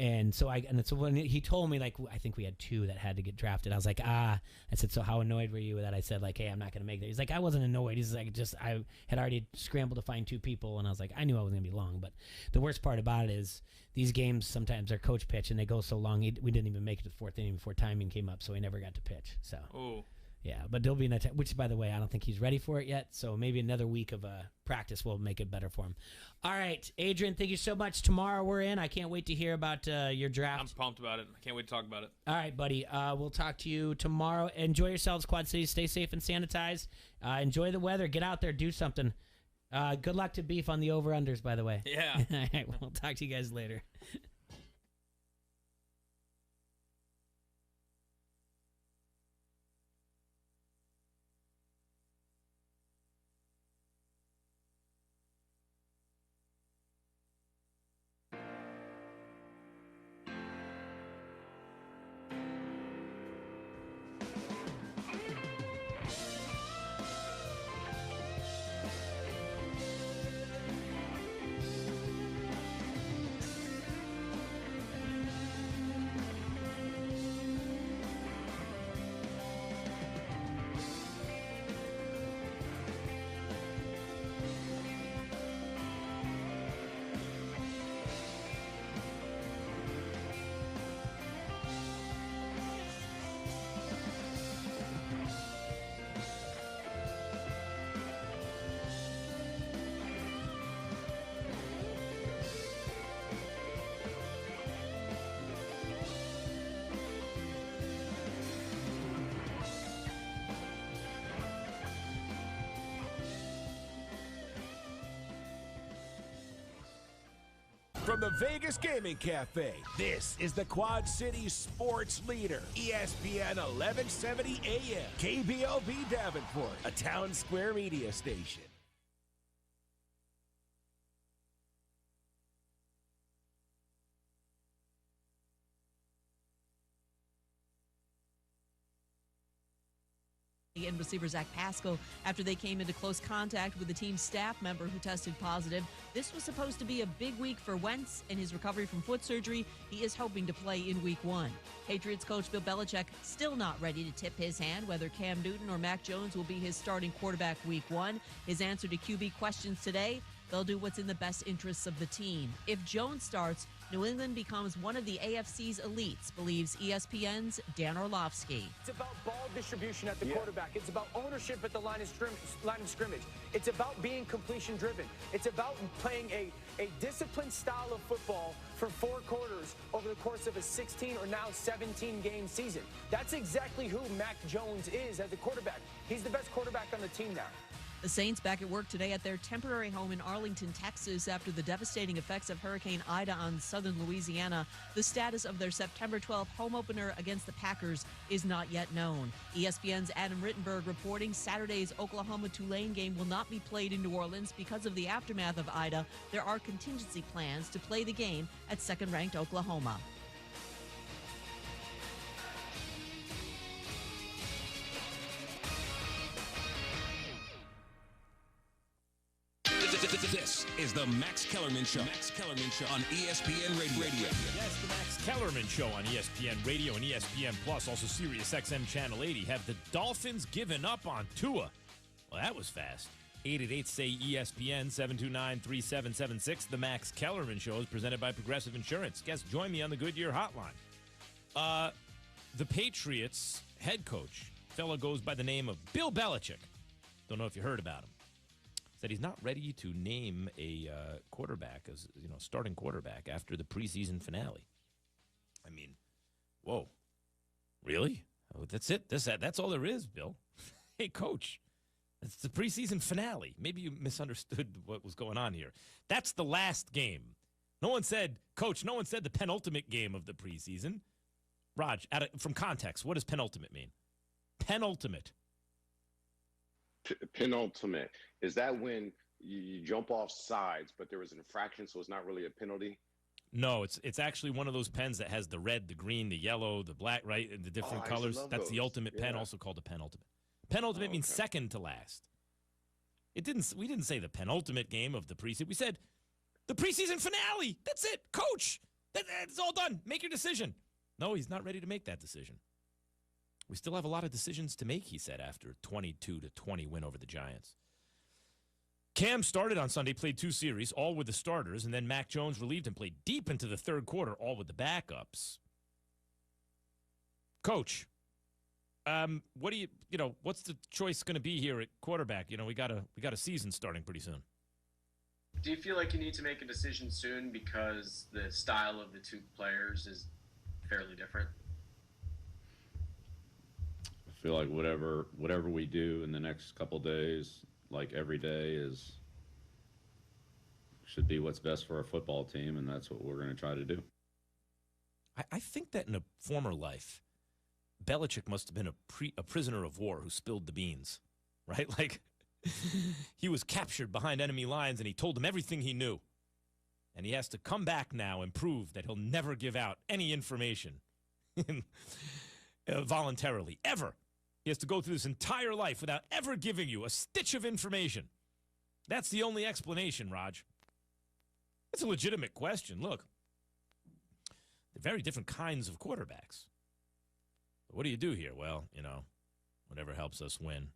And so when he told me, like, I think we had 2 that had to get drafted. I was like, I said, so how annoyed were you with that? I said, like, hey, I'm not going to make that. He's like, I wasn't annoyed. He's like, I had already scrambled to find 2 people. And I was like, I knew I wasn't going to be long. But the worst part about it is these games, sometimes they're coach pitch and they go so long. We didn't even make it to the 4th inning before timing came up. So he never got to pitch. So, yeah, but there'll be another time, which, by the way, I don't think he's ready for it yet. So maybe another week of practice will make it better for him. All right, Adrian, thank you so much. Tomorrow we're in. I can't wait to hear about your draft.
I'm pumped about it. I can't wait to talk about it.
All right, buddy. We'll talk to you tomorrow. Enjoy yourselves, Quad Cities. Stay safe and sanitize. Enjoy the weather. Get out there. Do something. Good luck to Beef on the over-unders, by the way.
Yeah.
All right, we'll talk to you guys later.
From the Vegas Gaming Cafe, this is the Quad Cities sports leader, ESPN 1170 AM, KBLB Davenport, a Town Square media station.
And receiver Zach Pascal after they came into close contact with the team's staff member who tested positive. This was supposed to be a big week for Wentz and his recovery from foot surgery. He is hoping to play in week 1. Patriots coach Bill Belichick still not ready to tip his hand whether Cam Newton or Mac Jones will be his starting quarterback week 1. His answer to QB questions today: they'll do what's in the best interests of the team. If Jones starts, New England becomes one of the AFC's elites, believes ESPN's Dan Orlovsky.
It's about ball distribution at the quarterback. It's about ownership at the line of scrimmage. It's about being completion driven. It's about playing a disciplined style of football for 4 quarters over the course of a 16 or now 17 game season. That's exactly who Mac Jones is as a quarterback. He's the best quarterback on the team now.
The Saints back at work today at their temporary home in Arlington, Texas, after the devastating effects of Hurricane Ida on southern Louisiana. The status of their September 12th home opener against the Packers is not yet known. ESPN's Adam Rittenberg reporting Saturday's Oklahoma-Tulane game will not be played in New Orleans because of the aftermath of Ida. There are contingency plans to play the game at second-ranked Oklahoma.
This is the Max Kellerman Show. Max Kellerman Show on ESPN Radio.
Yes, the Max Kellerman Show on ESPN Radio and ESPN Plus, also Sirius XM Channel 80. Have the Dolphins given up on Tua? Well, that was fast. 888-SAY-ESPN, 729-3776. The Max Kellerman Show is presented by Progressive Insurance. Guests, join me on the Goodyear Hotline. The Patriots head coach, fellow goes by the name of Bill Belichick. Don't know if you heard about him. Said he's not ready to name a quarterback as starting quarterback after the preseason finale. I mean, whoa, really? Oh, that's it. That's all there is, Bill. Hey, coach, it's the preseason finale. Maybe you misunderstood what was going on here. That's the last game. No one said, coach. No one said the penultimate game of the preseason. Raj, from context, what does penultimate mean? Penultimate.
Penultimate. Is that when you jump off sides, but there was an infraction, so it's not really a penalty?
No, it's actually one of those pens that has the red, the green, the yellow, the black, right, and the different colors. That's those. The ultimate pen, also called a penultimate. Penultimate means second to last. We didn't say the penultimate game of the preseason. We said the preseason finale. That's it, coach. It's all done. Make your decision. No, he's not ready to make that decision. We still have a lot of decisions to make, he said, after 22-20 win over the Giants. Cam started on Sunday, played 2 series, all with the starters, and then Mac Jones relieved him, played deep into the third quarter, all with the backups. Coach, what do what's the choice going to be here at quarterback? We got a season starting pretty soon.
Do you feel like you need to make a decision soon because the style of the 2 players is fairly different?
I feel like whatever we do in the next couple days, like every day, should be what's best for our football team, and that's what we're going to try to do.
I think that in a former life, Belichick must have been a prisoner of war who spilled the beans, right? Like, he was captured behind enemy lines, and he told them everything he knew. And he has to come back now and prove that he'll never give out any information voluntarily, ever. He has to go through this entire life without ever giving you a stitch of information. That's the only explanation, Raj. It's a legitimate question. Look, they're very different kinds of quarterbacks. But what do you do here? Well, whatever helps us win.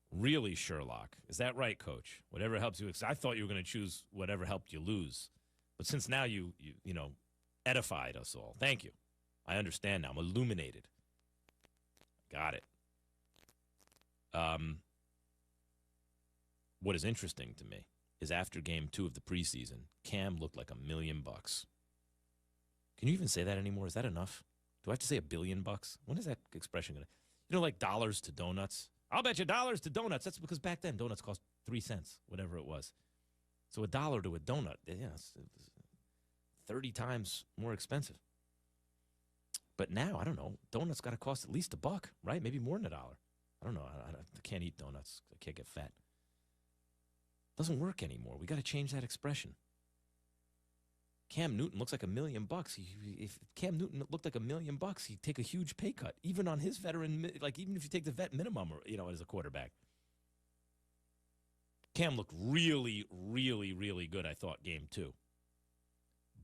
Really, Sherlock. Is that right, Coach? Whatever helps you. I thought you were going to choose whatever helped you lose. But since now you edified us all. Thank you. I understand now. I'm illuminated. Got it. What is interesting to me is after game 2 of the preseason, Cam looked like $1 million. Can you even say that anymore? Is that enough? Do I have to say $1 billion? When is that expression going to? Like dollars to donuts? I'll bet you dollars to donuts. That's because back then donuts cost 3 cents, whatever it was. So $1 to a donut, it's 30 times more expensive. But now, I don't know, donuts got to cost at least $1, right? Maybe more than $1. I don't know. I can't eat donuts. I can't get fat. Doesn't work anymore. We got to change that expression. Cam Newton looks like $1 million. If Cam Newton looked like $1 million, he'd take a huge pay cut, even on his veteran, even if you take the vet minimum, as a quarterback. Cam looked really, really, really good, I thought, game 2.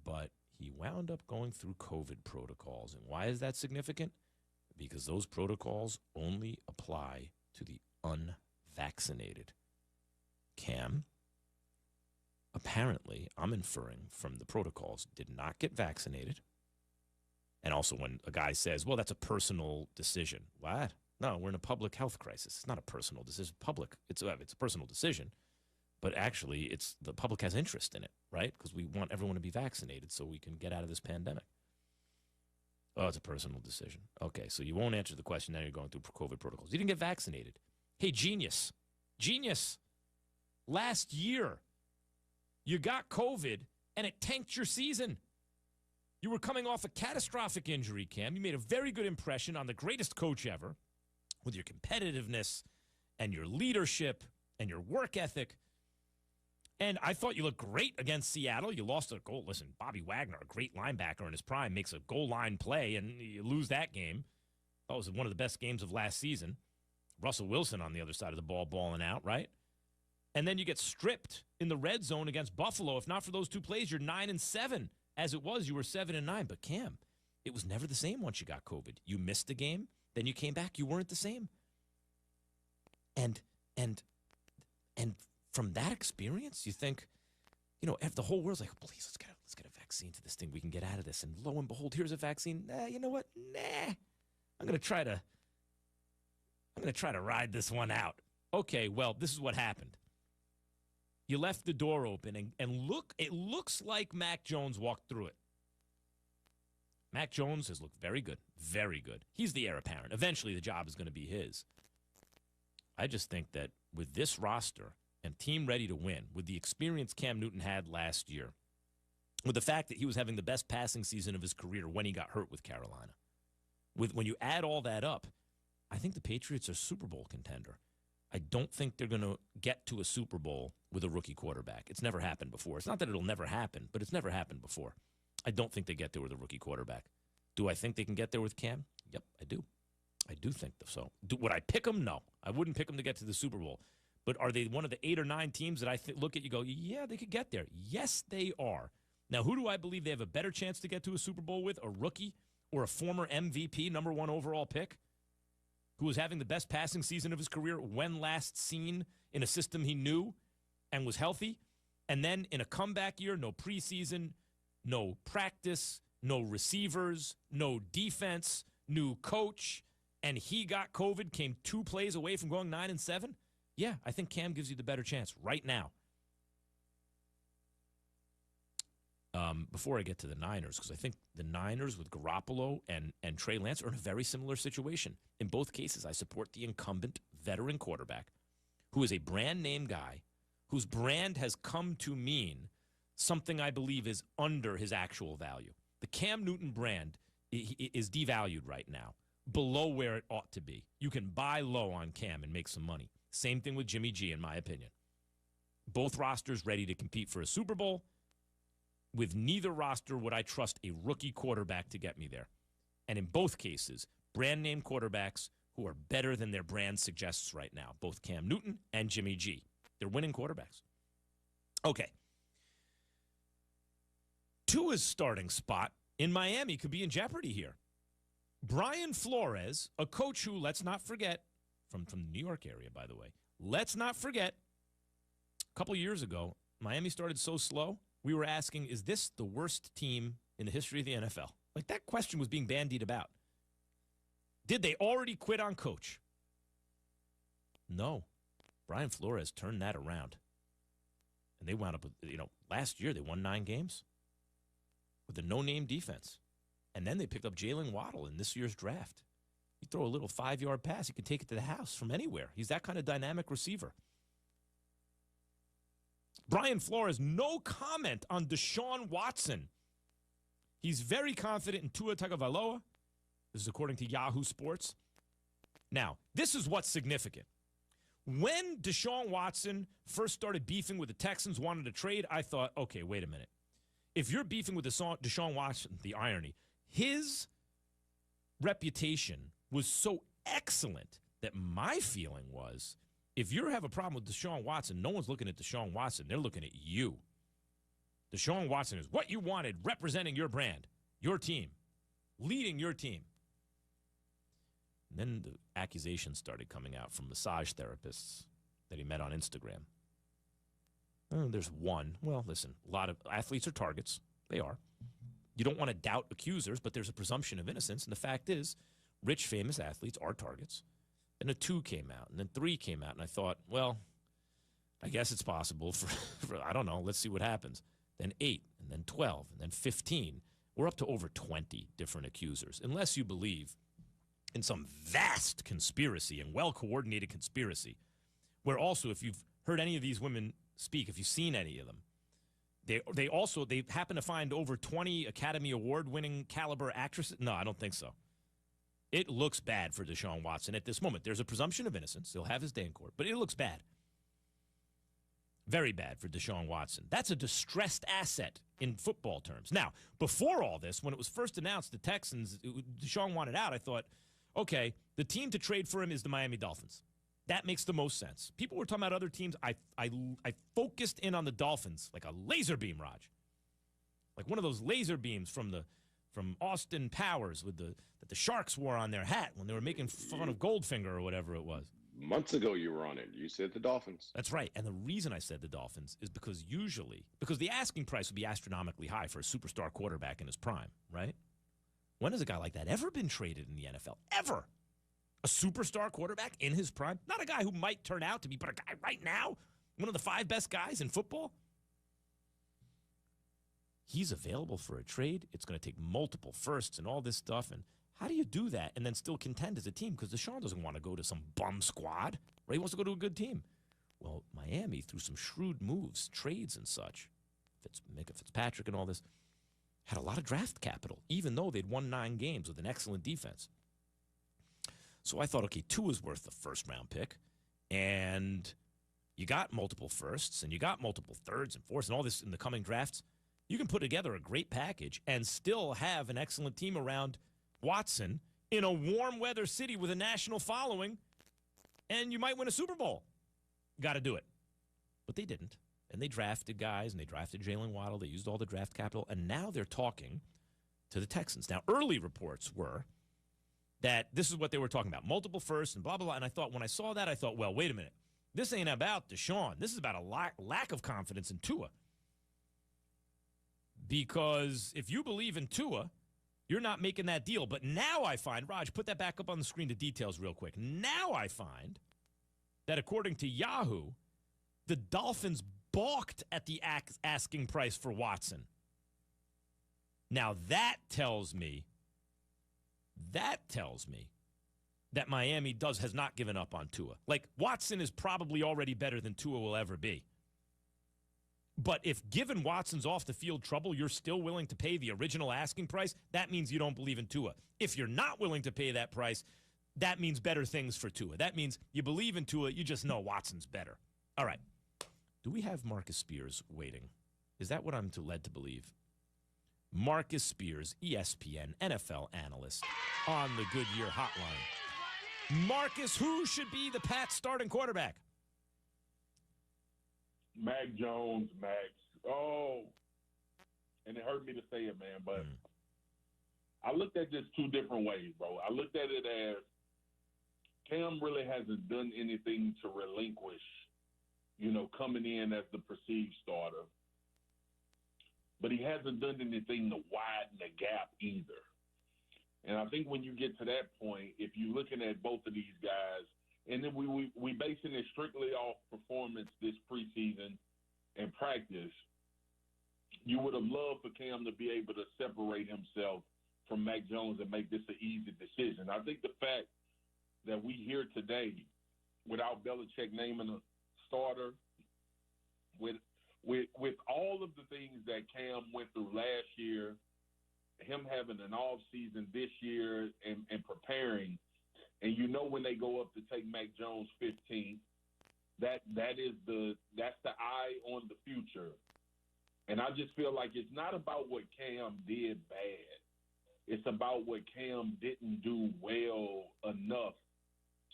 But he wound up going through COVID protocols. And why is that significant? Because those protocols only apply to the unvaccinated. Cam, apparently, I'm inferring from the protocols, did not get vaccinated. And also when a guy says, well, that's a personal decision. What? No, we're in a public health crisis. It's not a personal decision. It's a personal decision. But actually, the public has interest in it, right? Because we want everyone to be vaccinated so we can get out of this pandemic. Oh, it's a personal decision. Okay, so you won't answer the question. Now you're going through COVID protocols. You didn't get vaccinated. Hey, genius. Last year, you got COVID, and it tanked your season. You were coming off a catastrophic injury, Cam. You made a very good impression on the greatest coach ever with your competitiveness and your leadership and your work ethic. And I thought you looked great against Seattle. You lost a goal. Listen, Bobby Wagner, a great linebacker in his prime, makes a goal line play, and you lose that game. That was one of the best games of last season. Russell Wilson on the other side of the ball balling out, right? And then you get stripped in the red zone against Buffalo. If not for those two plays, you're 9-7. As it was, you were 7-9. But Cam, it was never the same once you got COVID. You missed the game, then you came back. You weren't the same. And from that experience, you think, the whole world's like, please, let's get a vaccine to this thing. We can get out of this. And lo and behold, here's a vaccine. You know what? I'm gonna try to ride this one out. Okay, well, this is what happened. You left the door open, and it looks like Mac Jones walked through it. Mac Jones has looked very good, very good. He's the heir apparent. Eventually, the job is going to be his. I just think that with this roster and team ready to win, with the experience Cam Newton had last year, with the fact that he was having the best passing season of his career when he got hurt with Carolina, when you add all that up, I think the Patriots are a Super Bowl contender. I don't think they're going to get to a Super Bowl with a rookie quarterback. It's never happened before. It's not that it'll never happen, but it's never happened before. I don't think they get there with a rookie quarterback. Do I think they can get there with Cam? Yep, I do. I do think so. Would I pick them? No. I wouldn't pick them to get to the Super Bowl. But are they one of the 8 or 9 teams that I look at you go, yeah, they could get there? Yes, they are. Now, who do I believe they have a better chance to get to a Super Bowl with? A rookie or a former MVP, number 1 overall pick, who was having the best passing season of his career when last seen in a system he knew and was healthy? And then in a comeback year, no preseason, no practice, no receivers, no defense, new coach, and he got COVID, came 2 plays away from going 9-7? Yeah, I think Cam gives you the better chance right now. Before I get to the Niners, because I think the Niners with Garoppolo and Trey Lance are in a very similar situation. In both cases, I support the incumbent veteran quarterback who is a brand name guy whose brand has come to mean something I believe is under his actual value. The Cam Newton brand is devalued right now, below where it ought to be. You can buy low on Cam and make some money. Same thing with Jimmy G, in my opinion. Both rosters ready to compete for a Super Bowl. With neither roster would I trust a rookie quarterback to get me there. And in both cases, brand name quarterbacks who are better than their brand suggests right now, both Cam Newton and Jimmy G. They're winning quarterbacks. Okay. Tua's starting spot in Miami could be in jeopardy here. Brian Flores, a coach who, let's not forget, from the New York area, by the way, let's not forget, a couple years ago, Miami started so slow, we were asking, is this the worst team in the history of the NFL? Like, that question was being bandied about. Did they already quit on coach? No. Brian Flores turned that around. And they wound up with, last year they won 9 games with a no-name defense. And then they picked up Jalen Waddle in this year's draft. You throw a little 5-yard pass, he can take it to the house from anywhere. He's that kind of dynamic receiver. Brian Flores, no comment on Deshaun Watson. He's very confident in Tua Tagovailoa. This is according to Yahoo Sports. Now, this is what's significant. When Deshaun Watson first started beefing with the Texans, wanted to trade, I thought, okay, wait a minute. If you're beefing with Deshaun Watson, the irony, his reputation was so excellent that my feeling was, if you have a problem with Deshaun Watson, no one's looking at Deshaun Watson. They're looking at you. Deshaun Watson is what you wanted, representing your brand, your team, leading your team. And then the accusations started coming out from massage therapists that he met on Instagram. There's one. Well, listen, a lot of athletes are targets. They are. You don't want to doubt accusers, but there's a presumption of innocence. And the fact is, rich, famous athletes are targets. And a 2 came out, and then 3 came out. And I thought, well, I guess it's possible for I don't know, let's see what happens. Then 8, and then 12, and then 15. We're up to over 20 different accusers. Unless you believe in some vast conspiracy and well-coordinated conspiracy, where also, if you've heard any of these women speak, if you've seen any of them, they happen to find over 20 Academy Award-winning caliber actresses. No, I don't think so. It looks bad for Deshaun Watson at this moment. There's a presumption of innocence. He'll have his day in court, but it looks bad. Very bad for Deshaun Watson. That's a distressed asset in football terms. Now, before all this, when it was first announced the Texans, Deshaun wanted out, I thought, okay, the team to trade for him is the Miami Dolphins. That makes the most sense. People were talking about other teams. I focused in on the Dolphins like a laser beam, Raj. Like one of those laser beams from Austin Powers that the Sharks wore on their hat when they were making fun of Goldfinger or whatever it was.
Months ago you were on it. You said the Dolphins.
That's right. And the reason I said the Dolphins is because the asking price would be astronomically high for a superstar quarterback in his prime, right? When has a guy like that ever been traded in the NFL? Ever? A superstar quarterback in his prime? Not a guy who might turn out to be, but a guy right now, one of the 5 best guys in football. He's available for a trade. It's going to take multiple firsts and all this stuff. And how do you do that and then still contend as a team? Because Deshaun doesn't want to go to some bum squad, right? He wants to go to a good team. Well, Miami, through some shrewd moves, trades and such, Micah Fitzpatrick and all this, had a lot of draft capital, even though they'd won 9 games with an excellent defense. So I thought, okay, 2 is worth the first-round pick, and you got multiple firsts, and you got multiple thirds and fourths and all this in the coming drafts. You can put together a great package and still have an excellent team around Watson in a warm-weather city with a national following, and you might win a Super Bowl. Got to do it. But they didn't, and they drafted guys, and they drafted Jalen Waddle. They used all the draft capital, and now they're talking to the Texans. Now, early reports were that this is what they were talking about, multiple firsts and blah, blah, blah. And I thought, when I saw that, I thought, well, wait a minute. This ain't about Deshaun. This is about a lack of confidence in Tua. Because if you believe in Tua, you're not making that deal. But now I find, Raj, put that back up on the screen, the details real quick. Now I find that according to Yahoo, the Dolphins balked at the asking price for Watson. Now that tells me that Miami has not given up on Tua. Like, Watson is probably already better than Tua will ever be. But if given Watson's off-the-field trouble, you're still willing to pay the original asking price, that means you don't believe in Tua. If you're not willing to pay that price, that means better things for Tua. That means you believe in Tua, you just know Watson's better. All right. Do we have Marcus Spears waiting? Is that what I'm led to believe? Marcus Spears, ESPN NFL analyst on the Goodyear Hotline. Marcus, who should be the Pats starting quarterback?
Mac Jones, Max. Oh, and it hurt me to say it, man, but I looked at this 2 different ways, bro. I looked at it as Cam really hasn't done anything to relinquish, coming in as the perceived starter. But he hasn't done anything to widen the gap either. And I think when you get to that point, if you're looking at both of these guys, and then we basing it strictly off performance this preseason and practice, you would have loved for Cam to be able to separate himself from Mac Jones and make this an easy decision. I think the fact that we here today, without Belichick naming a starter, with all of the things that Cam went through last year, him having an off season this year and preparing, and when they go up to take Mac Jones 15, that's the eye on the future. And I just feel like it's not about what Cam did bad. It's about what Cam didn't do well enough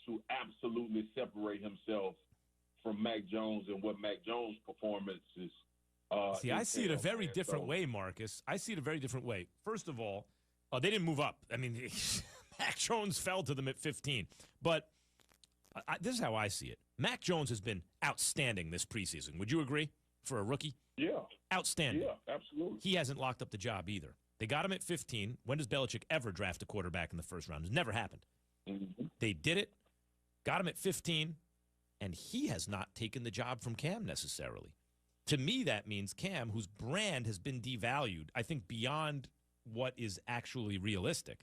to absolutely separate himself from Mac Jones and what Mac Jones' performance is.
I see it a very different way, Marcus. I see it a very different way. First of all, they didn't move up. I mean, Mac Jones fell to them at 15. But this is how I see it. Mac Jones has been outstanding this preseason. Would you agree? for a rookie?
Yeah.
Outstanding.
Yeah, absolutely.
He hasn't locked up the job either. They got him at 15. When does Belichick ever draft a quarterback in the first round? It's never happened.
Mm-hmm.
They did it, got him at 15, and he has not taken the job from Cam necessarily. To me, that means Cam, whose brand has been devalued, I think beyond what is actually realistic.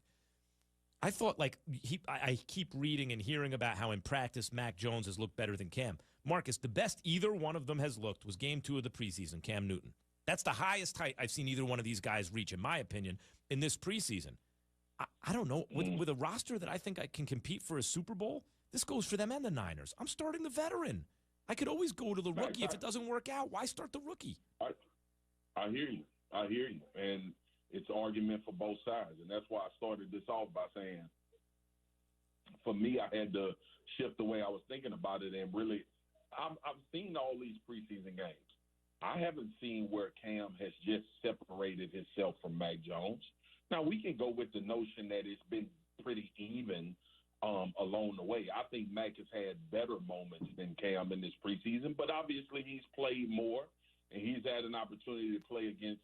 I thought, like, I keep reading and hearing about how in practice Mac Jones has looked better than Cam. Marcus, the best either one of them has looked was game 2 of the preseason, Cam Newton. That's the highest height I've seen either one of these guys reach, in my opinion, in this preseason. I don't know. With a roster that I think I can compete for a Super Bowl, this goes for them and the Niners. I'm starting the veteran. I could always go to the rookie if it doesn't work out. Why start the rookie?
I hear you. I hear you. And it's an argument for both sides. And that's why I started this off by saying, for me, I had to shift the way I was thinking about it. And really, I've seen all these preseason games. I haven't seen where Cam has just separated himself from Mac Jones. Now, we can go with the notion that it's been pretty even along the way. I think Mac has had better moments than Cam in this preseason, but obviously he's played more, and he's had an opportunity to play against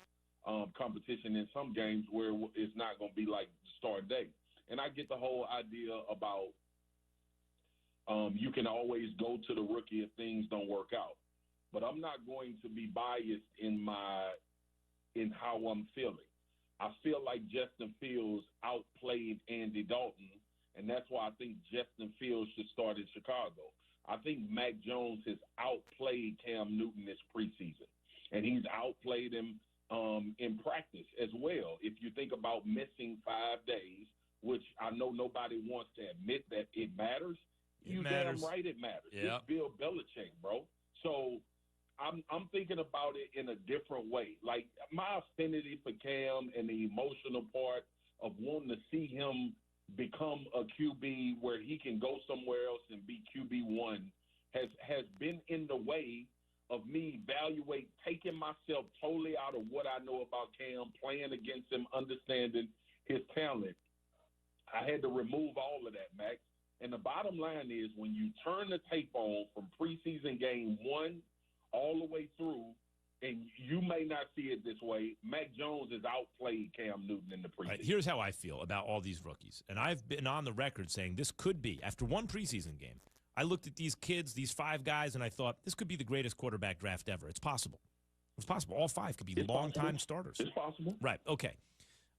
competition in some games where it's not going to be like the start day. And I get the whole idea about you can always go to the rookie if things don't work out. But I'm not going to be biased in how I'm feeling. I feel like Justin Fields outplayed Andy Dalton, and that's why I think Justin Fields should start in Chicago. I think Mac Jones has outplayed Cam Newton this preseason, and he's outplayed him in practice as well. If you think about missing 5 days, which I know nobody wants to admit that it matters, damn right it matters.
Yep.
It's Bill Belichick, bro. So I'm thinking about it in a different way. Like, my affinity for Cam and the emotional part of wanting to see him become a QB where he can go somewhere else and be QB1 has been in the way of me taking myself totally out of what I know about Cam, playing against him, understanding his talent. I had to remove all of that, Max. And the bottom line is, when you turn the tape on from preseason game 1 all the way through, and you may not see it this way, Mac Jones has outplayed Cam Newton in the preseason.
Right, here's how I feel about all these rookies. And I've been on the record saying this could be, after one preseason game, I looked at these kids, these 5 guys, and I thought, this could be the greatest quarterback draft ever. It's possible. It's possible. All 5 could be long-time starters.
It's possible.
Right, okay.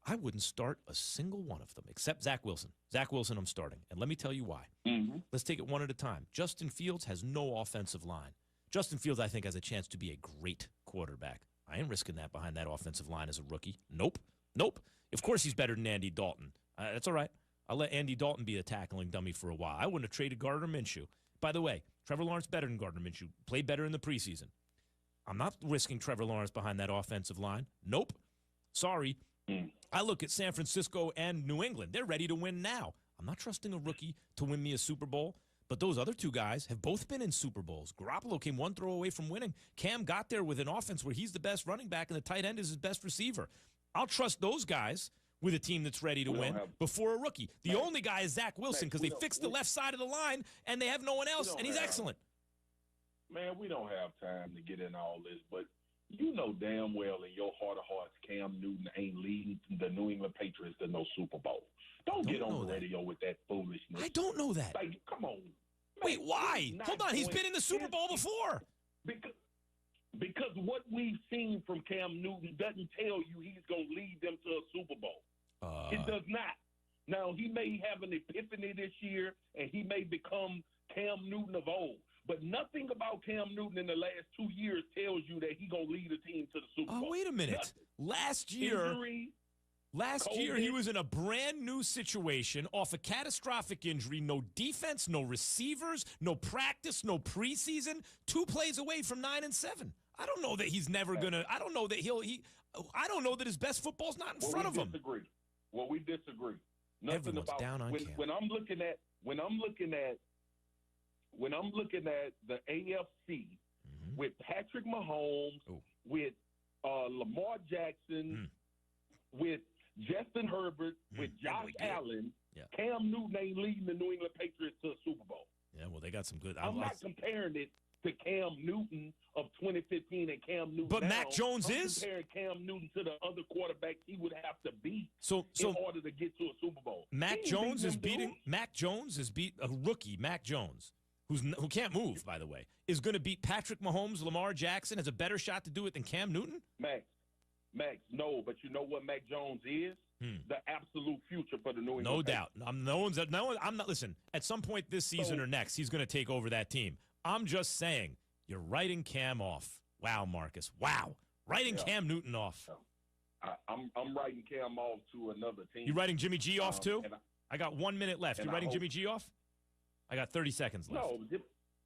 I wouldn't start a single one of them except Zach Wilson. Zach Wilson, I'm starting. And let me tell you why.
Mm-hmm.
Let's take it one at a time. Justin Fields has no offensive line. Justin Fields, I think, has a chance to be a great quarterback. I ain't risking that behind that offensive line as a rookie. Nope. Of course he's better than Andy Dalton. That's all right. I'll let Andy Dalton be a tackling dummy for a while. I wouldn't have traded Gardner Minshew. By the way, Trevor Lawrence better than Gardner Minshew. Played better in the preseason. I'm not risking Trevor Lawrence behind that offensive line. Nope. Sorry. I look at San Francisco and New England. They're ready to win now. I'm not trusting a rookie to win me a Super Bowl. But those other 2 guys have both been in Super Bowls. Garoppolo came 1 throw away from winning. Cam got there with an offense where he's the best running back and the tight end is his best receiver. I'll trust those guys with a team that's ready to win before a rookie. The only guy is Zach Wilson because they fixed the left side of the line and they have no one else, and he's excellent.
Man, we don't have time to get in all this, but you know damn well in your heart of hearts Cam Newton ain't leading the New England Patriots to no Super Bowl. Don't get on the radio with that foolishness.
I don't know that.
Like, come on.
Wait, why? Hold on, he's been in the Super Bowl before.
Because what we've seen from Cam Newton doesn't tell you he's going to lead them to a Super Bowl. It does not. Now, he may have an epiphany this year, and he may become Cam Newton of old. But nothing about Cam Newton in the last 2 years tells you that he's going to lead a team to the Super Bowl.
Oh, wait a minute.
Nothing.
Last year, he was in a brand-new situation off a catastrophic injury, no defense, no receivers, no practice, no preseason, 2 plays away from 9-7. I don't know that he's never going to – I don't know that I don't know that his best football's not in front of him.
We disagree.
Nothing about down on Cam.
When I'm looking at the AFC with Patrick Mahomes, with Lamar Jackson, with Justin Herbert, with Josh Allen, Cam Newton ain't leading the New England Patriots to a Super Bowl.
Yeah, well, they got some good.
I'm not comparing it to Cam Newton of 2015 and Cam Newton.
But
now,
Mac Jones
I'm
is
comparing Cam Newton to the other quarterbacks he would have to beat
so
in order to get to a Super Bowl.
Mac Jones is beating a rookie. Mac Jones, who can't move, by the way, is going to beat Patrick Mahomes. Lamar Jackson has a better shot to do it than Cam Newton.
Max, no, but you know what Mac Jones is? The absolute future for the New England.
No doubt. I'm not. Listen, at some point this season or next, he's going to take over that team. I'm just saying, you're writing Cam off. Wow, Marcus. Wow, writing Cam Newton off.
I'm writing Cam off to another team.
You writing Jimmy G off too? I got 1 minute left. You writing Jimmy G off? I got 30 seconds left.
No,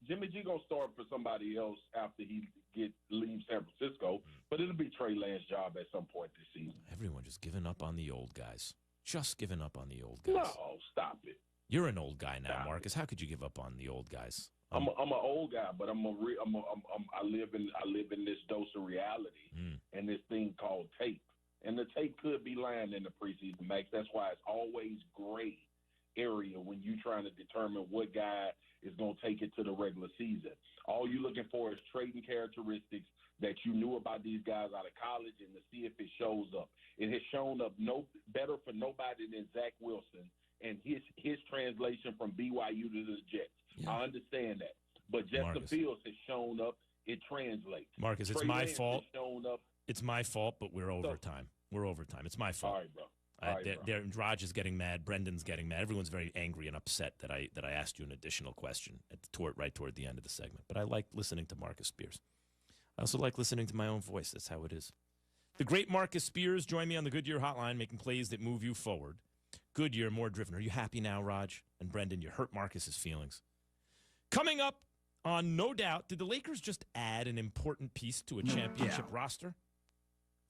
Jimmy G gonna start for somebody else after he leaves San Francisco, but it'll be Trey Lance's job at some point this season.
Everyone just giving up on the old guys. Just giving up on the old guys.
No, stop it.
You're an old guy now, Marcus. How could you give up on the old guys?
I'm an old guy, but I live in this dose of reality and this thing called tape. And the tape could be lying in the preseason, Max. That's why it's always gray area when you're trying to determine what guy is going to take it to the regular season. All you're looking for is trading characteristics that you knew about these guys out of college and to see if it shows up. It has shown up no better for nobody than Zach Wilson and his translation from BYU to the Jets. Yeah. I understand that. But Justin Fields has shown up. It translates.
Marcus, it's my fault. It's my fault, but we're overtime. We're overtime. It's my fault.
All right, bro.
Raj is getting mad. Brendan's getting mad. Everyone's very angry and upset that I asked you an additional question right toward the end of the segment. But I like listening to Marcus Spears. I also like listening to my own voice. That's how it is. The great Marcus Spears joined me on the Goodyear hotline, making plays that move you forward. Goodyear, more driven. Are you happy now, Raj? And Brendan, you hurt Marcus's feelings. Coming up on No Doubt, did the Lakers just add an important piece to a championship roster?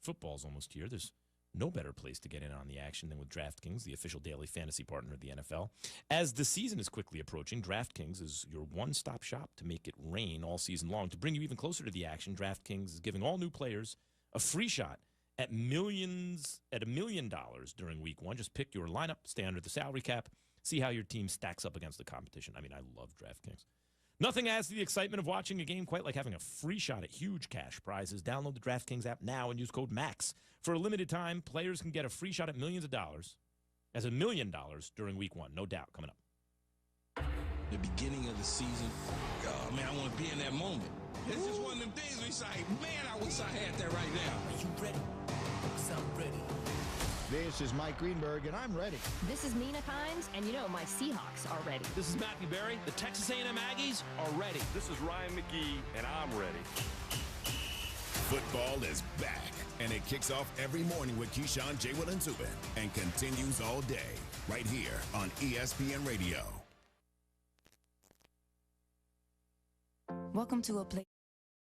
Football's almost here. There's no better place to get in on the action than with DraftKings, the official daily fantasy partner of the NFL. As the season is quickly approaching, DraftKings is your one-stop shop to make it rain all season long. To bring you even closer to the action, DraftKings is giving all new players a free shot at $1 million during week one. Just pick your lineup, stay under the salary cap, see how your team stacks up against the competition. I mean, I love DraftKings. Nothing adds to the excitement of watching a game quite like having a free shot at huge cash prizes. Download the DraftKings app now and use code MAX. For a limited time, players can get a free shot at millions of dollars as $1 million during week one. No doubt, coming up.
The beginning of the season, oh, man, I want to be in that moment. It's just one of them things where it's like, man, I wish I had that right now.
Are you ready? Because I'm ready.
This is Mike Greenberg, and I'm ready.
This is Nina Kimes, and you know my Seahawks are ready.
This is Matthew Berry. The Texas A&M Aggies are ready.
This is Ryan McGee, and I'm ready.
Football is back, and it kicks off every morning with Keyshawn, J. Will, and Zubin, and continues all day right here on ESPN Radio.
Welcome to a place.